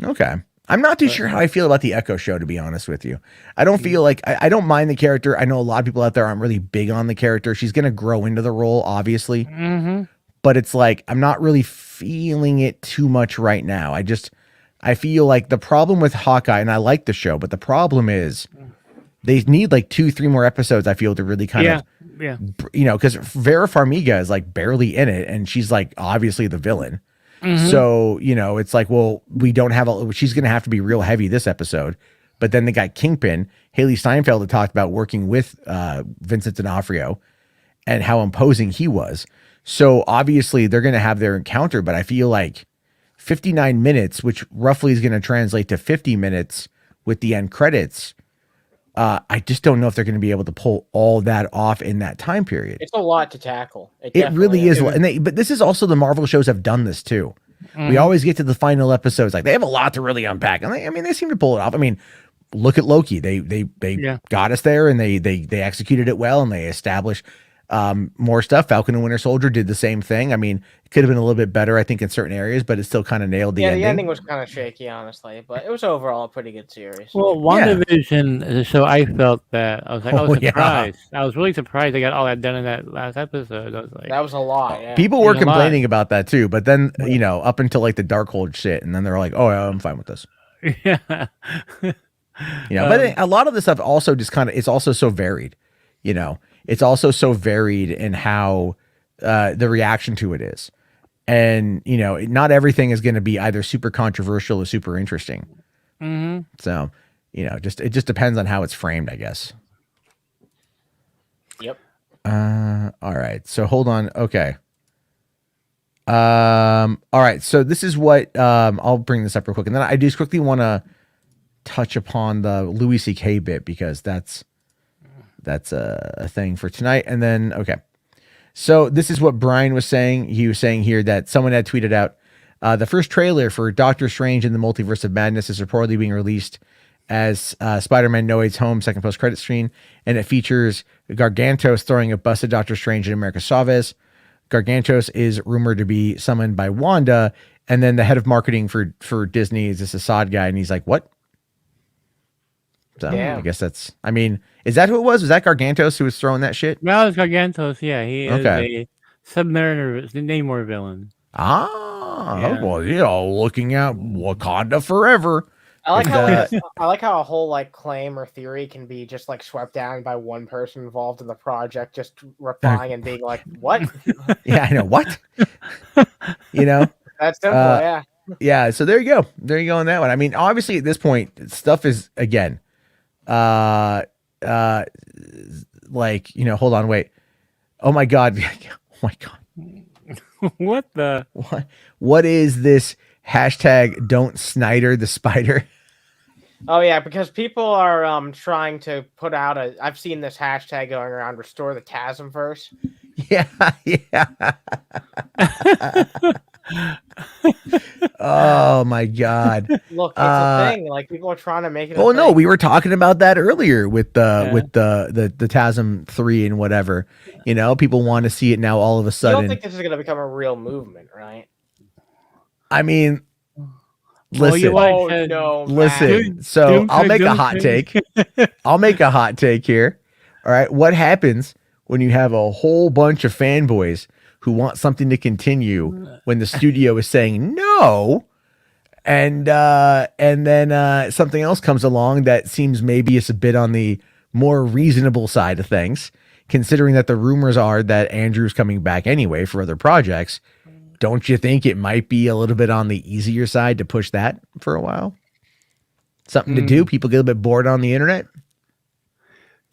Okay. I'm not too sure how I feel about the Echo show, to be honest with you. I don't feel like I don't mind the character. I know a lot of people out there aren't really big on the character. She's going to grow into the role, obviously. Mm-hmm. But it's like, I'm not really feeling it too much right now. I feel like the problem with Hawkeye, and I like the show, but the problem is they need like 2-3 more episodes, I feel, to really kind of, you know, because Vera Farmiga is like barely in it, and she's like obviously the villain. Mm-hmm. So, you know, it's like, well, she's going to have to be real heavy this episode. But then they got Kingpin. Haley Steinfeld had talked about working with Vincent D'Onofrio and how imposing he was. So obviously they're going to have their encounter, but I feel like 59 minutes, which roughly is going to translate to 50 minutes with the end credits. I just don't know if they're going to be able to pull all that off in that time period. It's a lot to tackle. It really is. But this is also, the Marvel shows have done this too. Mm-hmm. We always get to the final episodes. Like, they have a lot to really unpack. And they seem to pull it off. I mean, look at Loki. They got us there, and they executed it well, and they established more stuff. Falcon and Winter Soldier did the same thing. I mean, it could have been a little bit better, I think, in certain areas, but it still kind of nailed the ending. The ending was kind of shaky, honestly, but it was overall a pretty good series. Well, WandaVision, so I felt that I was surprised. I was really surprised they got all that done in that last episode. I was like, that was a lot. Yeah. People were complaining about that too, but then you know, up until like the Darkhold shit, and then they're like, "Oh, yeah, I'm fine with this." Yeah. You know, but a lot of this stuff also just kind of, it's also so varied. You know, it's also so varied in how the reaction to it is. And, you know, not everything is going to be either super controversial or super interesting. Mm-hmm. So, you know, it just depends on how it's framed, I guess. Yep. All right. So hold on. Okay. All right. So this is what, I'll bring this up real quick. And then I just quickly want to touch upon the Louis C.K. bit, because that's a thing for tonight. And then, okay. So this is what Brian was saying. He was saying here that someone had tweeted out the first trailer for Doctor Strange in the Multiverse of Madness is reportedly being released as Spider-Man No Way Home second post-credit screen, and it features Gargantos throwing a busted Doctor Strange and America Chavez. Gargantos is rumored to be summoned by Wanda, and then the head of marketing for Disney is this Assad guy, and he's like, what? So I guess I mean, is that who it was? Was that Gargantos who was throwing that shit? No, it's Gargantos. Yeah, he is a Submariner, the Namor villain. Well, you know, looking at Wakanda forever. I like how a whole like claim or theory can be just like swept down by one person involved in the project, just replying and being like, "What?" Yeah, I know what. You know, that's simple. Yeah. Yeah. So there you go. There you go on that one. I mean, obviously at this point, stuff is again. Like, you know, hold on, wait. Oh my God. Oh my God. What is this hashtag don't Snyder the Spider? Oh yeah, because people are trying to put out I've seen this hashtag going around, restore the TASM verse. Yeah. Oh my God. Look, it's a thing. Like people are trying to make it. Oh no, thing. we were talking about that earlier with the Yeah. with the TASM 3 and whatever. You know, people want to see it now all of a You sudden. don't think this is going to become a real movement, right? I mean, Well, listen. Oh no, Listen. Matt. So I'll make a hot take. I'll make a hot take here. All right. What happens when you have a whole bunch of fanboys who want something to continue when the studio is saying no? And then something else comes along that seems maybe it's a bit on the more reasonable side of things, considering that the rumors are that Andrew's coming back anyway for other projects. Don't you think it might be a little bit on the easier side to push that for a while? Something to do. People get a bit bored on the internet.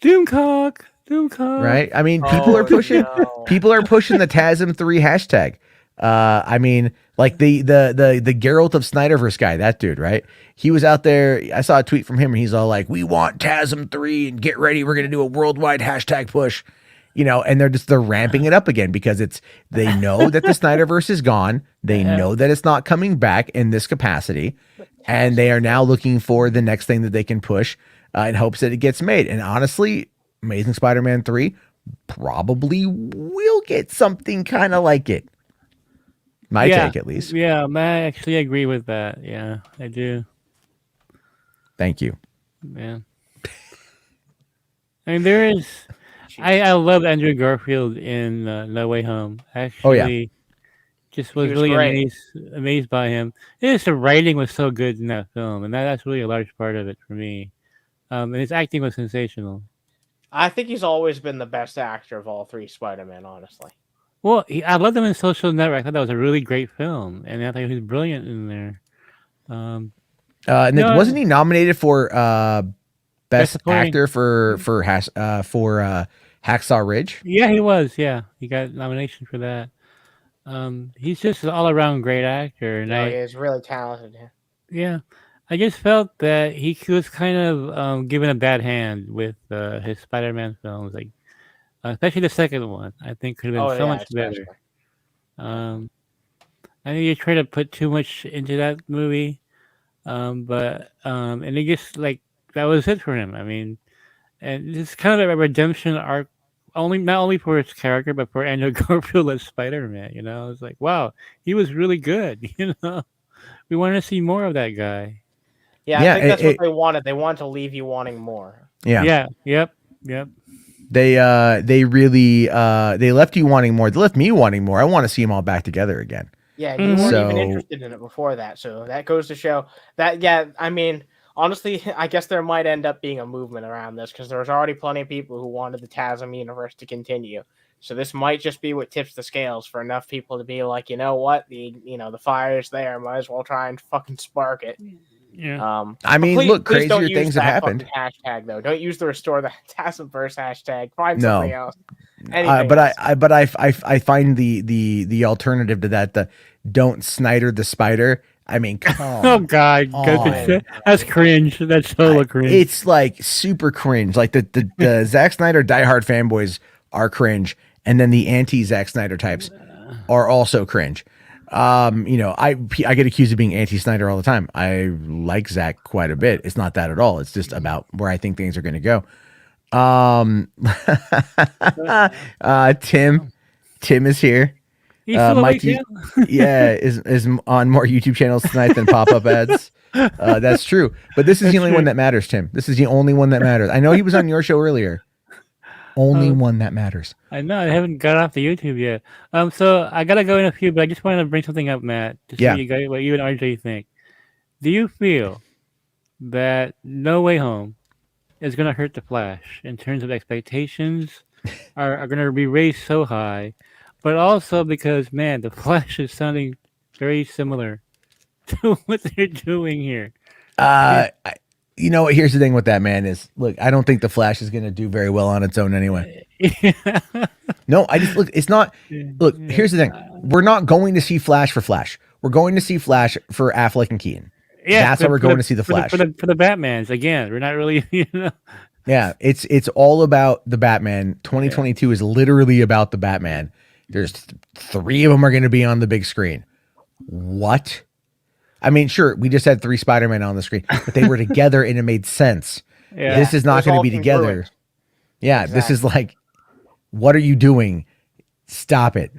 Doomcock. Right? I mean, people are pushing the TASM 3 hashtag. I mean, like the Geralt of Snyderverse guy, that dude, right? He was out there. I saw a tweet from him and he's all like, "We want TASM 3 and get ready. We're going to do a worldwide hashtag push." You know, and they're ramping it up again because they know that the Snyderverse is gone. They know that it's not coming back in this capacity, and they are now looking for the next thing that they can push in hopes that it gets made. And honestly, Amazing Spider-Man 3 probably will get something kind of like it. My take, at least. Yeah, I actually agree with that. Yeah, I do. Thank you. Yeah. I mean, there is. I love Andrew Garfield in No Way Home. Actually, just was really amazed by him. Just the writing was so good in that film, and that's really a large part of it for me. And his acting was sensational. I think he's always been the best actor of all three Spider-Man, honestly. Well, I loved him in Social Network. I thought that was a really great film, and I thought he was brilliant in there. And then wasn't he nominated for best actor for Hacksaw Ridge? Yeah, he was. Yeah, he got nomination for that. He's just an all-around great actor, and he's really talented. Yeah, I just felt that he was kind of given a bad hand with his Spider-Man films, like especially the second one. I think could have been so much better. I think he tried to put too much into that movie, but and it just like that was it for him. I mean, and it's kind of a redemption arc, not only for his character but for Andrew Garfield as Spider-Man. You know, it's like wow, he was really good. You know, we want to see more of that guy. Yeah, I think that's what they wanted. They wanted to leave you wanting more. Yeah. Yep. They really they left you wanting more. They left me wanting more. I want to see them all back together again. Yeah, you weren't even interested in it before that. So that goes to show that, yeah, I mean, honestly, I guess there might end up being a movement around this because there's already plenty of people who wanted the TASM universe to continue. So this might just be what tips the scales for enough people to be like, you know what, the fire's there. Might as well try and fucking spark it. Yeah. I mean, look, crazier things have happened. Hashtag though, don't use the restore the TASMverse hashtag. Find something else. But I find the alternative to that, the don't Snyder the Spider. I mean, come oh God, that's cringe. That's so cringe. It's like super cringe. Like the Zack Snyder diehard fanboys are cringe, and then the anti Zack Snyder types are also cringe. I get accused of being anti-Snyder all the time. I like Zack quite a bit. It's not that at all. It's just about where I think things are going to go. Tim is here. Mikey, is on more YouTube channels tonight than pop-up ads. That's true. But this is the only one that matters, Tim. This is the only one that matters. I know he was on your show earlier. Only one that matters. I know. I haven't got off the YouTube yet. So I gotta go in a few, but I just wanted to bring something up, Matt, to see what you and RJ think. Do you feel that No Way Home is gonna hurt the Flash in terms of expectations are gonna be raised so high, but also because man, the Flash is sounding very similar to what they're doing here. Here's the thing with that, man, is look, I don't think the Flash is going to do very well on its own anyway. No, it's not. Look, here's the thing. We're not going to see Flash for Flash. We're going to see Flash for Affleck and Keaton. Yeah, that's how we're going to see the Flash. For the Batmans, again, we're not really, Yeah, it's all about the Batman. 2022 is literally about the Batman. There's 3 of them are going to be on the big screen. what? I mean, sure, we just had 3 Spider-Man on the screen, but they were together and it made sense. Yeah. This is not going to be together. Yeah, exactly. This is like, what are you doing? Stop it.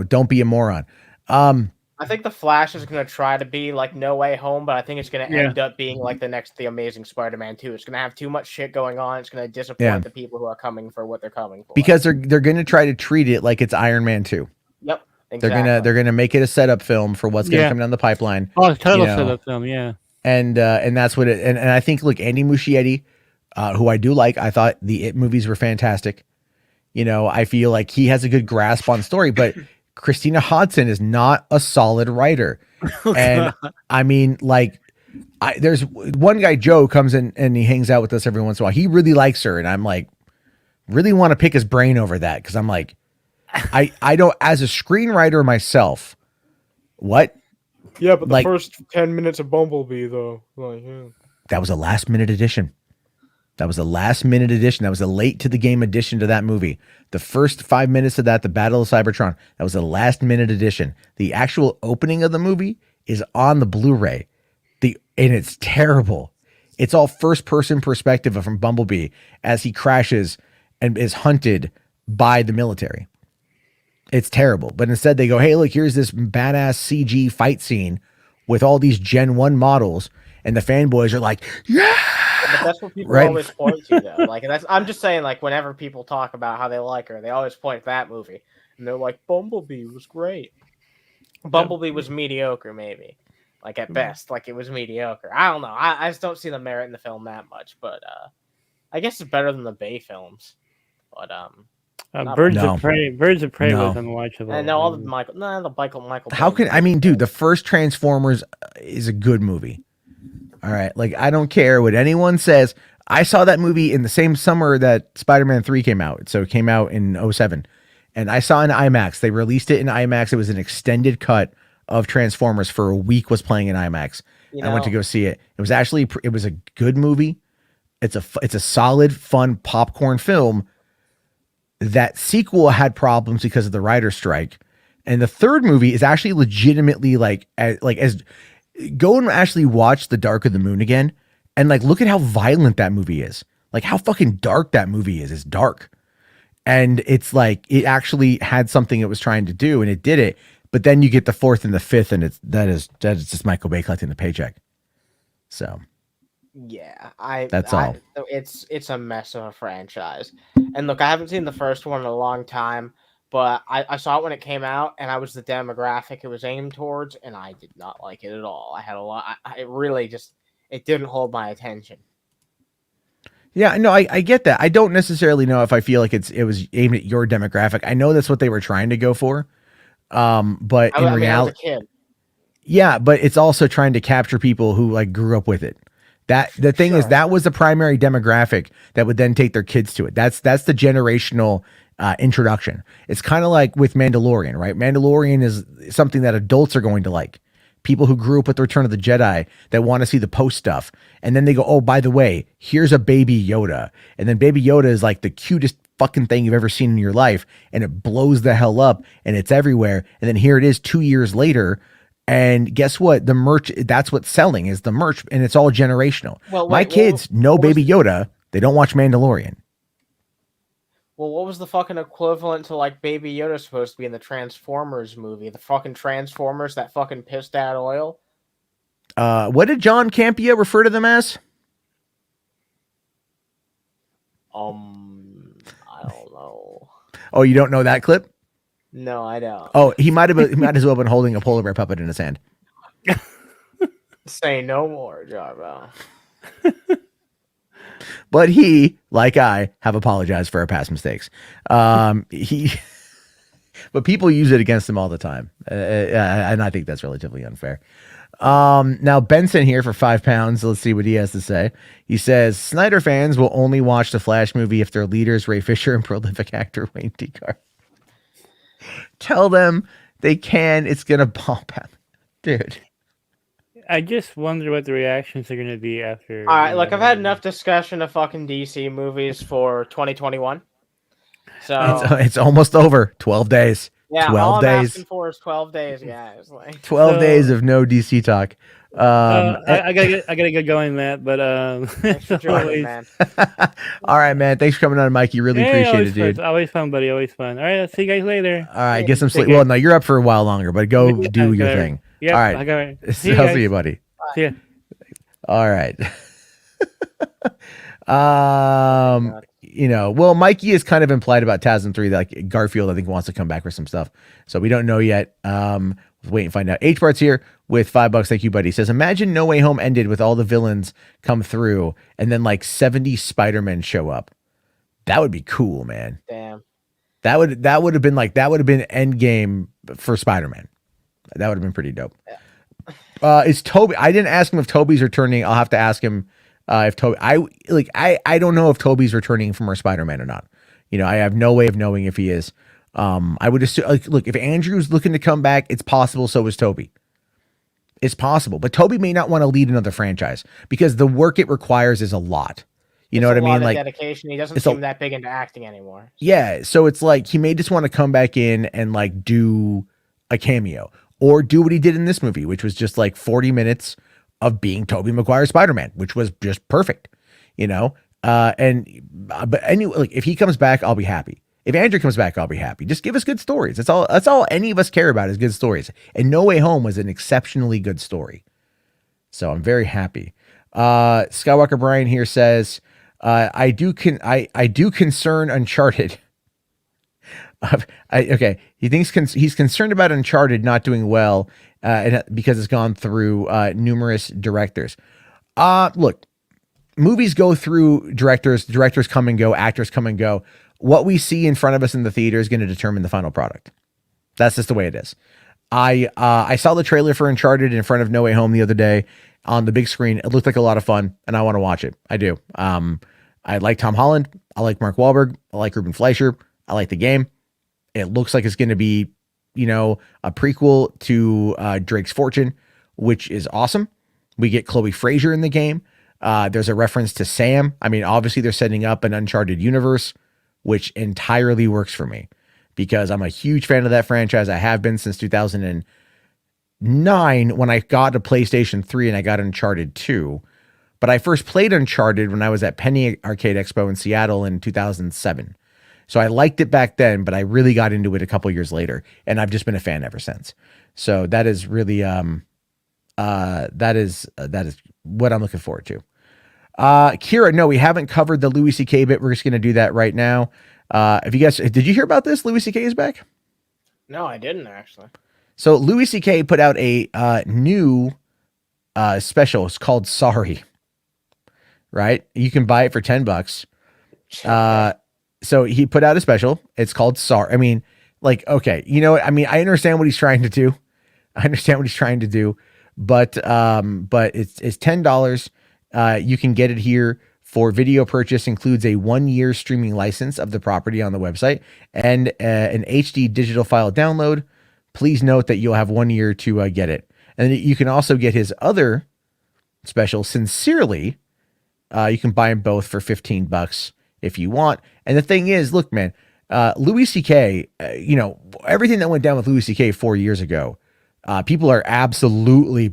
Don't be a moron. I think the Flash is going to try to be like No Way Home, but I think it's going to end up being like the Amazing Spider-Man 2. It's going to have too much shit going on. It's going to disappoint the people who are coming for what they're coming for. Because they're going to try to treat it like it's Iron Man 2. Yep. Exactly. They're gonna make it a setup film for what's gonna come down the pipeline. Oh, it's total setup film, yeah. And that's what it. And I think, look, Andy Muschietti, who I do like. I thought the It movies were fantastic. I feel like he has a good grasp on story, but Christina Hodson is not a solid writer. And I mean, like, there's one guy, Joe, comes in and he hangs out with us every once in a while. He really likes her, and I'm like, really want to pick his brain over that, because I'm like, I don't, as a screenwriter myself, what? Yeah, but the first 10 minutes of Bumblebee, though. That was a last minute addition. That was a late to the game addition to that movie. The first 5 minutes of that, the Battle of Cybertron, that was a last minute addition. The actual opening of the movie is on the Blu-ray. And it's terrible. It's all first person perspective from Bumblebee as he crashes and is hunted by the military. It's terrible. But instead they go, hey, look, here's this badass CG fight scene with all these Gen 1 models. And the fanboys are like, yeah. But that's what people always point to, though. Like, I'm just saying, like, whenever people talk about how they like her, they always point to that movie. And they're like, Bumblebee was great. Bumblebee was mediocre, maybe. Like, at best. Like, it was mediocre. I don't know. I just don't see the merit in the film that much. But I guess it's better than the Bay films. But, Birds of Prey was unwatchable. And all the Michael. How can I mean, dude? The first Transformers is a good movie. All right, like, I don't care what anyone says. I saw that movie in the same summer that Spider-Man 3 came out. So it came out in 2007, and I saw it in IMAX. They released it in IMAX. It was an extended cut of Transformers for a week. Was playing in IMAX. I went to go see it. It was a good movie. It's a solid, fun popcorn film. That sequel had problems because of the writer's strike, and the third movie is actually legitimately as go and actually watch The Dark of the Moon again, and like look at how violent that movie is, like how fucking dark that movie is. It's dark, and it's like it actually had something it was trying to do, and it did it. But then you get the fourth and the fifth, and that is just Michael Bay collecting the paycheck. So. Yeah, that's all. It's a mess of a franchise. And look, I haven't seen the first one in a long time, but I saw it when it came out, and I was the demographic it was aimed towards, and I did not like it at all. I had a lot. It didn't hold my attention. Yeah, no, I get that. I don't necessarily know if I feel like it was aimed at your demographic. I know that's what they were trying to go for, but in reality, I was a kid. Yeah, but it's also trying to capture people who like grew up with it. The thing is, that was the primary demographic that would then take their kids to it. That's the generational introduction. It's kind of like with Mandalorian, right? Mandalorian is something that adults are going to like. People who grew up with the Return of the Jedi that want to see the post stuff. And then they go, oh, by the way, here's a baby Yoda. And then baby Yoda is like the cutest fucking thing you've ever seen in your life. And it blows the hell up and it's everywhere. And then here it is 2 years later. And guess what? The merch, that's what's selling, is the merch, and it's all generational. My kids know Baby Yoda. They don't watch Mandalorian. Well, what was the fucking equivalent to like Baby Yoda supposed to be in the Transformers movie? The fucking Transformers that fucking pissed out oil? What did John Campea refer to them as? I don't know. Oh, you don't know that clip? No, I don't. Oh, he might as well been holding a polar bear puppet in his hand. Say no more, Jarbo. But he, like I, have apologized for our past mistakes. But people use it against him all the time, and I think that's relatively unfair. Now Benson here for £5. Let's see what he has to say. He says Snyder fans will only watch the Flash movie if their leaders Ray Fisher and prolific actor Wayne D. Carr. Tell them they can. It's gonna bomb out, dude. I just wonder what the reactions are gonna be after. All right, look, I've had enough discussion of fucking DC movies for 2021. So it's almost over. 12 days. Yeah, 12 all I'm days. asking for is 12 days, guys. Like 12 days of no DC talk. I gotta get going, Matt. But thanks for joining, man. All right, man. Thanks for coming on, Mikey. Really appreciate it, dude. Always fun, buddy. Always fun. All right, I'll see you guys later. All right, get some sleep. Well, no, you're up for a while longer, but go do your Okay. thing. Yep, All right. I got it. I'll see you, buddy. See ya. All right. Well, Mikey is kind of implied about TASM 3 that like Garfield, I think, wants to come back for some stuff. So we don't know yet. Wait and find out. H-Bart's here with $5. Thank you, buddy. He says, imagine No Way Home ended with all the villains come through and then like 70 Spider-Men show up. That would be cool, man. Damn. That would have been Endgame for Spider-Man. That would have been pretty dope. Yeah. Is Toby? I didn't ask him if Toby's returning. I'll have to ask him if Toby. I don't know if Toby's returning from our Spider-Man or not. I have no way of knowing if he is. I would assume. Look, if Andrew's looking to come back, it's possible. So is Toby. It's possible, but Toby may not want to lead another franchise because the work it requires is a lot. You know what I mean? Like dedication. He doesn't seem that big into acting anymore. Yeah, so it's like he may just want to come back in and like do a cameo or do what he did in this movie, which was just like 40 minutes of being Tobey Maguire Spider-Man, which was just perfect, but anyway, like if he comes back, I'll be happy. If Andrew comes back, I'll be happy. Just give us good stories. That's all any of us care about is good stories. And No Way Home was an exceptionally good story. So I'm very happy. Skywalker Brian here says, I do concern Uncharted. He thinks he's concerned about Uncharted not doing well because it's gone through numerous directors. Look, movies go through directors. Directors come and go. Actors come and go. What we see in front of us in the theater is going to determine the final product. That's just the way it is. I saw the trailer for Uncharted in front of No Way Home the other day on the big screen. It looked like a lot of fun, and I want to watch it. I do. I like Tom Holland. I like Mark Wahlberg. I like Ruben Fleischer. I like the game. It looks like it's going to be, a prequel to Drake's Fortune, which is awesome. We get Chloe Frazier in the game. There's a reference to Sam. I mean, obviously they're setting up an Uncharted universe, which entirely works for me because I'm a huge fan of that franchise. I have been since 2009 when I got a PlayStation 3 and I got Uncharted 2. But I first played Uncharted when I was at Penny Arcade Expo in Seattle in 2007. So I liked it back then, but I really got into it a couple years later, and I've just been a fan ever since. So that is really that is what I'm looking forward to. Kira, no, we haven't covered the Louis C.K. bit. We're just going to do that right now. If you guys, did you hear about this? Louis C.K. is back? No, I didn't actually. So Louis C.K. put out a new special. It's called Sorry. Right? You can buy it for $10. So he put out a special. It's called Sorry. I mean, like, okay, you know what? I mean, I understand what he's trying to do. But it's $10. You can get it here for video purchase. Includes a 1-year streaming license of the property on the website and an HD digital file download. Please note that you'll have 1 year to get it. And you can also get his other special, Sincerely. You can buy them both for $15 if you want. And the thing is, look, man, Louis C.K., everything that went down with Louis C.K. 4 years ago, people are absolutely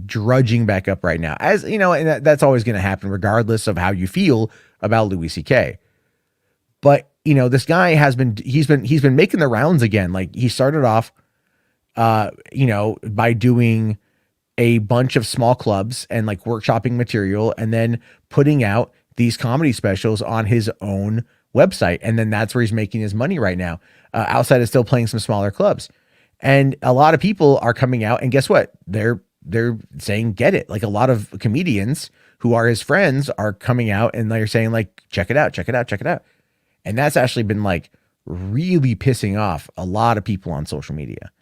drudging back up right now, as you know, and that's always going to happen regardless of how you feel about Louis C.K. But this guy he's been making the rounds again. Like he started off, by doing a bunch of small clubs and like workshopping material, and then putting out these comedy specials on his own website, and then that's where he's making his money right now. Outside of still playing some smaller clubs. And a lot of people are coming out, and guess what? They're saying, get it. Like a lot of comedians who are his friends are coming out and they're saying like, check it out. And that's actually been like really pissing off a lot of people on social media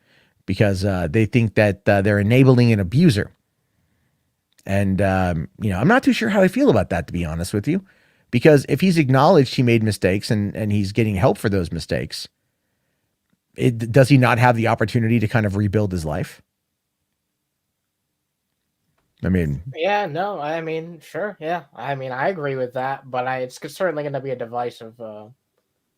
because they think that they're enabling an abuser. And, I'm not too sure how I feel about that, to be honest with you, because if he's acknowledged he made mistakes and he's getting help for those mistakes, does he not have the opportunity to kind of rebuild his life? I mean, yeah, no, I mean, sure. Yeah. I mean, I agree with that, but it's certainly going to be a divisive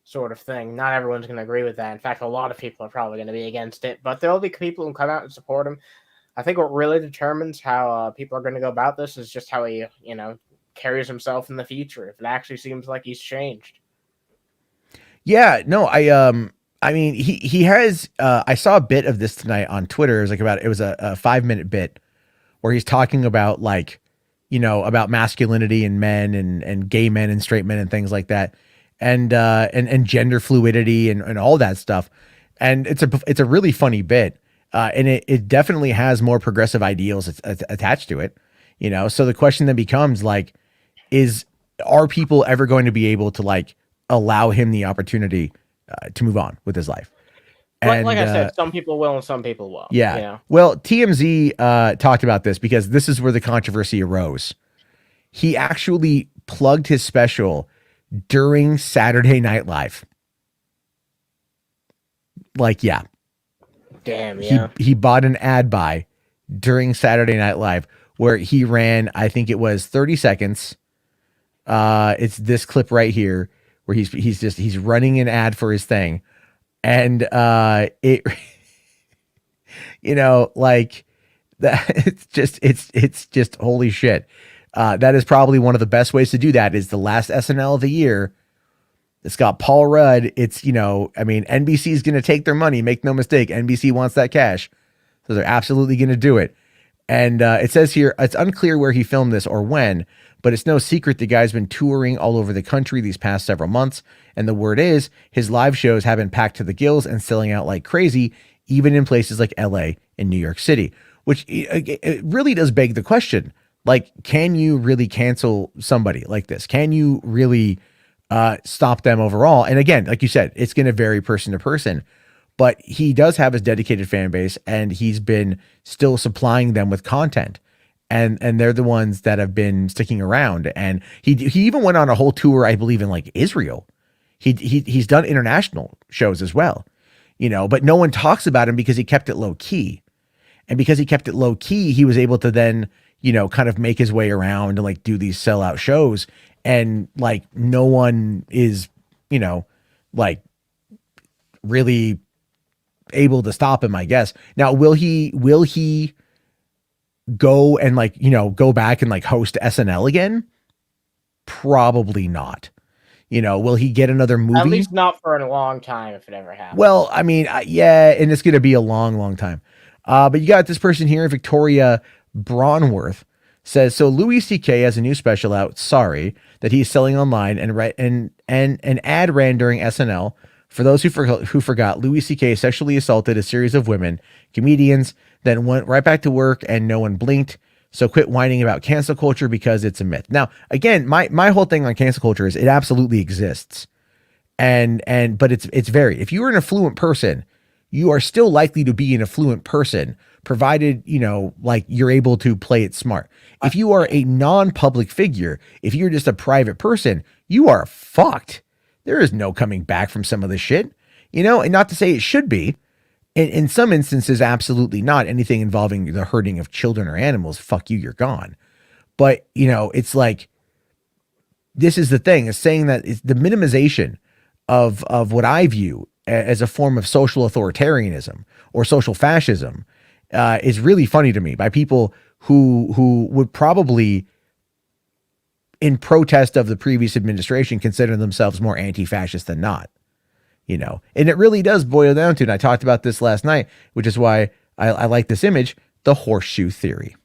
sort of thing. Not everyone's going to agree with that. In fact, a lot of people are probably going to be against it, but there will be people who come out and support him. I think what really determines how people are going to go about this is just how he, carries himself in the future. If it actually seems like he's changed. Yeah, no, I mean, he has. I saw a bit of this tonight on Twitter. It was a 5-minute bit where he's talking about about masculinity and men and gay men and straight men and things like that, and gender fluidity and all that stuff. And it's a really funny bit, and it definitely has more progressive ideals attached to it. So the question then becomes are people ever going to be able to allow him the opportunity to move on with his life? And, like I said, some people will and some people won't. Yeah. Well, TMZ talked about this because this is where the controversy arose. He actually plugged his special during Saturday Night Live. Yeah. Damn, yeah. He bought an ad buy during Saturday Night Live where he ran, I think it was 30 seconds. It's this clip right here where he's running an ad for his thing. And it it's just holy shit. That is probably one of the best ways to do that is the last SNL of the year. It's got Paul Rudd. It's, NBC is going to take their money. Make no mistake. NBC wants that cash. So they're absolutely going to do it. And it says here, it's unclear where he filmed this or when, but it's no secret the guy's been touring all over the country these past several months. And the word is his live shows have been packed to the gills and selling out like crazy, even in places like LA and New York City, which it really does beg the question. Can you really cancel somebody like this? Can you really stop them overall? And again, like you said, it's going to vary person to person, but he does have his dedicated fan base and he's been still supplying them with content. And they're the ones that have been sticking around. And he even went on a whole tour, I believe, in Israel. He's done international shows as well, but no one talks about him because he kept it low key. And because he kept it low key, he was able to then, kind of make his way around and do these sellout shows. And no one is, really able to stop him, I guess. Now, will he go and go back and host SNL again? Probably not. Will he get another movie? At least not for a long time if it ever happens. Well, I mean, yeah, and it's going to be a long, long time. But you got this person here, Victoria Braunworth, says, so Louis C.K. has a new special out, Sorry, that he's selling online and an ad ran during SNL. For those who forgot, Louis C.K. sexually assaulted a series of women, comedians, then went right back to work and no one blinked. So quit whining about cancel culture because it's a myth. Now, again, my whole thing on cancel culture is it absolutely exists. But it's if you are an affluent person, you are still likely to be an affluent person, provided, you're able to play it smart. If you are a non-public figure, if you're just a private person, you are fucked. There is no coming back from some of this shit, and not to say it should be. In some instances, absolutely not. Anything involving the hurting of children or animals, fuck you, you're gone. But, it's this is the thing, is saying that it's the minimization of what I view as a form of social authoritarianism or social fascism is really funny to me by people who would probably, in protest of the previous administration, consider themselves more anti-fascist than not. And it really does boil down to, and I talked about this last night, which is why I like this image, the horseshoe theory.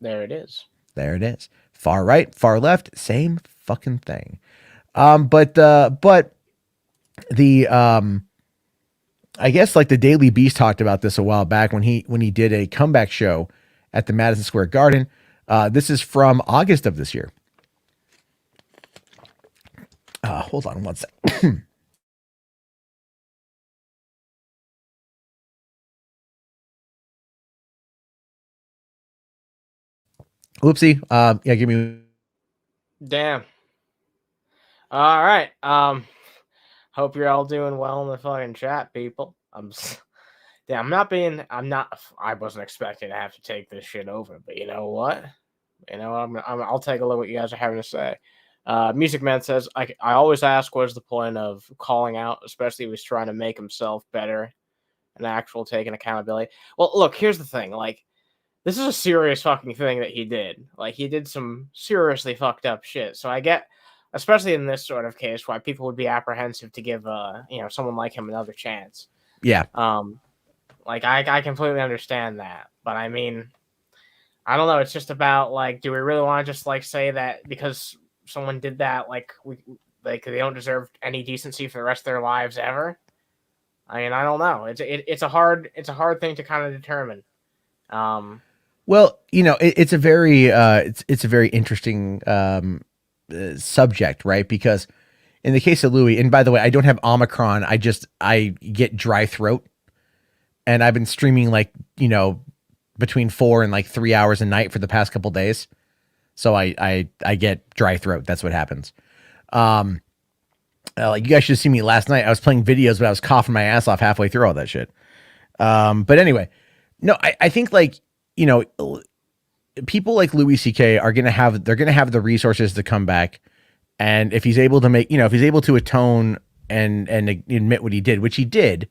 There it is. There it is. Far right, far left, same fucking thing. But the I guess the Daily Beast talked about this a while back when he did a comeback show at the Madison Square Garden. This is from August of this year. Hold on one sec. Oopsie. Yeah, give me. Damn. All right. Hope you're all doing well in the fucking chat, people. I wasn't expecting to have to take this shit over, but you know what? I'll take a look at what you guys are having to say. Music Man says, I always ask what is the point of calling out, especially if he's trying to make himself better, an actual taking accountability. Well, look, here's the thing. Like, this is a serious fucking thing that he did. Like, he did some seriously fucked up shit. So I get, especially in this sort of case, why people would be apprehensive to give, someone like him another chance. Yeah. Like, I completely understand that. But I mean, I don't know. It's just about, like, do we really want to just, like, say that because someone did that, like they don't deserve any decency for the rest of their lives ever? I mean, I don't know. It's a hard thing to kind of determine. Well, it's a very it's a very interesting subject, right? Because in the case of Louie, and by the way, I don't have Omicron. I get dry throat, and I've been streaming like between 4 and like 3 hours a night for the past couple days. So I get dry throat. That's what happens. Like, you guys should have seen me last night. I was playing videos, but I was coughing my ass off halfway through all that shit. But anyway, no, I think like, people like Louis C.K. they're going to have the resources to come back. And if he's able to if he's able to atone and admit what he did, which he did,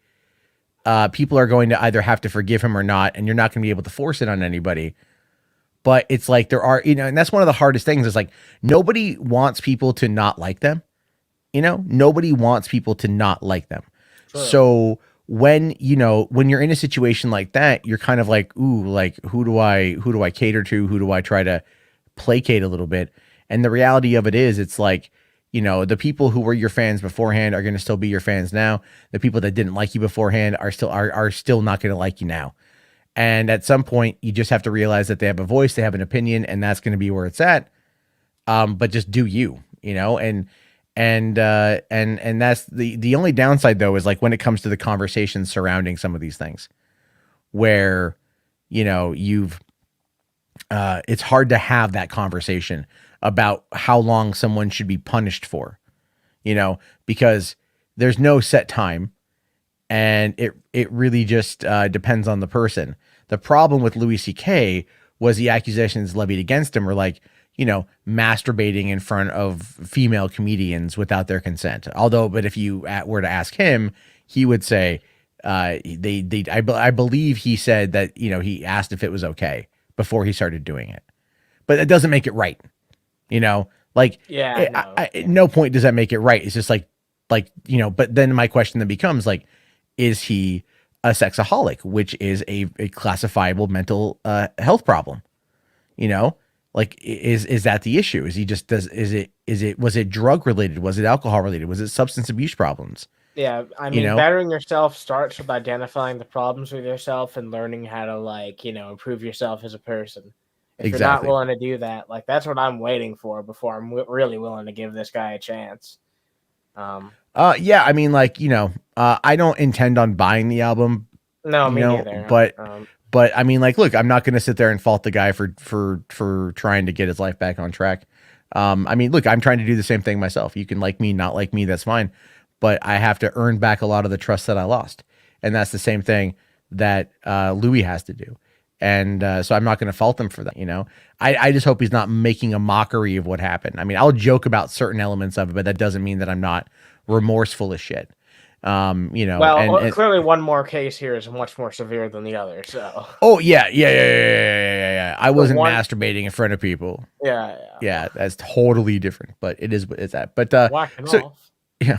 people are going to either have to forgive him or not. And you're not going to be able to force it on anybody. But it's like there are, and that's one of the hardest things is like nobody wants people to not like them. Nobody wants people to not like them. Sure. So when you're in a situation like that, you're kind of like, ooh, like who do I cater to? Who do I try to placate a little bit? And the reality of it is, it's like, the people who were your fans beforehand are going to still be your fans now. The people that didn't like you beforehand are still not going to like you now. And at some point, you just have to realize that they have a voice, they have an opinion, and that's going to be where it's at. But just do you, and that's the only downside though is like when it comes to the conversations surrounding some of these things, where it's hard to have that conversation about how long someone should be punished for, because there's no set time. And it really just depends on the person. The problem with Louis C.K. was the accusations levied against him were like, masturbating in front of female comedians without their consent. But if you were to ask him, he would say, I believe he said that, he asked if it was okay before he started doing it. But that doesn't make it right. Like, no point does that make it right. It's just like, but then my question then becomes like, is he a sexaholic, which is a classifiable mental health problem? Like, is that the issue? Is he just was it drug related? Was it alcohol related? Was it substance abuse problems? Yeah. I mean, bettering yourself starts with identifying the problems with yourself and learning how to improve yourself as a person. If you're not willing to do that, like, that's what I'm waiting for before I'm really willing to give this guy a chance. Yeah, I mean, like, I don't intend on buying the album. No, me neither. But I mean, like, look, I'm not going to sit there and fault the guy for trying to get his life back on track. I mean, look, I'm trying to do the same thing myself. You can like me, not like me, that's fine. But I have to earn back a lot of the trust that I lost. And that's the same thing that Louis has to do. And so I'm not going to fault him for that. I just hope he's not making a mockery of what happened. I mean, I'll joke about certain elements of it, but that doesn't mean that I'm not remorseful as shit. Well, clearly one more case here is much more severe than the other. So. Oh yeah. I wasn't masturbating in front of people. Yeah. That's totally different. But it is what it's at. But whacking off. Yeah,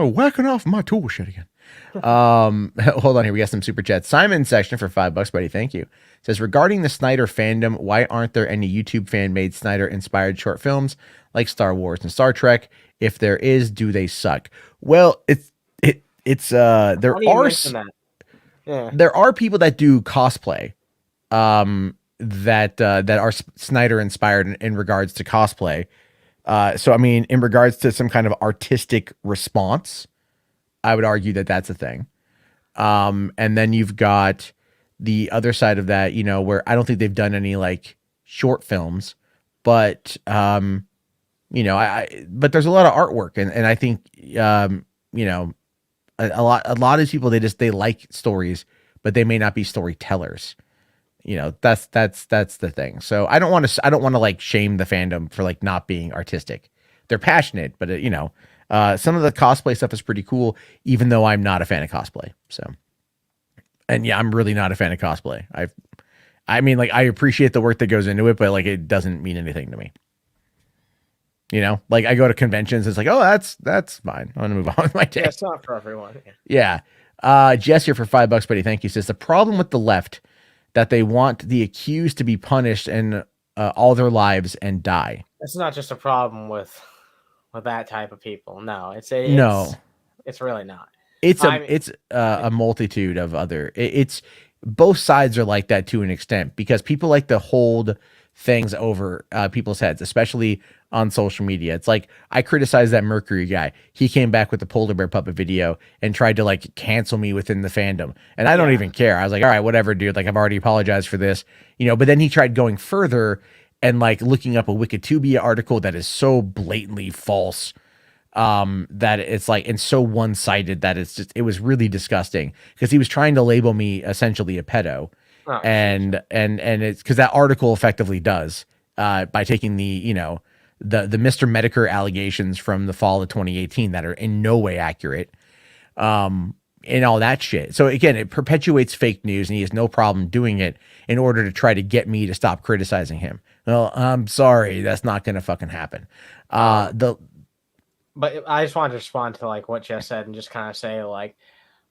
whacking off my tool shit again. Hold on here. We got some super chats. Simon section for $5, buddy. Thank you. Says, regarding the Snyder fandom, why aren't there any YouTube fan made Snyder inspired short films like Star Wars and Star Trek? If there is, do they suck? Well, there are people that do cosplay, that are Snyder inspired in regards to cosplay. So I mean, in regards to some kind of artistic response, I would argue that that's a thing. And then you've got the other side of that, where I don't think they've done any like short films, but but there's a lot of artwork, and I think a lot of these people, they like stories, but they may not be storytellers. You know, that's the thing. So I don't want to like shame the fandom for like not being artistic. They're passionate, but you know, some of the cosplay stuff is pretty cool, even though I'm not a fan of cosplay. So, and yeah, I'm really not a fan of cosplay. I mean, like I appreciate the work that goes into it, but like it doesn't mean anything to me. You know, like I go to conventions, it's like, oh, that's fine. I'm gonna move on with my day. Yeah, it's not for everyone. Yeah. Jess here for $5, buddy. Thank you. Says the problem with the left that they want the accused to be punished and all their lives and die. It's not just a problem with that type of people. No, it's really not. It's a multitude of other. It's both sides are like that to an extent because people like to hold things over people's heads, especially on social media. It's like I criticized that Mercury guy. He came back with the polar bear puppet video and tried to like cancel me within the fandom. And I don't even care. I was like, all right, whatever, dude. Like I've already apologized for this, you know, but then he tried going further and like looking up a Wikitubia article that is so blatantly false that it's like, and so one-sided that it was really disgusting because he was trying to label me essentially a pedo. Oh, and it's because that article effectively does by taking the, you know, the Mr. Medicare allegations from the fall of 2018 that are in no way accurate, and all that shit. So again, it perpetuates fake news, and he has no problem doing it in order to try to get me to stop criticizing him. Well, I'm sorry, that's not going to fucking happen. But I just wanted to respond to like what Jess said and just kind of say like,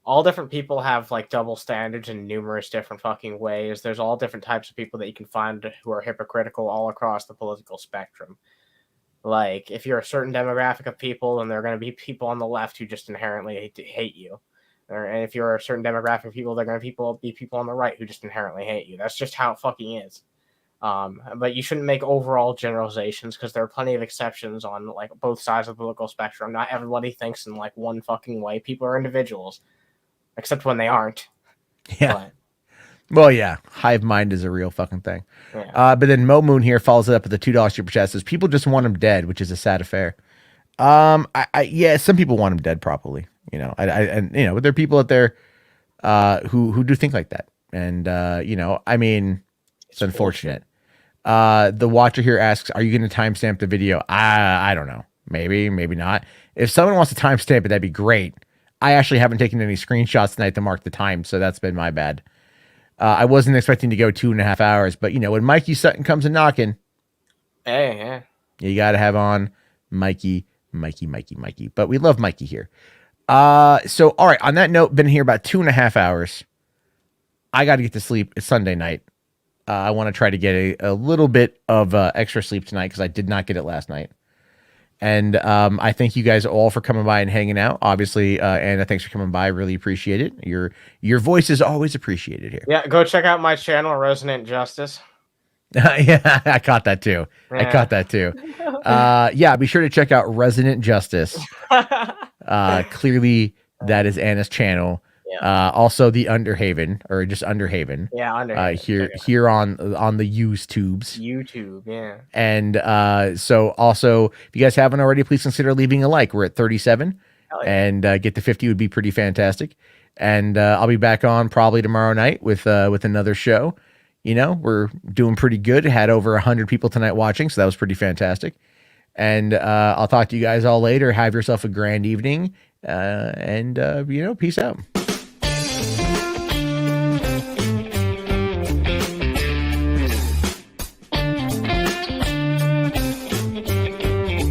all different people have like double standards in numerous different fucking ways. There's all different types of people that you can find who are hypocritical all across the political spectrum. Like if you're a certain demographic of people, then there are going to be people on the left who just inherently hate you. And if you're a certain demographic of people, there are going to be people on the right who just inherently hate you. That's just how it fucking is. But you shouldn't make overall generalizations because there are plenty of exceptions on like both sides of the political spectrum. Not everybody thinks in like one fucking way. People are individuals. Except when they aren't. Yeah. But. Well, yeah. Hive mind is a real fucking thing. Yeah. But then Mo Moon here follows it up with a $2 super chat. Says people just want him dead, which is a sad affair. Yeah, some people want him dead properly. You know, and you know, but there are people out there who do think like that. And you know, I mean, it's unfortunate. The watcher here asks, are you going to timestamp the video? I don't know. Maybe not. If someone wants to timestamp it, that'd be great. I actually haven't taken any screenshots tonight to mark the time, so that's been my bad. I wasn't expecting to go 2.5 hours, but you know, when Mikey Sutton comes a knocking, hey, you got to have on Mikey. But we love Mikey here. So all right, on that note, been here about 2.5 hours. I got to get to sleep. It's Sunday night. I want to try to get a little bit of extra sleep tonight because I did not get it last night. And I thank you guys all for coming by and hanging out. Obviously, Anna, thanks for coming by. Really appreciate it. Your voice is always appreciated here. Yeah, go check out my channel, Resonant Justice. Yeah, I caught that too. Yeah, be sure to check out Resonant Justice. Clearly, that is Anna's channel. Yeah. Also the Underhaven or just Underhaven. Yeah, Underhaven. Here on the YouTubes. YouTube, yeah. And so also, if you guys haven't already, please consider leaving a like. We're at 37, yeah. And get to 50 would be pretty fantastic. And I'll be back on probably tomorrow night with another show. You know, we're doing pretty good. Had over 100 people tonight watching, so that was pretty fantastic. And I'll talk to you guys all later. Have yourself a grand evening. And you know, peace out.